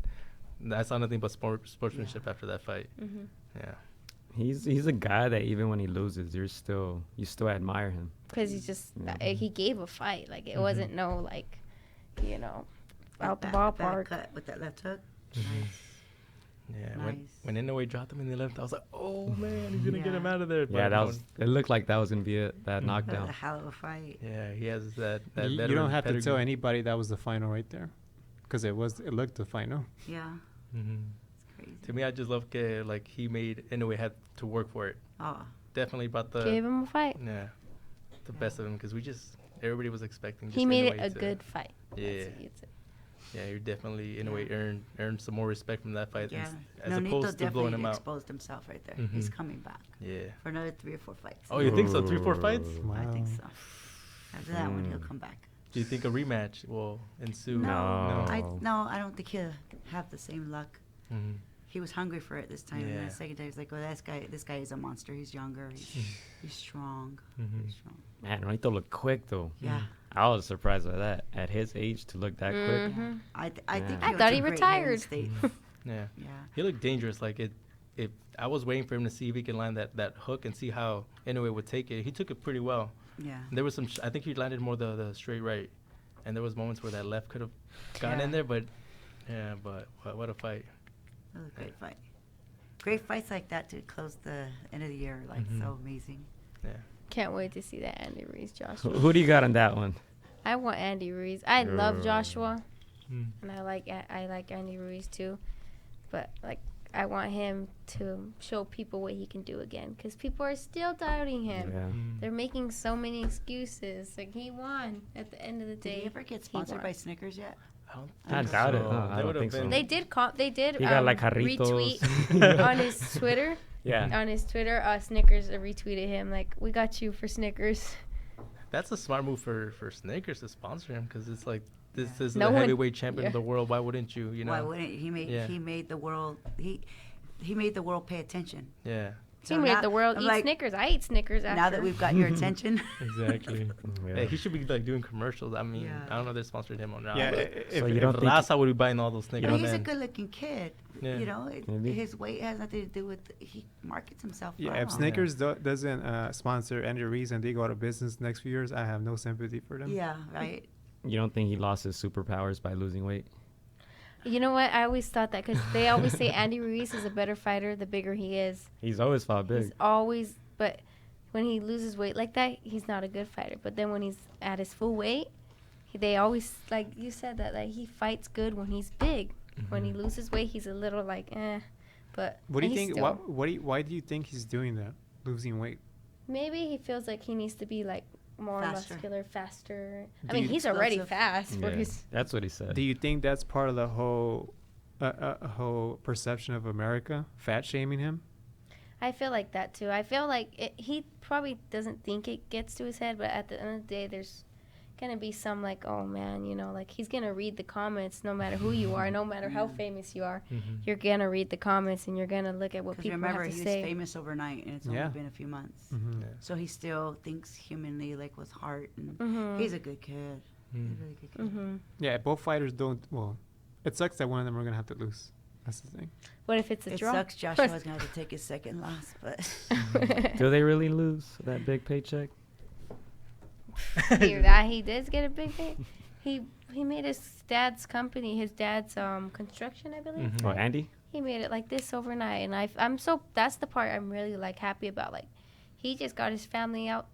[SPEAKER 1] I saw nothing but sportsmanship after that fight.
[SPEAKER 2] hmm
[SPEAKER 1] Yeah.
[SPEAKER 3] He's a guy that even when he loses, you still admire him.
[SPEAKER 2] Because he just
[SPEAKER 3] Yeah.
[SPEAKER 2] he gave a fight. Like it
[SPEAKER 1] Mhm.
[SPEAKER 2] wasn't no like, you know, out the
[SPEAKER 5] Bad
[SPEAKER 2] ballpark.
[SPEAKER 5] cut with that left hook.
[SPEAKER 1] Mhm.
[SPEAKER 5] Nice.
[SPEAKER 1] Yeah.
[SPEAKER 5] Nice.
[SPEAKER 1] When Inoue dropped him in the 11th, I was like, oh man, he's gonna get him
[SPEAKER 5] Yeah.
[SPEAKER 1] out of there.
[SPEAKER 3] Yeah,
[SPEAKER 1] But
[SPEAKER 3] that
[SPEAKER 1] no,
[SPEAKER 3] was. It looked like that was gonna be that
[SPEAKER 5] That was
[SPEAKER 3] knockdown.
[SPEAKER 5] a hell of a fight.
[SPEAKER 1] Yeah, he has that.
[SPEAKER 4] You
[SPEAKER 1] veteran
[SPEAKER 4] don't have to tell
[SPEAKER 1] pedigree.
[SPEAKER 4] anybody that was the final right there, because it looked the final.
[SPEAKER 5] Yeah.
[SPEAKER 1] Mhm.
[SPEAKER 5] It's crazy.
[SPEAKER 1] To me, I just love like he made Inoue had to work for it.
[SPEAKER 5] Oh,
[SPEAKER 1] Definitely brought the
[SPEAKER 2] Gave him a fight.
[SPEAKER 1] yeah, the best of him because everybody was expecting.
[SPEAKER 2] He
[SPEAKER 1] just
[SPEAKER 2] made it
[SPEAKER 1] Inoue
[SPEAKER 2] a
[SPEAKER 1] to-
[SPEAKER 2] good fight.
[SPEAKER 1] Yeah. Yeah, you're definitely Inoue earned some more respect from that fight
[SPEAKER 5] yeah.
[SPEAKER 1] as
[SPEAKER 5] Nonito
[SPEAKER 1] opposed to blowing
[SPEAKER 5] definitely
[SPEAKER 1] him out.
[SPEAKER 5] exposed himself right there. He's
[SPEAKER 1] Mhm.
[SPEAKER 5] coming back
[SPEAKER 1] Yeah.
[SPEAKER 5] for another 3 or 4 fights.
[SPEAKER 1] Oh, you think so? 3, 4 fights?
[SPEAKER 5] I think
[SPEAKER 4] Wow.
[SPEAKER 5] so. After that one, he'll
[SPEAKER 3] Mm.
[SPEAKER 5] come back.
[SPEAKER 1] Do you think a rematch will ensue?
[SPEAKER 3] No.
[SPEAKER 5] I don't think he'll have the same luck.
[SPEAKER 1] Mhm.
[SPEAKER 5] He was hungry for it this time. And
[SPEAKER 1] Yeah.
[SPEAKER 5] the second day, he's like, "Well, this guy is a monster. He's younger. He's strong.
[SPEAKER 1] Mhm.
[SPEAKER 5] He's strong."
[SPEAKER 3] Man, Nonito looked quick though.
[SPEAKER 5] Yeah.
[SPEAKER 3] I was surprised by that. At his age, to look that quick.
[SPEAKER 2] Mhm.
[SPEAKER 5] I think
[SPEAKER 3] Yeah.
[SPEAKER 5] he
[SPEAKER 3] I
[SPEAKER 5] looks
[SPEAKER 2] thought he
[SPEAKER 5] great here in the
[SPEAKER 2] retired.
[SPEAKER 5] States.
[SPEAKER 1] Yeah.
[SPEAKER 5] Yeah.
[SPEAKER 1] He looked dangerous. Like it. I was waiting for him to see if he could land that hook and see how Inoue would take it. He took it pretty well.
[SPEAKER 5] Yeah.
[SPEAKER 1] And there was some. I think he landed more the straight right, and there was moments where that left could have gone in
[SPEAKER 5] Yeah.
[SPEAKER 1] there, but yeah. But what a fight.
[SPEAKER 5] That was a great fight. Great fights like that to close the end of the year, like
[SPEAKER 1] Mhm.
[SPEAKER 5] so amazing.
[SPEAKER 1] Yeah.
[SPEAKER 2] can't wait to see that Andy Ruiz
[SPEAKER 3] Who,
[SPEAKER 2] Joshua.
[SPEAKER 3] who do you got on that one?
[SPEAKER 2] I want Andy Ruiz. I love Joshua,
[SPEAKER 1] Mm.
[SPEAKER 2] and I like Andy Ruiz too, but like I want him to show people what he can do again, because people are still doubting him.
[SPEAKER 3] Yeah.
[SPEAKER 1] Mm.
[SPEAKER 2] They're making so many excuses. Like, he won at the end of the
[SPEAKER 5] Did
[SPEAKER 2] day.
[SPEAKER 5] he ever get
[SPEAKER 2] He
[SPEAKER 5] sponsored
[SPEAKER 2] won.
[SPEAKER 5] by Snickers yet?
[SPEAKER 3] I doubt it.
[SPEAKER 1] so.
[SPEAKER 3] I
[SPEAKER 1] They
[SPEAKER 3] don't
[SPEAKER 1] would've
[SPEAKER 3] think so.
[SPEAKER 1] been-
[SPEAKER 2] They did
[SPEAKER 3] He got, like,
[SPEAKER 2] retweet
[SPEAKER 3] Jarritos.
[SPEAKER 2] on his Twitter.
[SPEAKER 3] Yeah.
[SPEAKER 2] On his Twitter, Snickers retweeted him like, "We got you for Snickers."
[SPEAKER 1] That's a smart move for Snickers to sponsor him, because it's like this
[SPEAKER 5] Yeah.
[SPEAKER 1] is
[SPEAKER 2] No
[SPEAKER 1] the
[SPEAKER 2] one-
[SPEAKER 1] heavyweight champion of
[SPEAKER 2] yeah.
[SPEAKER 1] the world. Why wouldn't you? You know.
[SPEAKER 5] Why wouldn't he
[SPEAKER 1] Yeah.
[SPEAKER 5] made the world he made the world pay attention.
[SPEAKER 1] Yeah.
[SPEAKER 2] He
[SPEAKER 5] So
[SPEAKER 2] made
[SPEAKER 5] now-
[SPEAKER 2] the world
[SPEAKER 5] I'm
[SPEAKER 2] eat
[SPEAKER 5] like,
[SPEAKER 2] Snickers. I ate Snickers after.
[SPEAKER 5] Now that we've got your attention,
[SPEAKER 1] Exactly.
[SPEAKER 3] Yeah.
[SPEAKER 1] Yeah, he should be like doing commercials. I mean,
[SPEAKER 5] Yeah.
[SPEAKER 1] I don't know if they sponsored him or not.
[SPEAKER 4] Yeah,
[SPEAKER 1] but
[SPEAKER 3] So you don't think
[SPEAKER 1] Raza would be buying all those
[SPEAKER 5] but
[SPEAKER 1] Snickers.
[SPEAKER 5] he's a
[SPEAKER 1] then.
[SPEAKER 5] good-looking kid.
[SPEAKER 1] Yeah.
[SPEAKER 5] You know,
[SPEAKER 3] Maybe.
[SPEAKER 5] his weight has nothing to do with he markets himself.
[SPEAKER 4] Yeah,
[SPEAKER 5] well.
[SPEAKER 4] if Snickers doesn't sponsor Andy Ruiz and they go out of business next few years, I have no sympathy for them.
[SPEAKER 5] Yeah, right.
[SPEAKER 3] You don't think he lost his superpowers by losing weight?
[SPEAKER 2] You know what? I always thought that, because they always say Andy Ruiz is a better fighter the bigger he is.
[SPEAKER 3] He's always fought big.
[SPEAKER 2] He's always, but when he loses weight like that, he's not a good fighter. But then when he's at his full weight, they always, like you said, that like he fights good when he's big. When he loses weight, he's a little like, eh. But
[SPEAKER 4] What do you
[SPEAKER 2] he's
[SPEAKER 4] think?
[SPEAKER 2] still-
[SPEAKER 4] Why do you think he's doing that? Losing weight?
[SPEAKER 2] Maybe he feels like he needs to be like more
[SPEAKER 5] Faster.
[SPEAKER 2] muscular, faster. I
[SPEAKER 4] Do
[SPEAKER 2] mean,
[SPEAKER 4] you-
[SPEAKER 2] he's already
[SPEAKER 5] Explosive.
[SPEAKER 2] fast for
[SPEAKER 3] Yeah,
[SPEAKER 2] his.
[SPEAKER 3] that's what he said.
[SPEAKER 4] Do you think that's part of the whole perception of America fat shaming him?
[SPEAKER 2] I feel like that too. I feel like he probably doesn't think it gets to his head, but at the end of the day, there's gonna be some like, oh man, you know, like he's gonna read the comments no matter who you are, no matter how famous you are.
[SPEAKER 1] Mhm.
[SPEAKER 2] You're gonna read the comments and you're gonna look at what
[SPEAKER 5] Because
[SPEAKER 2] people
[SPEAKER 5] remember,
[SPEAKER 2] have to
[SPEAKER 5] he was
[SPEAKER 2] say.
[SPEAKER 5] famous overnight, and it's
[SPEAKER 4] Yeah.
[SPEAKER 5] only been a few months.
[SPEAKER 4] Mm-hmm.
[SPEAKER 1] Yeah.
[SPEAKER 5] So he still thinks humanly, like with heart, and
[SPEAKER 2] Mhm.
[SPEAKER 5] he's a good kid. He's
[SPEAKER 1] Mm.
[SPEAKER 5] a really good kid.
[SPEAKER 2] Mhm.
[SPEAKER 4] Yeah, both fighters don't. Well, it sucks that one of them are gonna have to lose. That's the thing.
[SPEAKER 2] What if it's a
[SPEAKER 5] It
[SPEAKER 2] draw?
[SPEAKER 5] sucks. Joshua's gonna have to take his second loss, but
[SPEAKER 3] Do they really lose that big paycheck?
[SPEAKER 2] He does get a big pay. He made his dad's company, his dad's construction, I believe.
[SPEAKER 1] Mhm.
[SPEAKER 3] Oh, Andy?
[SPEAKER 2] He made it like this overnight, and I'm so, that's the part I'm really like happy about. Like, he just got his family out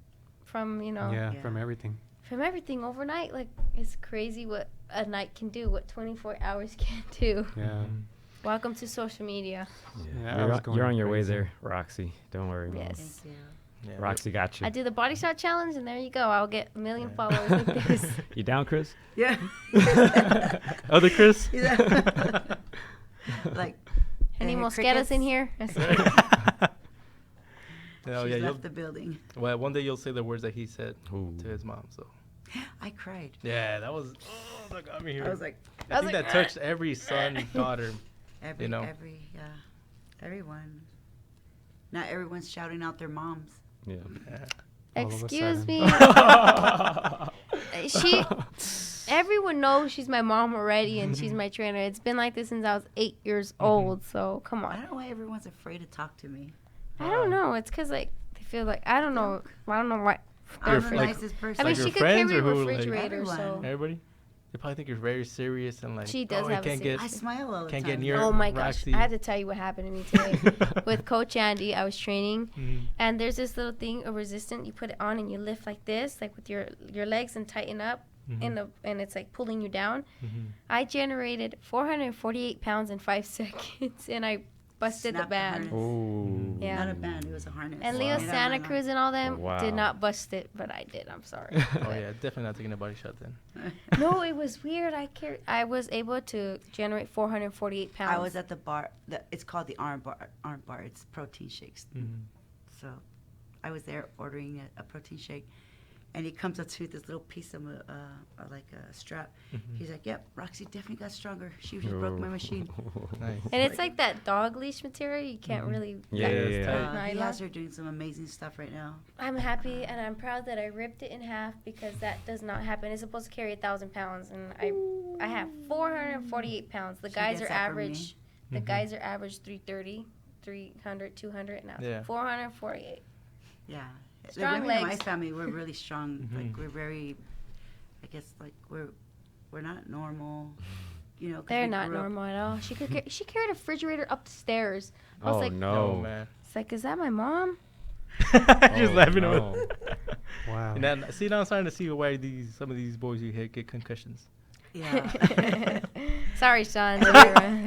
[SPEAKER 2] from, you know,
[SPEAKER 4] Yeah,
[SPEAKER 5] Yeah.
[SPEAKER 4] from everything.
[SPEAKER 2] from everything overnight. Like, it's crazy what a night can do, what 24 hours can do.
[SPEAKER 4] Yeah.
[SPEAKER 1] Mhm.
[SPEAKER 2] Welcome to social media.
[SPEAKER 4] Yeah, I
[SPEAKER 3] you're,
[SPEAKER 4] was
[SPEAKER 3] on,
[SPEAKER 4] going
[SPEAKER 3] you're on your way
[SPEAKER 4] crazy.
[SPEAKER 3] there, Roxy. Don't worry, Mom.
[SPEAKER 2] Yes.
[SPEAKER 5] thank you.
[SPEAKER 1] Yeah,
[SPEAKER 3] Roxy got you.
[SPEAKER 2] I do the body shot challenge, and there you go. I'll get a million
[SPEAKER 1] Yeah.
[SPEAKER 2] followers like this.
[SPEAKER 3] You down, Chris?
[SPEAKER 5] Yeah.
[SPEAKER 1] Other Chris?
[SPEAKER 5] Like
[SPEAKER 2] Any
[SPEAKER 5] Hey,
[SPEAKER 2] mosquitoes in
[SPEAKER 5] crickets.
[SPEAKER 2] here?
[SPEAKER 1] Oh
[SPEAKER 5] she's
[SPEAKER 1] yeah, you'll,
[SPEAKER 5] left the building.
[SPEAKER 1] well, one day you'll say the words that he said
[SPEAKER 3] Ooh.
[SPEAKER 1] to his mom. So
[SPEAKER 5] I cried.
[SPEAKER 1] yeah, that was that got me here.
[SPEAKER 5] I was like,
[SPEAKER 1] I think that touched every son, daughter.
[SPEAKER 5] every,
[SPEAKER 1] You know.
[SPEAKER 5] everyone. Not everyone's shouting out their moms.
[SPEAKER 3] Yeah.
[SPEAKER 1] Yeah.
[SPEAKER 4] All of a
[SPEAKER 2] Excuse
[SPEAKER 4] sudden.
[SPEAKER 2] me. Everyone knows she's my mom already, and she's my trainer. It's been like this since I was 8 years old. So come
[SPEAKER 5] I
[SPEAKER 2] on.
[SPEAKER 5] don't know why everyone's afraid to talk to me.
[SPEAKER 2] I don't know. It's because like they feel like I don't know. I don't know why.
[SPEAKER 1] Your
[SPEAKER 5] I'm
[SPEAKER 1] fr-
[SPEAKER 5] the
[SPEAKER 1] like-
[SPEAKER 5] nicest person.
[SPEAKER 2] I mean,
[SPEAKER 1] like your
[SPEAKER 2] she could
[SPEAKER 1] friends
[SPEAKER 2] carry a
[SPEAKER 1] or who, like-
[SPEAKER 2] refrigerator, so
[SPEAKER 5] Everyone.
[SPEAKER 1] Everybody, they probably think you're very serious and like.
[SPEAKER 2] She does
[SPEAKER 1] oh, you
[SPEAKER 2] have a
[SPEAKER 1] can't
[SPEAKER 2] serious-
[SPEAKER 1] get.
[SPEAKER 5] I smile all the
[SPEAKER 1] Can't
[SPEAKER 5] time.
[SPEAKER 1] get near-
[SPEAKER 2] oh my gosh!
[SPEAKER 1] Roxy.
[SPEAKER 2] I had to tell you what happened to me today with Coach Andy. I was training,
[SPEAKER 1] Mhm.
[SPEAKER 2] and there's this little thing, a resistant. You put it on and you lift like this, like with your legs, and tighten up,
[SPEAKER 1] Mhm.
[SPEAKER 2] and it's like pulling you down.
[SPEAKER 1] Mhm.
[SPEAKER 2] I generated 448 pounds in 5 seconds, and I busted
[SPEAKER 5] Snap
[SPEAKER 2] the band.
[SPEAKER 5] harness.
[SPEAKER 3] Ooh.
[SPEAKER 2] Yeah.
[SPEAKER 5] Not a band, it was a harness.
[SPEAKER 2] And
[SPEAKER 3] Wow.
[SPEAKER 2] Leo
[SPEAKER 3] Made
[SPEAKER 2] Santa Cruz and all them
[SPEAKER 3] Wow.
[SPEAKER 2] did not bust it, but I did. I'm sorry.
[SPEAKER 1] Oh yeah, definitely not taking a body shot then.
[SPEAKER 2] No, it was weird. I was able to generate 448 pounds.
[SPEAKER 5] I was at the bar. It's called the arm bar. Arm bar. It's protein shakes.
[SPEAKER 1] Mhm.
[SPEAKER 5] So, I was there ordering a protein shake, and he comes up to me with this little piece of like a strap.
[SPEAKER 1] Mhm.
[SPEAKER 5] He's like, "Yep, Roxy definitely got stronger. She just broke my machine."
[SPEAKER 1] Nice.
[SPEAKER 2] and it's like that dog leash material. You can't
[SPEAKER 1] Mhm.
[SPEAKER 2] really.
[SPEAKER 3] Yeah,
[SPEAKER 1] Yeah,
[SPEAKER 3] yeah,
[SPEAKER 1] it's
[SPEAKER 3] yeah.
[SPEAKER 1] tight.
[SPEAKER 5] He
[SPEAKER 2] Nylon.
[SPEAKER 5] has her doing some amazing stuff right now.
[SPEAKER 2] I'm happy and I'm proud that I ripped it in half, because that does not happen. It's supposed to carry 1,000 pounds, and I have 448 pounds. The
[SPEAKER 5] She
[SPEAKER 2] guys
[SPEAKER 5] gets
[SPEAKER 2] are
[SPEAKER 5] that from me.
[SPEAKER 2] average. The
[SPEAKER 1] Mhm.
[SPEAKER 2] guys are average 330, 300, 200, and I was
[SPEAKER 1] Yeah.
[SPEAKER 2] 448.
[SPEAKER 5] Yeah.
[SPEAKER 2] Strong
[SPEAKER 5] the women in my
[SPEAKER 2] legs.
[SPEAKER 5] family, we're really strong.
[SPEAKER 1] Mhm.
[SPEAKER 5] Like we're very, I guess, like we're not normal. You know, 'cause
[SPEAKER 2] They're
[SPEAKER 5] we
[SPEAKER 2] not
[SPEAKER 5] grew up-
[SPEAKER 2] normal at all. She carried a refrigerator up the stairs. I was
[SPEAKER 3] Oh,
[SPEAKER 2] like,
[SPEAKER 1] Oh
[SPEAKER 3] no.
[SPEAKER 1] man.
[SPEAKER 2] it's like, is that my mom?
[SPEAKER 1] Just
[SPEAKER 3] Oh,
[SPEAKER 1] laughing
[SPEAKER 3] no.
[SPEAKER 4] Wow.
[SPEAKER 1] And then, see, now I'm starting to see why some of these boys you hit get concussions.
[SPEAKER 5] Yeah.
[SPEAKER 2] Sorry, Sean.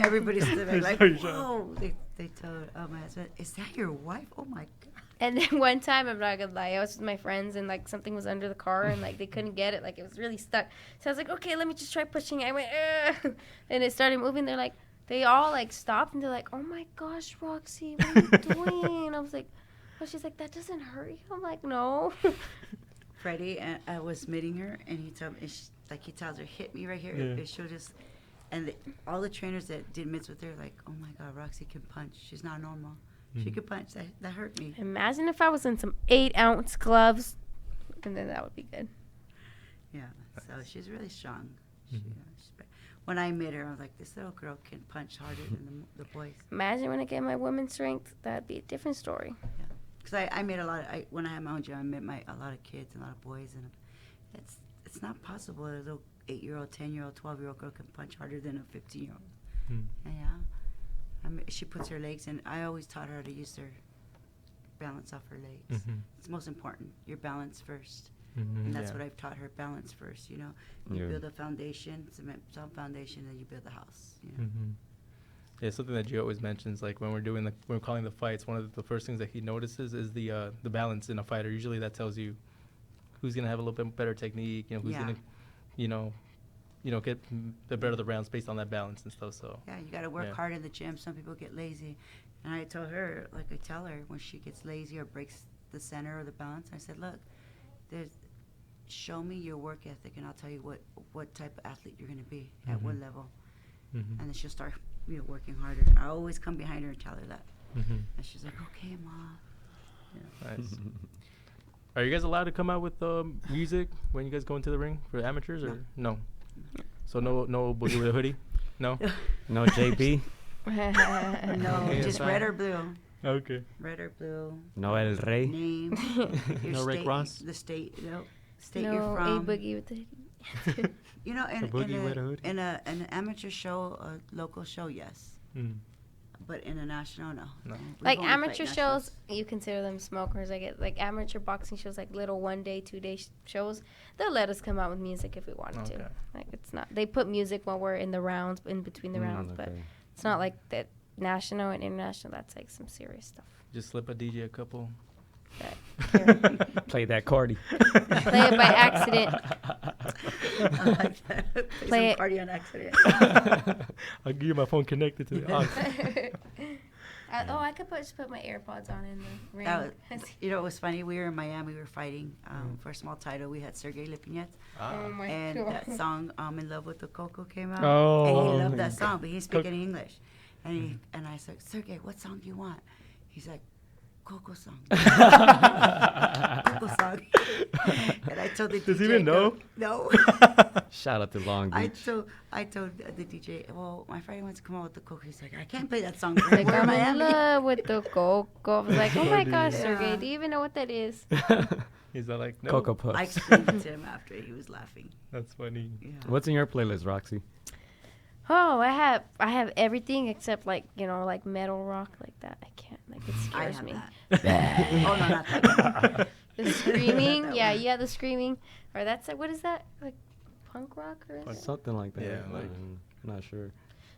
[SPEAKER 5] Everybody's still like,
[SPEAKER 1] Sorry, Sean.
[SPEAKER 5] whoa. They told my husband, is that your wife? Oh my God.
[SPEAKER 2] And then one time, I'm not gonna lie, I was with my friends and like something was under the car and like they couldn't get it, like it was really stuck. So I was like, okay, let me just try pushing it. I went, ugh. And it started moving. They're like, they all like stopped and they're like, oh my gosh, Roxy, what are you doing? And I was like, oh, she's like, that doesn't hurt you? I'm like, no.
[SPEAKER 5] Freddie, I was meeting her, and he told me, he tells her, hit me right here.
[SPEAKER 1] Yeah.
[SPEAKER 5] She'll just, and all the trainers that did mitts with her, like, oh my God, Roxy can punch. She's not normal. She could punch. That hurt me.
[SPEAKER 2] Imagine if I was in some 8-ounce gloves, and then that would be good.
[SPEAKER 5] Yeah. So she's really strong. When I met her, I was like, this little girl can punch harder than the boys.
[SPEAKER 2] Imagine when I get my women's strength, that'd be a different story.
[SPEAKER 5] Because I met a lot. When I had my own gym, I met a lot of kids and a lot of boys, and it's not possible that a little 8-year-old, 10-year-old, 12-year-old girl can punch harder than a 15-year-old. Yeah. She puts her legs in. I always taught her how to use her balance off her legs. It's most important. Your balance first. And that's what I've taught her, balance first, you know. You build a foundation, cement some foundation, then you build a house, you know.
[SPEAKER 1] Yeah, something that Gio always mentions, like when we're calling the fights, one of the first things that he notices is the balance in a fighter. Usually that tells you who's going to have a little bit better technique, you know, who's going to, get the better the rounds based on that balance and stuff. So
[SPEAKER 5] yeah, you got to work hard in the gym. Some people get lazy. And I told her, like I tell her, when she gets lazy or breaks the center or the balance, I said, look, show me your work ethic, and I'll tell you what type of athlete you're going to be, at what level. And then she'll start working harder. I always come behind her and tell her that. And she's like, okay, Mom. Yeah.
[SPEAKER 1] nice. Are you guys allowed to come out with music when you guys go into the ring for amateurs, or no? So no boogie with a hoodie? No?
[SPEAKER 3] No JB?
[SPEAKER 5] No, just red or blue.
[SPEAKER 1] Okay.
[SPEAKER 5] Red or blue.
[SPEAKER 3] No El Rey?
[SPEAKER 5] Name. Your
[SPEAKER 4] No Rick
[SPEAKER 5] state,
[SPEAKER 4] Ross?
[SPEAKER 5] The state, state
[SPEAKER 2] No,
[SPEAKER 5] you're
[SPEAKER 2] a
[SPEAKER 5] from.
[SPEAKER 2] boogie with the
[SPEAKER 5] You know,
[SPEAKER 4] A boogie with a hoodie?
[SPEAKER 5] in an amateur show, a local show, yes. But in a national, no.
[SPEAKER 1] No.
[SPEAKER 5] We've
[SPEAKER 2] like
[SPEAKER 5] only
[SPEAKER 2] amateur
[SPEAKER 5] fight
[SPEAKER 2] shows,
[SPEAKER 5] nationals.
[SPEAKER 2] you consider them smokers. Like amateur boxing shows, like little 1-day, 2-day shows. They'll let us come out with music if we wanted
[SPEAKER 1] Okay.
[SPEAKER 2] to. Like it's not. They put music while we're in the rounds, in between the rounds, but it's not like that. National and international, that's like some serious stuff.
[SPEAKER 1] Just slip a DJ a couple.
[SPEAKER 3] Play that Cardi.
[SPEAKER 2] Play it by accident.
[SPEAKER 5] I like that.
[SPEAKER 2] Play
[SPEAKER 5] some
[SPEAKER 2] it.
[SPEAKER 5] Cardi on accident.
[SPEAKER 1] I'll give you my phone connected to the aux.
[SPEAKER 2] I could just put my AirPods on in the ring.
[SPEAKER 5] That was, it was funny. We were in Miami. We were fighting for a small title. We had Sergey Lipinets.
[SPEAKER 2] Oh my
[SPEAKER 5] And
[SPEAKER 2] god.
[SPEAKER 5] that song, In Love with the Coco, came out.
[SPEAKER 1] Oh.
[SPEAKER 5] And he loved that song, but he's speaking English. And I said, Sergey, what song do you want? He's like, Coco song. Coco song. And I told the DJ.
[SPEAKER 1] Does he even know?
[SPEAKER 5] No.
[SPEAKER 3] Shout out to Long Beach.
[SPEAKER 5] I told the DJ, well, my friend wants to come out with the Coco. He's like, I can't play that song. For
[SPEAKER 2] Like,
[SPEAKER 5] We're in
[SPEAKER 2] I'm in
[SPEAKER 5] Miami.
[SPEAKER 2] love with the Coco. I was like, oh my gosh,
[SPEAKER 5] Yeah.
[SPEAKER 2] Sergey, do you even know what that is?
[SPEAKER 1] He's not like, no.
[SPEAKER 3] Cocoa
[SPEAKER 5] I
[SPEAKER 3] Puffs.
[SPEAKER 5] explained it to him after. He was laughing.
[SPEAKER 1] That's funny.
[SPEAKER 5] Yeah.
[SPEAKER 3] What's in your playlist, Roxy?
[SPEAKER 2] Oh, I have everything except like metal rock like that. I can't, like it
[SPEAKER 5] I
[SPEAKER 2] scares
[SPEAKER 5] have
[SPEAKER 2] me.
[SPEAKER 5] that. Oh, no, not that.
[SPEAKER 2] The screaming,
[SPEAKER 5] That
[SPEAKER 2] yeah,
[SPEAKER 5] one.
[SPEAKER 2] yeah, the screaming, or that's like, what is that, like punk rock or? Is it?
[SPEAKER 3] Something like that.
[SPEAKER 1] Yeah, like-
[SPEAKER 3] not sure.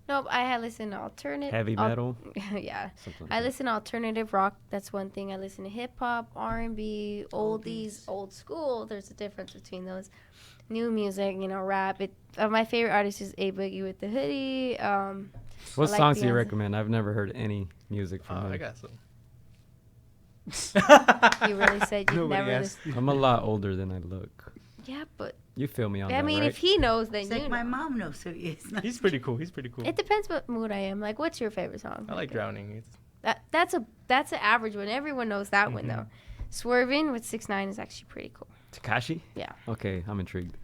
[SPEAKER 2] No, I had listened to alternative.
[SPEAKER 3] Heavy metal?
[SPEAKER 2] Yeah,
[SPEAKER 3] Something like
[SPEAKER 2] I
[SPEAKER 3] that.
[SPEAKER 2] listen to alternative rock. That's one thing. I listen to hip hop, R&B, oldies, old school. There's a difference between those. New music, rap. My favorite artist is A Boogie with the Hoodie.
[SPEAKER 3] What
[SPEAKER 2] I like
[SPEAKER 3] songs do you
[SPEAKER 2] Beyonce.
[SPEAKER 3] recommend? I've never heard any music from him.
[SPEAKER 1] I got some.
[SPEAKER 2] You really said you've
[SPEAKER 4] Nobody
[SPEAKER 2] never
[SPEAKER 4] asked.
[SPEAKER 2] listened.
[SPEAKER 3] I'm a lot older than I look.
[SPEAKER 2] Yeah, but
[SPEAKER 3] You feel me on
[SPEAKER 2] I
[SPEAKER 3] that,
[SPEAKER 2] mean,
[SPEAKER 3] right?
[SPEAKER 2] if he knows, then
[SPEAKER 5] It's
[SPEAKER 2] you
[SPEAKER 5] like my
[SPEAKER 2] know.
[SPEAKER 5] mom knows who he is.
[SPEAKER 1] He's pretty cool. He's pretty cool.
[SPEAKER 2] It depends what mood I am. Like, what's your favorite song?
[SPEAKER 1] I like Drowning. It's
[SPEAKER 2] That's an average one. Everyone knows that one though. Swerving with 6ix9ine is actually pretty cool.
[SPEAKER 3] Tekashi?
[SPEAKER 2] Yeah.
[SPEAKER 3] Okay, I'm intrigued.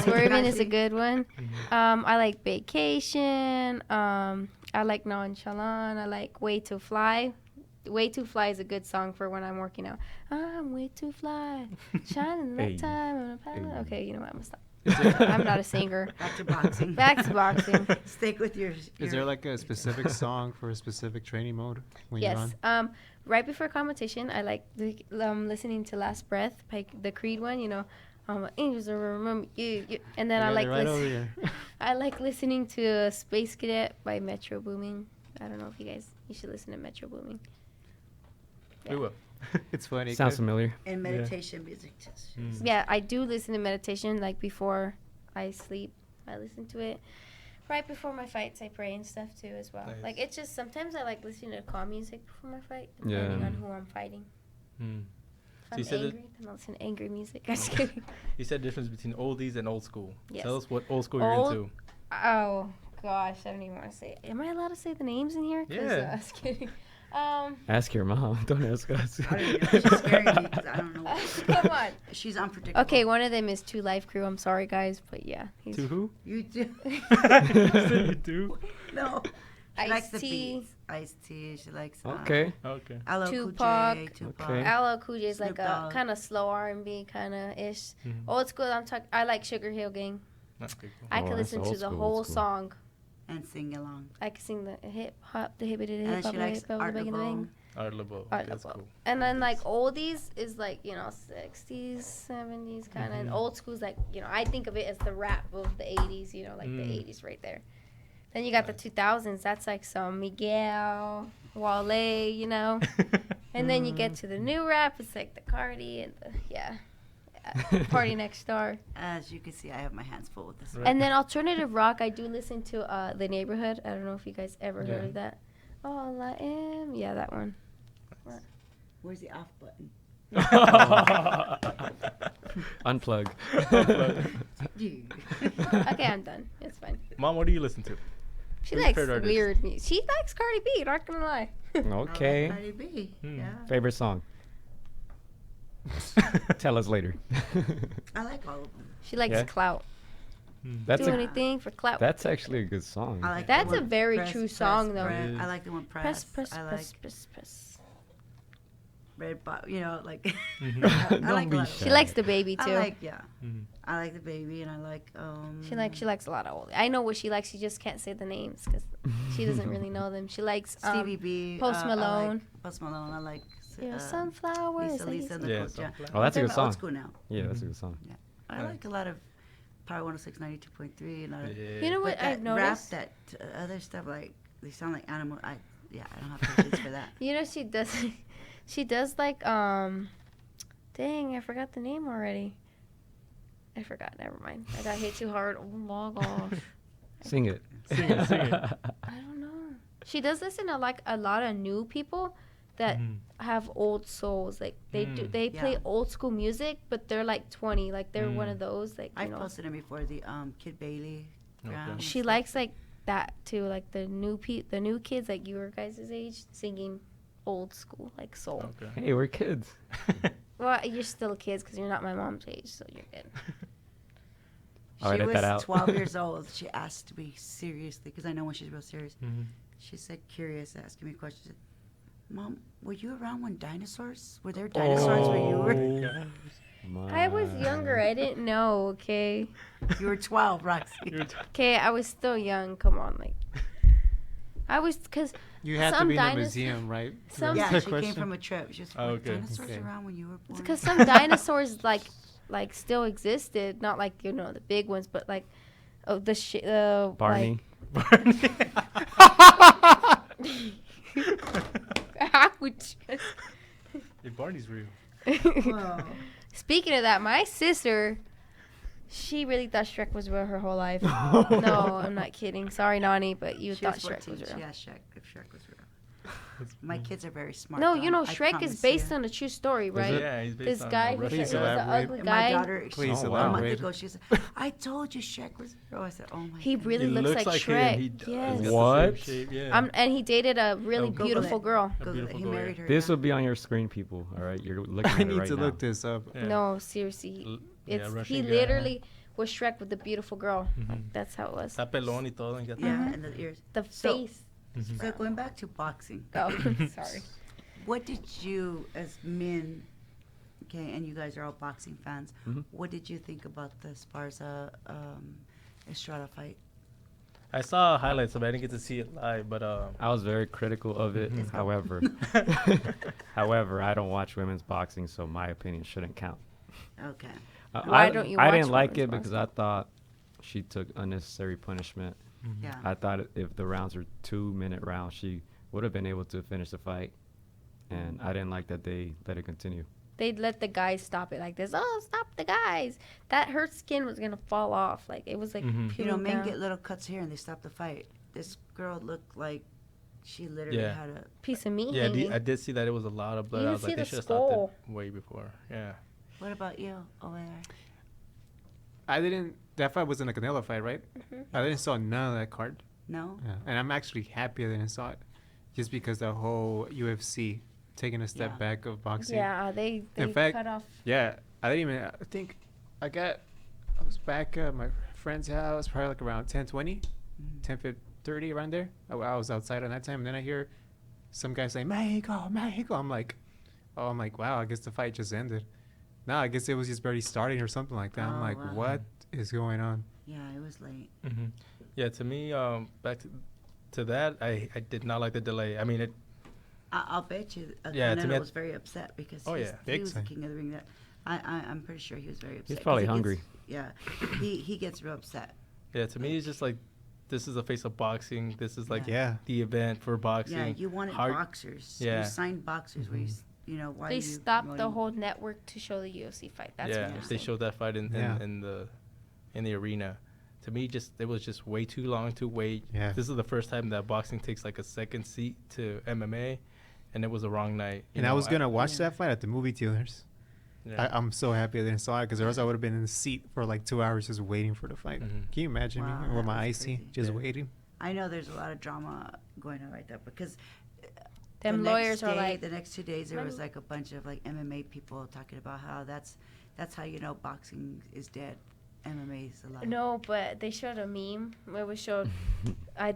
[SPEAKER 2] Swerving is a good one. I like Vacation. I like Nonchalant. I like Way Too Fly. Way Too Fly is a good song for when I'm working out. I'm way too fly, shining
[SPEAKER 3] Hey.
[SPEAKER 2] nighttime.
[SPEAKER 3] Hey.
[SPEAKER 2] Okay, you know what? I'm gonna stop. I'm not a singer.
[SPEAKER 5] Back to boxing.
[SPEAKER 2] Back to boxing.
[SPEAKER 5] Stick with your.
[SPEAKER 4] Is there like a specific song for a specific training mode when you're
[SPEAKER 2] Yes.
[SPEAKER 4] on?
[SPEAKER 2] Right before competition, I like listening to Last Breath, like the Creed one. You know, angels will remember you. And then I like
[SPEAKER 4] right over here.
[SPEAKER 2] I like listening to Space Cadet by Metro Booming. I don't know if you should listen to Metro Booming.
[SPEAKER 1] We will.
[SPEAKER 4] It's funny.
[SPEAKER 3] Sounds
[SPEAKER 4] 'cause
[SPEAKER 3] familiar.
[SPEAKER 5] And meditation music.
[SPEAKER 2] Yeah, I do listen to meditation like before I sleep. I listen to it. Right before my fights, I pray and stuff too as well.
[SPEAKER 1] Nice.
[SPEAKER 2] Like it's just sometimes I like listening to calm music before my fight,
[SPEAKER 3] Yeah.
[SPEAKER 2] depending on who I'm fighting.
[SPEAKER 1] Mm.
[SPEAKER 2] If
[SPEAKER 1] So you
[SPEAKER 2] I'm
[SPEAKER 1] said
[SPEAKER 2] angry, then I'll listen to angry music. I'm just kidding.
[SPEAKER 1] You said the difference between oldies and old school.
[SPEAKER 2] Yes.
[SPEAKER 1] Tell us what old school
[SPEAKER 2] Old-
[SPEAKER 1] you're into.
[SPEAKER 2] Oh gosh, I don't even want to say it. Am I allowed to say the names in here? 'Cause,
[SPEAKER 1] Yeah.
[SPEAKER 2] just kidding.
[SPEAKER 3] Ask your mom. Don't ask us.
[SPEAKER 5] I don't know. She's scaring me because I don't know.
[SPEAKER 2] Come on.
[SPEAKER 5] She's unpredictable.
[SPEAKER 2] Okay, one of them is Two Life Crew. I'm sorry, guys, but yeah. He's
[SPEAKER 1] To who?
[SPEAKER 5] You do.
[SPEAKER 1] You do?
[SPEAKER 5] No. She likes the
[SPEAKER 2] Ice-T.
[SPEAKER 5] beats. Ice-T. She likes.
[SPEAKER 3] Okay.
[SPEAKER 1] Okay.
[SPEAKER 5] LL Cool
[SPEAKER 2] Tupac.
[SPEAKER 5] J, Tupac.
[SPEAKER 3] Okay.
[SPEAKER 2] LL Cool J is like
[SPEAKER 5] Snoop
[SPEAKER 2] a
[SPEAKER 5] Dogg.
[SPEAKER 2] kind of slow R&B kind of ish.
[SPEAKER 1] Mhm.
[SPEAKER 2] Old school, I like Sugar Hill Gang.
[SPEAKER 1] Okay, cool.
[SPEAKER 2] I
[SPEAKER 3] Oh,
[SPEAKER 2] could
[SPEAKER 3] that's
[SPEAKER 2] listen
[SPEAKER 3] old
[SPEAKER 2] to the
[SPEAKER 3] school,
[SPEAKER 2] whole
[SPEAKER 3] old school.
[SPEAKER 2] song.
[SPEAKER 5] And sing along.
[SPEAKER 2] I could sing the hip hop, the hippity
[SPEAKER 5] And
[SPEAKER 2] hip
[SPEAKER 5] then
[SPEAKER 2] hop,
[SPEAKER 5] she
[SPEAKER 2] the
[SPEAKER 5] likes
[SPEAKER 2] hip hop, the
[SPEAKER 5] Art
[SPEAKER 2] bang, the
[SPEAKER 5] LeBeau.
[SPEAKER 2] bang.
[SPEAKER 1] Art LeBeau.
[SPEAKER 2] Art
[SPEAKER 1] That's
[SPEAKER 2] LeBeau.
[SPEAKER 1] cool.
[SPEAKER 2] And then like oldies is like 60s, 70s kind of, and
[SPEAKER 1] Mhm.
[SPEAKER 2] old school's like I think of it as the rap of the 80s. Like the 80s right there. Then you got the 2000s. That's like some Miguel, Wale, and then you get to the new rap. It's like the Cardi and Party Next Star.
[SPEAKER 5] As you can see, I have my hands full with this.
[SPEAKER 1] Right.
[SPEAKER 2] And then alternative rock, I do listen to The Neighborhood. I don't know if you guys ever heard
[SPEAKER 1] Yeah.
[SPEAKER 2] of that. All I am, yeah, that one.
[SPEAKER 5] Where's the off button?
[SPEAKER 3] Unplug.
[SPEAKER 2] Okay, I'm done. It's fine.
[SPEAKER 1] Mom, what do you listen to?
[SPEAKER 2] She
[SPEAKER 1] Who's your
[SPEAKER 2] likes
[SPEAKER 1] favorite artist?
[SPEAKER 2] weird music. She likes Cardi B. Not gonna lie.
[SPEAKER 3] Okay.
[SPEAKER 5] Cardi B.
[SPEAKER 1] Hmm.
[SPEAKER 5] Yeah.
[SPEAKER 3] Favorite song? Tell us later.
[SPEAKER 5] I like all of them.
[SPEAKER 2] She likes
[SPEAKER 3] Yeah?
[SPEAKER 2] clout.
[SPEAKER 1] Hmm.
[SPEAKER 3] That's
[SPEAKER 2] Do
[SPEAKER 3] a
[SPEAKER 2] anything for clout.
[SPEAKER 3] that's actually a good song.
[SPEAKER 5] I like
[SPEAKER 2] That's
[SPEAKER 5] the
[SPEAKER 2] a
[SPEAKER 5] one
[SPEAKER 2] very
[SPEAKER 5] press,
[SPEAKER 2] true
[SPEAKER 5] press,
[SPEAKER 2] song, though.
[SPEAKER 5] press.
[SPEAKER 1] It is.
[SPEAKER 5] I like the one
[SPEAKER 2] Press,
[SPEAKER 5] press.
[SPEAKER 2] press,
[SPEAKER 5] I
[SPEAKER 2] press,
[SPEAKER 5] like
[SPEAKER 2] press, press.
[SPEAKER 5] red bot. like.
[SPEAKER 1] Mhm.
[SPEAKER 5] I
[SPEAKER 3] Don't
[SPEAKER 5] like
[SPEAKER 3] be
[SPEAKER 5] a lot of
[SPEAKER 3] shy.
[SPEAKER 2] She likes the baby too.
[SPEAKER 5] I like
[SPEAKER 1] Mhm.
[SPEAKER 5] I like the baby and I like
[SPEAKER 2] She likes a lot of old. I know what she likes. She just can't say the names because she doesn't really know them. She likes
[SPEAKER 5] Stevie B.
[SPEAKER 2] Post
[SPEAKER 5] I like
[SPEAKER 2] Malone.
[SPEAKER 5] Post Malone. I like
[SPEAKER 2] sunflowers.
[SPEAKER 5] Lisa and the
[SPEAKER 1] Yeah,
[SPEAKER 5] Coach. Yeah.
[SPEAKER 1] Sunflower.
[SPEAKER 3] Oh, that's a
[SPEAKER 5] I'm
[SPEAKER 3] good
[SPEAKER 5] talking about
[SPEAKER 3] song.
[SPEAKER 5] Old school now.
[SPEAKER 3] Yeah, that's a good song.
[SPEAKER 5] I like a lot of Power 106, 92.3 and
[SPEAKER 1] Yeah.
[SPEAKER 2] You know
[SPEAKER 5] but
[SPEAKER 2] what
[SPEAKER 5] that
[SPEAKER 2] I've noticed?
[SPEAKER 5] rap, that other stuff, like they sound like animal. I don't have patience for that.
[SPEAKER 2] You know she does. She does like Dang, I forgot the name already. I forgot. Never mind. I got hit too hard. Oh my gosh.
[SPEAKER 3] Sing it.
[SPEAKER 1] Sing it, sing it.
[SPEAKER 2] I don't know. She does listen to like a lot of new people that
[SPEAKER 1] Mhm.
[SPEAKER 2] have old souls. Like they they play
[SPEAKER 5] Yeah.
[SPEAKER 2] old school music, but they're like 20. Like they're one
[SPEAKER 1] Mm.
[SPEAKER 2] of those. Like
[SPEAKER 5] I've posted him before. The Kid Bailey.
[SPEAKER 1] Okay.
[SPEAKER 5] Brown and
[SPEAKER 2] She
[SPEAKER 5] stuff.
[SPEAKER 2] likes like that too. Like the new kids like your guys' age singing old school like soul.
[SPEAKER 1] Okay.
[SPEAKER 3] Hey, we're kids.
[SPEAKER 2] Well, you're still kids because you're not my mom's age, so you're good.
[SPEAKER 3] I'll
[SPEAKER 5] She
[SPEAKER 3] edit
[SPEAKER 5] was
[SPEAKER 3] that out.
[SPEAKER 5] 12 years old. She asked me seriously, because I know when she's real serious.
[SPEAKER 1] Mhm.
[SPEAKER 5] She said, curious, asking me questions. She said, Mom, were you around when dinosaurs? Were there dinosaurs where you were?
[SPEAKER 2] I was younger. I didn't know. Okay.
[SPEAKER 5] You were 12, Roxy.
[SPEAKER 1] You're t-
[SPEAKER 2] Okay, I was still young. Come on, like. I was because
[SPEAKER 4] You had to
[SPEAKER 2] Some
[SPEAKER 4] be in the
[SPEAKER 2] dinos-
[SPEAKER 4] museum, right? to
[SPEAKER 2] some-
[SPEAKER 4] answer
[SPEAKER 5] Yeah,
[SPEAKER 4] the
[SPEAKER 5] she came
[SPEAKER 4] question?
[SPEAKER 5] from a trip. She was
[SPEAKER 1] Oh,
[SPEAKER 5] were
[SPEAKER 1] okay.
[SPEAKER 5] dinosaurs
[SPEAKER 4] Okay.
[SPEAKER 5] around when you were born?
[SPEAKER 2] because some dinosaurs like still existed. Not like the big ones, but like the shit.
[SPEAKER 3] Barney.
[SPEAKER 2] Ouch.
[SPEAKER 1] Hey, Barney's real.
[SPEAKER 5] Whoa.
[SPEAKER 2] Speaking of that, my sister, she really thought Shrek was real her whole life. No, I'm not kidding. Sorry, Nani, but you
[SPEAKER 5] She
[SPEAKER 2] thought
[SPEAKER 5] was
[SPEAKER 2] Shrek
[SPEAKER 5] 14.
[SPEAKER 2] was
[SPEAKER 5] She
[SPEAKER 2] real.
[SPEAKER 5] asked Shrek if Shrek was real. My kids are very smart.
[SPEAKER 2] No,
[SPEAKER 5] though,
[SPEAKER 2] you know
[SPEAKER 5] I
[SPEAKER 2] Shrek is
[SPEAKER 5] promise
[SPEAKER 2] based
[SPEAKER 5] you.
[SPEAKER 2] on a true story, right?
[SPEAKER 1] Yeah, he's based
[SPEAKER 2] This
[SPEAKER 1] on
[SPEAKER 2] guy
[SPEAKER 1] a
[SPEAKER 2] who
[SPEAKER 1] Russian
[SPEAKER 4] Please
[SPEAKER 2] was
[SPEAKER 1] guy.
[SPEAKER 2] the
[SPEAKER 4] elaborate.
[SPEAKER 2] ugly
[SPEAKER 5] And
[SPEAKER 2] guy.
[SPEAKER 5] my daughter,
[SPEAKER 4] Please
[SPEAKER 3] Oh,
[SPEAKER 5] a
[SPEAKER 3] wow.
[SPEAKER 5] month
[SPEAKER 4] elaborate.
[SPEAKER 5] ago, she said, I told you Shrek was real. I said, oh my
[SPEAKER 2] He
[SPEAKER 5] God.
[SPEAKER 2] really
[SPEAKER 1] He
[SPEAKER 2] looks like
[SPEAKER 1] him.
[SPEAKER 2] Shrek.
[SPEAKER 1] He does.
[SPEAKER 2] Yes.
[SPEAKER 1] He's got the
[SPEAKER 3] What?
[SPEAKER 1] same shape, yeah.
[SPEAKER 2] And he dated a really
[SPEAKER 1] Google
[SPEAKER 2] beautiful
[SPEAKER 5] it.
[SPEAKER 2] girl.
[SPEAKER 1] A
[SPEAKER 5] Google it.
[SPEAKER 1] beautiful
[SPEAKER 5] He
[SPEAKER 1] girl,
[SPEAKER 5] married
[SPEAKER 1] yeah.
[SPEAKER 5] her.
[SPEAKER 3] This
[SPEAKER 5] yeah.
[SPEAKER 3] will be on your screen, people. All right, you're looking
[SPEAKER 4] I
[SPEAKER 3] at it
[SPEAKER 4] need
[SPEAKER 3] right
[SPEAKER 4] to
[SPEAKER 3] now.
[SPEAKER 4] look this up.
[SPEAKER 1] Yeah.
[SPEAKER 2] No, seriously.
[SPEAKER 1] L-
[SPEAKER 2] It's
[SPEAKER 1] yeah,
[SPEAKER 2] he
[SPEAKER 1] Russian guy.
[SPEAKER 2] literally was Shrek with the beautiful girl.
[SPEAKER 1] Mhm.
[SPEAKER 2] Like, that's how it was.
[SPEAKER 1] Está pelón y todo. and got
[SPEAKER 5] Yeah,
[SPEAKER 2] Mhm.
[SPEAKER 5] and the ears.
[SPEAKER 2] The
[SPEAKER 5] So-
[SPEAKER 2] face.
[SPEAKER 1] Mhm.
[SPEAKER 5] So going back to boxing,
[SPEAKER 2] Oh, sorry.
[SPEAKER 5] what did you, as men, Okay, and you guys are all boxing fans.
[SPEAKER 3] Mhm.
[SPEAKER 5] What did you think about the Esparza Estrada fight?
[SPEAKER 1] I saw highlights of it. I didn't get to see it live, but
[SPEAKER 3] I was very critical of it.
[SPEAKER 1] Mhm.
[SPEAKER 3] However, I don't watch women's boxing, so my opinion shouldn't count.
[SPEAKER 5] Okay.
[SPEAKER 2] Why don't you
[SPEAKER 3] I
[SPEAKER 2] watch
[SPEAKER 3] didn't like
[SPEAKER 2] women's
[SPEAKER 3] it because I thought she took unnecessary punishment.
[SPEAKER 5] Yeah.
[SPEAKER 3] I thought if the rounds were 2-minute rounds, she would have been able to finish the fight. And I didn't like that they let it continue.
[SPEAKER 2] They'd let the guys stop it like this. Oh, stop the guys. That her skin was going to fall off. Like, it was like
[SPEAKER 1] Mhm.
[SPEAKER 5] You know,
[SPEAKER 2] peeling
[SPEAKER 5] men
[SPEAKER 2] down.
[SPEAKER 5] get little cuts here and they stop the fight. This girl looked like she literally
[SPEAKER 1] Yeah.
[SPEAKER 5] had a.
[SPEAKER 2] Piece of meat
[SPEAKER 1] yeah,
[SPEAKER 2] hanging.
[SPEAKER 1] I did see that it was a lot of blood.
[SPEAKER 2] You
[SPEAKER 1] I
[SPEAKER 2] can
[SPEAKER 1] was
[SPEAKER 2] see
[SPEAKER 1] like, they
[SPEAKER 2] the
[SPEAKER 1] should have stopped
[SPEAKER 2] skull.
[SPEAKER 1] it way before. Yeah.
[SPEAKER 5] What about you, OAR?
[SPEAKER 4] I didn't. That fight wasn't a Canelo fight, right? I didn't saw none of that card.
[SPEAKER 5] No?
[SPEAKER 4] Yeah. And I'm actually happy I didn't saw it, just because the whole UFC taking a step
[SPEAKER 5] Yeah.
[SPEAKER 4] back of boxing.
[SPEAKER 2] Yeah, they
[SPEAKER 4] In fact,
[SPEAKER 2] cut off.
[SPEAKER 4] Yeah, I didn't even. I think I was back at my friend's house, probably like around 10:20, 10:30 around there. I was outside on that time, and then I hear some guy say Mexico, Mexico. I'm like, wow, I guess the fight just ended. No, I guess it was just barely starting or something like that. I'm
[SPEAKER 5] Oh,
[SPEAKER 4] like,
[SPEAKER 5] wow.
[SPEAKER 4] what is going on?
[SPEAKER 5] Yeah, it was late.
[SPEAKER 1] Mm-hmm. Yeah, to me, back to that, I did not like the delay. I mean, it.
[SPEAKER 5] I'll bet you
[SPEAKER 1] Yeah, to me,
[SPEAKER 5] Canelo was very upset because
[SPEAKER 1] Oh, yeah.
[SPEAKER 5] he
[SPEAKER 4] Big
[SPEAKER 5] was the
[SPEAKER 4] time.
[SPEAKER 5] king of the ring. I'm pretty sure he was very upset. 'cause
[SPEAKER 3] probably
[SPEAKER 5] he gets-
[SPEAKER 3] hungry.
[SPEAKER 5] Yeah, he gets real upset.
[SPEAKER 1] Yeah, to me, it's just like this is the face of boxing. This is like
[SPEAKER 4] Yeah.
[SPEAKER 1] the event for boxing.
[SPEAKER 5] Yeah, you wanted
[SPEAKER 1] Hard-
[SPEAKER 5] boxers.
[SPEAKER 1] Yeah.
[SPEAKER 5] You signed boxers where you know, why
[SPEAKER 2] They
[SPEAKER 5] you
[SPEAKER 2] stopped the
[SPEAKER 5] promoting-
[SPEAKER 2] whole network to show the UFC fight. That's
[SPEAKER 1] yeah,
[SPEAKER 2] what they're
[SPEAKER 1] they
[SPEAKER 2] saying.
[SPEAKER 1] showed that fight in
[SPEAKER 4] Yeah.
[SPEAKER 1] in the arena. To me, it was just way too long to wait.
[SPEAKER 4] Yeah.
[SPEAKER 1] This is the first time that boxing takes like a second seat to MMA, and it was the wrong night. You
[SPEAKER 4] And I
[SPEAKER 1] know,
[SPEAKER 4] was gonna watch
[SPEAKER 5] Yeah.
[SPEAKER 4] that fight at the movie theaters.
[SPEAKER 1] Yeah.
[SPEAKER 4] I'm so happy I didn't saw it, because else I would have been in the seat for like 2 hours just waiting for the fight.
[SPEAKER 1] Mhm.
[SPEAKER 4] Can you imagine
[SPEAKER 5] Wow,
[SPEAKER 4] me
[SPEAKER 5] that
[SPEAKER 4] with my
[SPEAKER 5] was
[SPEAKER 4] icy
[SPEAKER 5] crazy.
[SPEAKER 4] just
[SPEAKER 1] Yeah.
[SPEAKER 4] waiting?
[SPEAKER 5] I know there's a lot of drama going on right there because
[SPEAKER 2] Them
[SPEAKER 5] the
[SPEAKER 2] lawyers
[SPEAKER 5] next
[SPEAKER 2] are
[SPEAKER 5] day,
[SPEAKER 2] like,
[SPEAKER 5] the next 2 days there was
[SPEAKER 2] money.
[SPEAKER 5] like a bunch of like MMA people talking about how that's how you know boxing is dead, MMA is alive.
[SPEAKER 2] no, but they showed a meme where we showed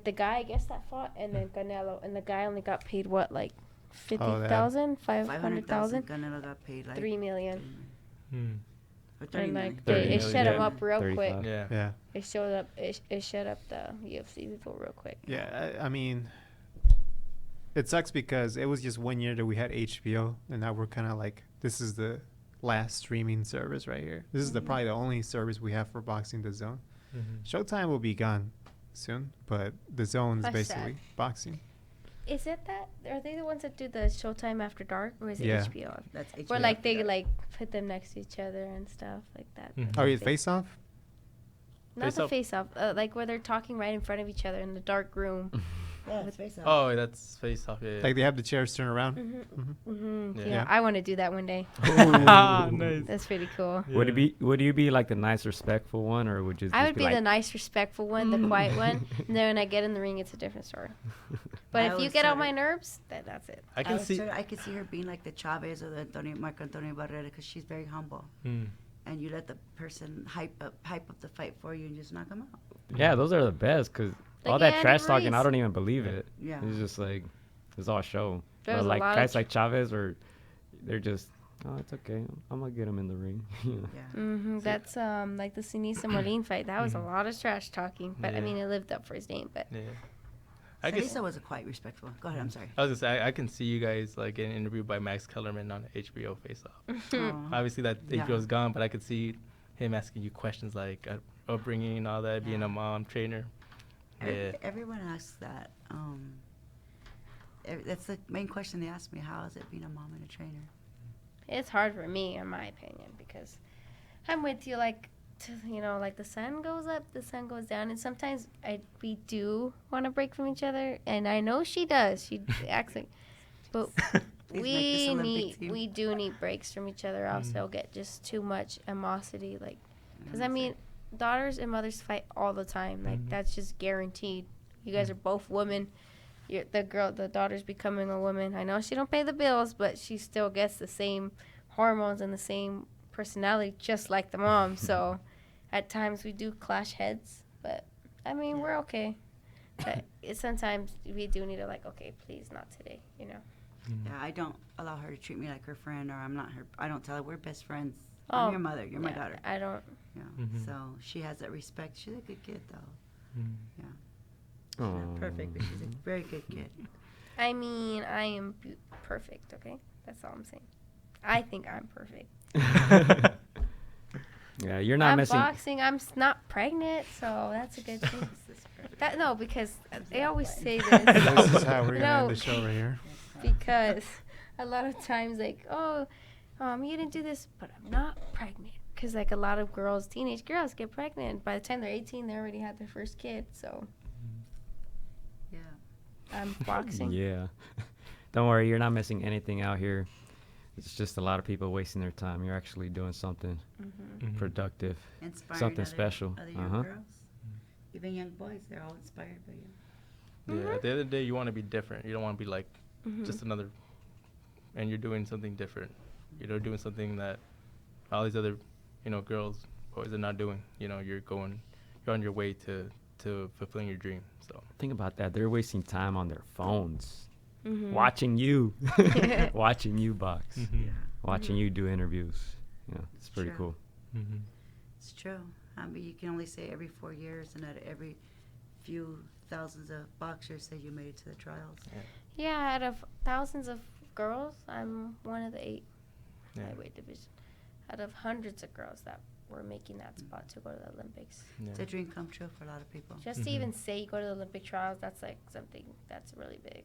[SPEAKER 2] the guy, I guess, that fought, and then Canelo, and the guy only got paid what, like 50,000, 500,000,
[SPEAKER 5] 500,000. Canelo got paid like
[SPEAKER 2] 3 million.
[SPEAKER 1] Hmm.
[SPEAKER 5] or 30
[SPEAKER 2] And
[SPEAKER 5] million.
[SPEAKER 2] like
[SPEAKER 3] 30
[SPEAKER 2] it
[SPEAKER 3] million,
[SPEAKER 2] shut him
[SPEAKER 3] yeah.
[SPEAKER 2] up real
[SPEAKER 3] 35.
[SPEAKER 2] quick.
[SPEAKER 1] Yeah.
[SPEAKER 4] Yeah.
[SPEAKER 2] It showed up. It shut up the UFC people real quick.
[SPEAKER 4] Yeah, I mean, it sucks because it was just 1 year that we had HBO, and now we're kind of like, this is the last streaming service right here. This is probably the only service we have for boxing, the Zone.
[SPEAKER 1] Mhm.
[SPEAKER 4] Showtime will be gone soon, but the Zone is
[SPEAKER 2] That's
[SPEAKER 4] basically
[SPEAKER 2] sad.
[SPEAKER 4] boxing.
[SPEAKER 2] Is it that? Are they the ones that do the Showtime After Dark, or is it
[SPEAKER 4] Yeah.
[SPEAKER 2] HBO?
[SPEAKER 5] That's
[SPEAKER 2] Where
[SPEAKER 5] HBO.
[SPEAKER 2] like they like put them next to each other and stuff like that.
[SPEAKER 1] Mhm.
[SPEAKER 4] Oh, you face off?
[SPEAKER 2] Not
[SPEAKER 1] Face
[SPEAKER 2] the
[SPEAKER 1] Off?
[SPEAKER 2] face off, like where they're talking right in front of each other in the dark room.
[SPEAKER 5] Yeah, it's face off.
[SPEAKER 1] Oh, that's face off. Yeah.
[SPEAKER 4] Like they have the chairs turn around?
[SPEAKER 2] Yeah.
[SPEAKER 1] Yeah.
[SPEAKER 2] I want to do that one day.
[SPEAKER 1] Nice.
[SPEAKER 2] That's pretty cool.
[SPEAKER 3] Would you be like the nice, respectful one, or would you?
[SPEAKER 2] I
[SPEAKER 3] just
[SPEAKER 2] would be
[SPEAKER 3] like,
[SPEAKER 2] the nice, respectful one, the quiet one. And then when I get in the ring, it's a different story. But
[SPEAKER 5] I
[SPEAKER 2] if you
[SPEAKER 5] always
[SPEAKER 2] get on
[SPEAKER 5] try
[SPEAKER 2] my
[SPEAKER 5] to-
[SPEAKER 2] nerves, that's it.
[SPEAKER 1] I can see.
[SPEAKER 5] I could see her being like the Chavez or the Marco Antonio Barrera because she's very humble.
[SPEAKER 1] Hmm.
[SPEAKER 5] And you let the person hype up the fight for you and just knock them out.
[SPEAKER 3] Yeah, those are the best because
[SPEAKER 2] Like
[SPEAKER 3] all that
[SPEAKER 2] Andy
[SPEAKER 3] trash talking, I
[SPEAKER 2] Ruiz.
[SPEAKER 3] don't even believe it.
[SPEAKER 5] Yeah.
[SPEAKER 3] It's just like it's all show.
[SPEAKER 2] There's
[SPEAKER 3] But
[SPEAKER 2] a
[SPEAKER 3] like
[SPEAKER 2] lot of
[SPEAKER 3] guys like Chavez, or they're just, oh, it's okay. I'm gonna get him in the ring. You know?
[SPEAKER 5] Yeah.
[SPEAKER 2] That's like the Sinisa Molin fight. That was a lot of trash talking, but I
[SPEAKER 1] Yeah.
[SPEAKER 2] mean, it lived up for his name. But
[SPEAKER 1] Yeah. I guess
[SPEAKER 5] Salisa was a quite respectful. Go ahead. I'm sorry.
[SPEAKER 1] I was gonna say I can see you guys like getting interviewed by Max Kellerman on HBO Face Off.
[SPEAKER 5] Aw.
[SPEAKER 1] Obviously that
[SPEAKER 5] Yeah.
[SPEAKER 1] HBO is gone, but I could see him asking you questions like upbringing and all that, being
[SPEAKER 5] Yeah.
[SPEAKER 1] a mom trainer. Yeah.
[SPEAKER 5] Everyone asks that. That's the main question they ask me. How is it being a mom and a trainer?
[SPEAKER 2] it's hard for me, in my opinion, because I'm with you. Like, like the sun goes up, the sun goes down, and sometimes we do want to break from each other, and I know she does. She acts like, but
[SPEAKER 5] Please make this Olympic team.
[SPEAKER 2] we do need breaks from each other. Else they'll get just too much animosity. Like, because I mean, daughters and mothers fight all the time. Like that's just guaranteed. You guys are both women. The daughter's becoming a woman. I know she don't pay the bills, but she still gets the same hormones and the same personality, just like the mom. So, at times we do clash heads, but I mean we're okay. But sometimes we do need to okay, please not today,
[SPEAKER 5] Yeah, I don't allow her to treat me like her friend, or I'm not her. I don't tell her we're best friends.
[SPEAKER 2] Oh,
[SPEAKER 5] I'm your mother. You're my daughter.
[SPEAKER 2] I don't.
[SPEAKER 5] Yeah. So she has that respect. She's a good kid, though. Yeah. She's not perfect, but she's a very good kid.
[SPEAKER 2] I mean, I am perfect. Okay, that's all I'm saying. I think I'm perfect.
[SPEAKER 3] Yeah, you're not
[SPEAKER 2] I'm
[SPEAKER 3] missing.
[SPEAKER 2] boxing. I'm not pregnant, so that's a good thing. No, because they always say this.
[SPEAKER 4] This is how we're gonna
[SPEAKER 2] No.
[SPEAKER 4] end the show right here.
[SPEAKER 2] Because a lot of times, like, oh, you didn't do this, but I'm not pregnant. Because, like, a lot of girls, teenage girls, get pregnant. By the time they're 18, they already had their first kid. So
[SPEAKER 5] Yeah.
[SPEAKER 2] I'm boxing.
[SPEAKER 3] Yeah. Don't worry, you're not missing anything out here. It's just a lot of people wasting their time. You're actually doing something productive,
[SPEAKER 5] Inspiring
[SPEAKER 3] something
[SPEAKER 5] other,
[SPEAKER 3] special.
[SPEAKER 5] Other young girls, even young boys, they're all inspired by you.
[SPEAKER 1] Yeah, at the end of the day, you want to be different. You don't want to be like just another, and you're doing something different. You know, doing something that all these other, girls, boys are not doing. You're on your way to fulfilling your dream. So
[SPEAKER 3] Think about that. They're wasting time on their phones, watching you, watching you box, watching you do interviews. It's pretty
[SPEAKER 5] True.
[SPEAKER 3] cool.
[SPEAKER 5] It's true. I mean, you can only say every 4 years, and at every few thousands of boxers say you made it to the trials.
[SPEAKER 2] Yeah, out of thousands of girls, I'm one of the 8
[SPEAKER 1] Yeah.
[SPEAKER 2] lightweight division. Out of hundreds of girls that were making that spot to go to the Olympics.
[SPEAKER 5] It's a dream come true for a lot of people.
[SPEAKER 2] Just to even say you go to the Olympic trials, that's like something that's really big.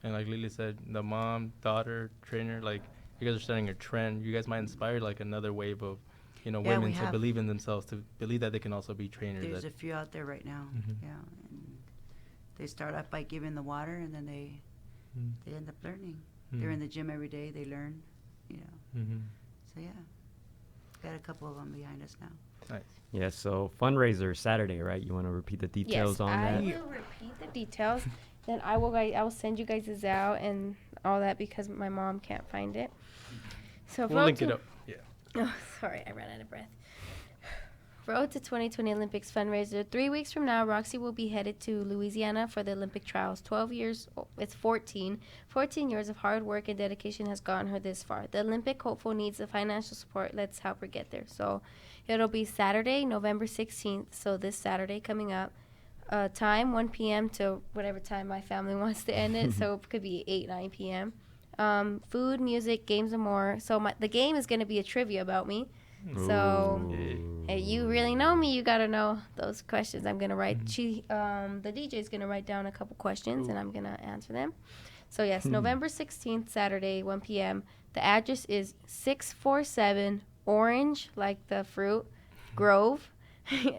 [SPEAKER 1] And like Lily said, the mom, daughter, trainer, like you guys are starting a trend. You guys might inspire like another wave of, women
[SPEAKER 5] we
[SPEAKER 1] to
[SPEAKER 5] have.
[SPEAKER 1] believe in themselves, to believe that they can also be trainers.
[SPEAKER 5] There's a
[SPEAKER 1] That,
[SPEAKER 5] few out there right now. Yeah, and they start off by giving the water, and then they end up learning. They're in the gym every day. They learn, So yeah, got a couple of them behind us now.
[SPEAKER 1] nice.
[SPEAKER 3] Yeah, so fundraiser Saturday, right? You want to repeat the details
[SPEAKER 2] Yes,
[SPEAKER 3] on
[SPEAKER 2] I
[SPEAKER 3] that?
[SPEAKER 2] will repeat the details. Then I will send you guys this out and all that because my mom can't find it. So
[SPEAKER 1] We'll link it up. Yeah.
[SPEAKER 2] Oh, sorry, I ran out of breath. Road to 2020 Olympics fundraiser. 3 weeks from now, Roxy will be headed to Louisiana for the Olympic trials. 12 years, it's 14. 14 years of hard work and dedication has gotten her this far. The Olympic hopeful needs the financial support. Let's help her get there. So it'll be Saturday, November 16th. So this Saturday coming up. Time, 1 p.m. to whatever time my family wants to end it. So it could be 8, 9 p.m. Food, music, games, and more. So the game is going to be a trivia about me. So if you really know me, you got to know those questions. I'm going to write. The DJ is going to write down a couple questions, and I'm going to answer them. So, yes, November 16th, Saturday, 1 p.m. The address is 647 Orange, like the fruit, Grove,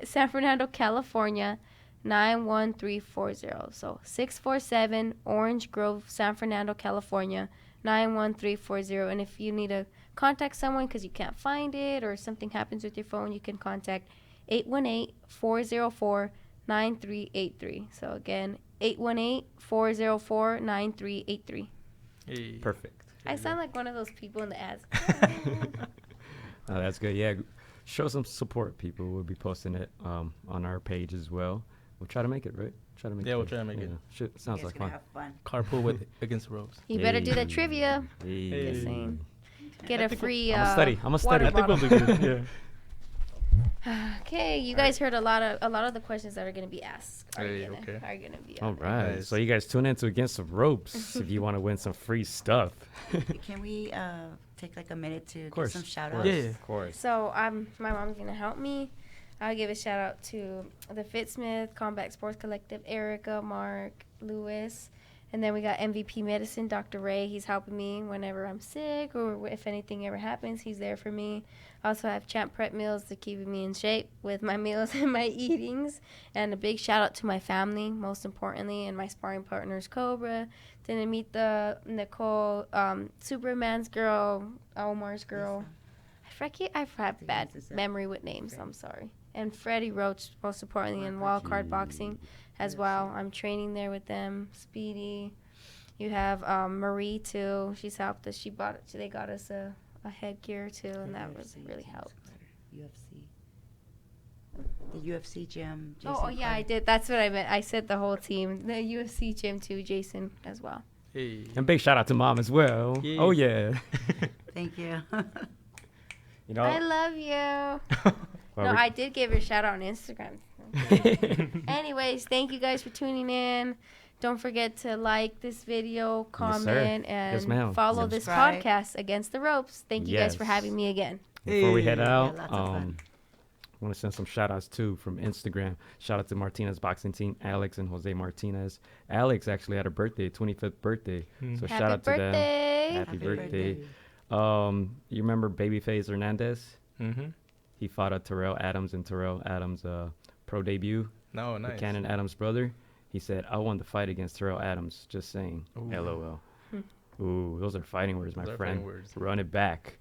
[SPEAKER 2] San Fernando, California, 91340. So 647 Orange Grove, San Fernando, California, 91340. And if you need to contact someone because you can't find it or something happens with your phone, you can contact 818-404-9383. So again, 818-404-9383.
[SPEAKER 1] Hey.
[SPEAKER 3] Perfect.
[SPEAKER 2] I sound like one of those people in the ads.
[SPEAKER 3] Oh, that's good. Yeah, show some support, people. We'll be posting it on our page as well. We'll try to make it, right?
[SPEAKER 1] We'll try to make it.
[SPEAKER 3] Shit, sounds
[SPEAKER 5] You
[SPEAKER 3] like
[SPEAKER 5] guys
[SPEAKER 3] fun.
[SPEAKER 5] gonna have fun.
[SPEAKER 1] Carpool with Against the Ropes.
[SPEAKER 2] You better do that
[SPEAKER 3] Hey.
[SPEAKER 2] trivia.
[SPEAKER 3] Hey.
[SPEAKER 2] Just saying. Get
[SPEAKER 1] I
[SPEAKER 2] a
[SPEAKER 1] think
[SPEAKER 2] free
[SPEAKER 3] I'm a study.
[SPEAKER 2] water
[SPEAKER 1] I think we'll
[SPEAKER 2] bottle.
[SPEAKER 1] do good. Yeah.
[SPEAKER 2] Okay, you guys heard a lot of the questions that are going to be asked are
[SPEAKER 1] Hey,
[SPEAKER 2] gonna
[SPEAKER 1] okay.
[SPEAKER 2] be
[SPEAKER 3] All
[SPEAKER 2] on there.
[SPEAKER 3] right.
[SPEAKER 1] Nice.
[SPEAKER 3] So you guys tune into Against the Ropes if you want to win some free stuff.
[SPEAKER 5] Can we take like a minute to give
[SPEAKER 3] course.
[SPEAKER 5] some shout
[SPEAKER 3] Of
[SPEAKER 5] outs?
[SPEAKER 3] course.
[SPEAKER 1] Yeah.
[SPEAKER 3] Of course.
[SPEAKER 2] So my mom's gonna help me. I'll give a shout out to the Fitsmith, Combat Sports Collective, Erica, Mark, Lewis, and then we got MVP Medicine, Dr. Ray. He's helping me whenever I'm sick or if anything ever happens. He's there for me. I also have Champ Prep Meals to keep me in shape with my meals and my eatings. And a big shout out to my family, most importantly, and my sparring partners, Cobra. Then I meet the Nicole, Superman's girl, Omar's girl. I've had bad memory with names. I'm sorry. And Freddie Roach, most importantly, in Wildcard Boxing as well. I'm training there with them. Speedy. You have Marie too. She's helped us. They got us a headgear too, and that was really helped.
[SPEAKER 5] UFC. The UFC gym.
[SPEAKER 2] Oh yeah, I did. That's what I meant. I said the whole team. The UFC gym too, Jason as well.
[SPEAKER 1] Hey.
[SPEAKER 3] And big shout out to mom as well.
[SPEAKER 1] Yeah.
[SPEAKER 3] Oh yeah.
[SPEAKER 5] Thank you.
[SPEAKER 3] You know.
[SPEAKER 2] I love you.
[SPEAKER 3] Well,
[SPEAKER 2] No,
[SPEAKER 3] we-
[SPEAKER 2] I did give her a shout out on Instagram. Anyways, thank you guys for tuning in. Don't forget to like this video, comment,
[SPEAKER 3] Yes, ma'am.
[SPEAKER 2] and follow
[SPEAKER 3] Yes.
[SPEAKER 2] this
[SPEAKER 5] Subscribe.
[SPEAKER 2] podcast, Against the Ropes. Thank you guys for
[SPEAKER 3] Yes.
[SPEAKER 2] having me again.
[SPEAKER 3] Before we head
[SPEAKER 1] Hey.
[SPEAKER 3] out,
[SPEAKER 5] lots of fun.
[SPEAKER 3] I want to send some shout outs too from Instagram. Shout out to Martinez boxing team, Alex and Jose Martinez. Alex actually had a birthday, 25th birthday. So shout out to them.
[SPEAKER 2] birthday.
[SPEAKER 3] Happy
[SPEAKER 5] Happy
[SPEAKER 3] birthday.
[SPEAKER 5] birthday.
[SPEAKER 3] You remember Babyface Hernandez?
[SPEAKER 1] Mm-hmm.
[SPEAKER 3] He fought at Terrell Adams in Terrell Adams' pro debut.
[SPEAKER 1] No,
[SPEAKER 3] The
[SPEAKER 1] nice.
[SPEAKER 3] Cannon Adams' brother. He said, I won the fight against Terrell Adams. Just saying.
[SPEAKER 1] Ooh.
[SPEAKER 3] LOL. Ooh, those are fighting words, my
[SPEAKER 1] Those are
[SPEAKER 3] friend.
[SPEAKER 1] fighting words.
[SPEAKER 3] Run it back.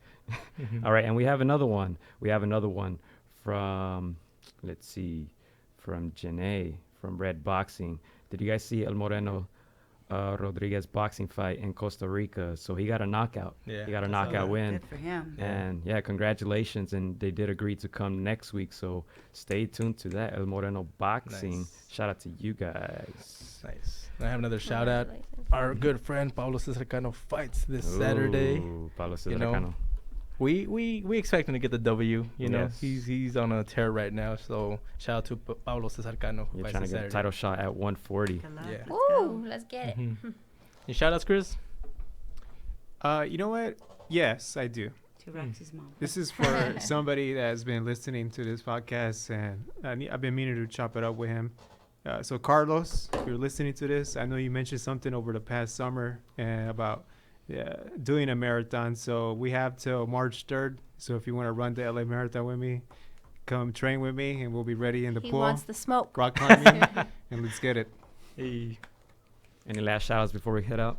[SPEAKER 1] Mhm.
[SPEAKER 3] All right, and we have another one. We have another one from, let's see, from Janae from Red Boxing. Did you guys see El Moreno Rodriguez boxing fight in Costa Rica? So he got a knockout.
[SPEAKER 1] Yeah,
[SPEAKER 3] He got a
[SPEAKER 1] I saw
[SPEAKER 3] knockout
[SPEAKER 1] that.
[SPEAKER 3] win.
[SPEAKER 5] Good for him.
[SPEAKER 1] Yeah.
[SPEAKER 3] And yeah, congratulations. And they did agree to come next week. So stay tuned to that. El Moreno Boxing.
[SPEAKER 1] Nice.
[SPEAKER 3] Shout out to you guys.
[SPEAKER 1] Nice. I have another shout out.
[SPEAKER 2] Congratulations.
[SPEAKER 1] Our good friend Pablo Cesarcano fights this Saturday.
[SPEAKER 3] Ooh, Pablo
[SPEAKER 1] You know,
[SPEAKER 3] Cesarcano.
[SPEAKER 1] We expect him to get the W. You know,
[SPEAKER 3] Yes.
[SPEAKER 1] he's on a tear right now. So shout out to Pablo Cesarcano. who
[SPEAKER 3] You're
[SPEAKER 1] fights
[SPEAKER 3] trying to
[SPEAKER 1] this
[SPEAKER 3] get a
[SPEAKER 1] Saturday.
[SPEAKER 3] title shot at 140.
[SPEAKER 5] Good luck.
[SPEAKER 1] Yeah.
[SPEAKER 5] Let's
[SPEAKER 2] Woo,
[SPEAKER 5] go.
[SPEAKER 2] let's get it.
[SPEAKER 1] Mhm. Any shout outs, Chris?
[SPEAKER 4] You know what? Yes, I do.
[SPEAKER 5] To Roxy's mom.
[SPEAKER 4] This is for somebody that has been listening to this podcast, and I've been meaning to chop it up with him. So Carlos, if you're listening to this, I know you mentioned something over the past summer about doing a marathon. So we have till March 3rd. So if you want to run the LA Marathon with me, come train with me, and we'll be ready in the
[SPEAKER 2] He
[SPEAKER 4] pool,
[SPEAKER 2] wants the smoke.
[SPEAKER 4] rock climbing, and let's get it.
[SPEAKER 1] Hey.
[SPEAKER 3] Any last shout outs before we head out?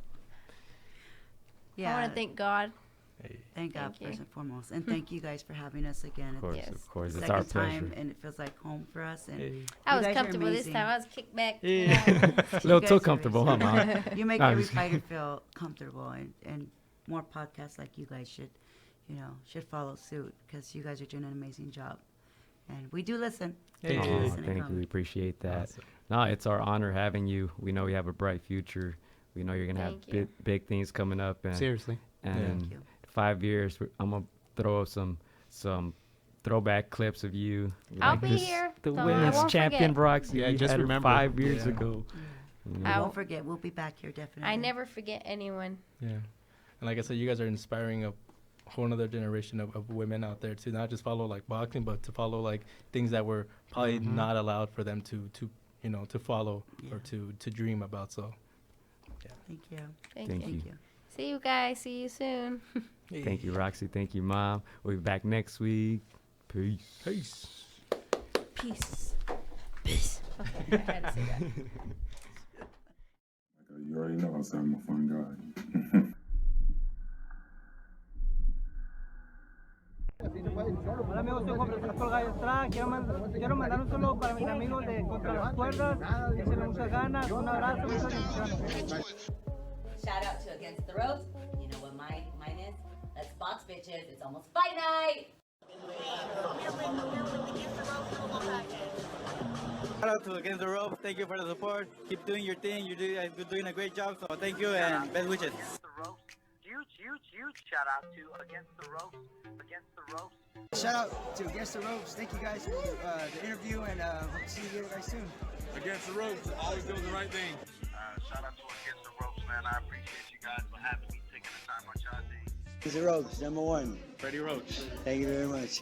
[SPEAKER 5] Yeah.
[SPEAKER 2] I want to thank God.
[SPEAKER 5] Thank God
[SPEAKER 2] Thank you.
[SPEAKER 5] first and foremost, and thank you guys for having us again.
[SPEAKER 3] Of course,
[SPEAKER 2] Yes.
[SPEAKER 3] of course.
[SPEAKER 5] It's
[SPEAKER 3] It's
[SPEAKER 5] the
[SPEAKER 3] our
[SPEAKER 5] second time,
[SPEAKER 3] pleasure.
[SPEAKER 5] and it feels like home for us. And
[SPEAKER 1] Hey.
[SPEAKER 2] I
[SPEAKER 5] You
[SPEAKER 2] was
[SPEAKER 5] guys are
[SPEAKER 2] comfortable this
[SPEAKER 5] amazing.
[SPEAKER 2] time. I was kicked back.
[SPEAKER 1] Yeah.
[SPEAKER 3] A little
[SPEAKER 5] You
[SPEAKER 3] too
[SPEAKER 5] guys are
[SPEAKER 3] comfortable, huh, Mom?
[SPEAKER 5] you make
[SPEAKER 3] I'm
[SPEAKER 5] every
[SPEAKER 3] just-
[SPEAKER 5] fighter feel comfortable, and more podcasts like you guys should follow suit, because you guys are doing an amazing job, and we do listen.
[SPEAKER 1] Hey.
[SPEAKER 5] We do
[SPEAKER 3] Aw,
[SPEAKER 5] listen and
[SPEAKER 3] thank you.
[SPEAKER 5] comment.
[SPEAKER 3] We appreciate that.
[SPEAKER 1] Awesome.
[SPEAKER 3] No, it's our honor having you. We know you have a bright future. We know you're going to have
[SPEAKER 2] Thank you.
[SPEAKER 3] big things coming up. And,
[SPEAKER 4] Seriously.
[SPEAKER 3] and
[SPEAKER 5] Thank you.
[SPEAKER 3] 5 years, I'm going to throw up some throwback clips of you.
[SPEAKER 2] I'll
[SPEAKER 3] like
[SPEAKER 2] be
[SPEAKER 3] this-
[SPEAKER 2] here.
[SPEAKER 3] The
[SPEAKER 2] Don't- I
[SPEAKER 3] women's
[SPEAKER 2] won't
[SPEAKER 3] champion,
[SPEAKER 2] forget.
[SPEAKER 3] Roxy.
[SPEAKER 4] Yeah,
[SPEAKER 3] you
[SPEAKER 4] just
[SPEAKER 3] had her
[SPEAKER 4] remember.
[SPEAKER 3] 5 years
[SPEAKER 1] Yeah.
[SPEAKER 3] ago. You know.
[SPEAKER 2] I
[SPEAKER 5] Don't forget, we'll be back here definitely.
[SPEAKER 2] I never forget anyone.
[SPEAKER 1] Yeah. And like I said, you guys are inspiring a whole another generation of women out there to not just follow like boxing, but to follow like things that were probably
[SPEAKER 4] Mhm.
[SPEAKER 1] not allowed for them to follow
[SPEAKER 5] Yeah.
[SPEAKER 1] or to dream about. So
[SPEAKER 5] Thank you.
[SPEAKER 2] Thank,
[SPEAKER 3] Thank
[SPEAKER 2] you.
[SPEAKER 3] you.
[SPEAKER 5] Thank you.
[SPEAKER 2] See you guys. See you soon.
[SPEAKER 3] Thank you, Roxy. Thank you, Mom. We'll be back next week. Peace.
[SPEAKER 1] Peace.
[SPEAKER 2] Peace. Peace. Okay, I had to say that.
[SPEAKER 7] You already know I'm a fun guy.
[SPEAKER 8] Hola amigos, soy Juan Francisco Gallo Estrada. Quiero mandar un saludo para mis amigos de Contra las Cuerdas. Échenle muchas ganas. Un abrazo, muchas bendiciones.
[SPEAKER 9] Shout out to Against the Ropes. You know what mine is? Let's box, bitches. It's almost fight night.
[SPEAKER 8] Shout out to Against the Ropes. Thank you for the support. Keep doing your thing. You're doing a great job. So thank you and best wishes.
[SPEAKER 10] Huge shout out to Against the Ropes.
[SPEAKER 8] Shout out to Against the Ropes. Thank you guys for the interview and hope to see you guys soon.
[SPEAKER 7] Against the ropes, always doing the right thing.
[SPEAKER 10] Shout out to Against the Ropes, man. I appreciate you guys for having me, taking the time out y'all day.
[SPEAKER 8] Against the Ropes, #1.
[SPEAKER 7] Freddie Roach.
[SPEAKER 8] Thank you very much.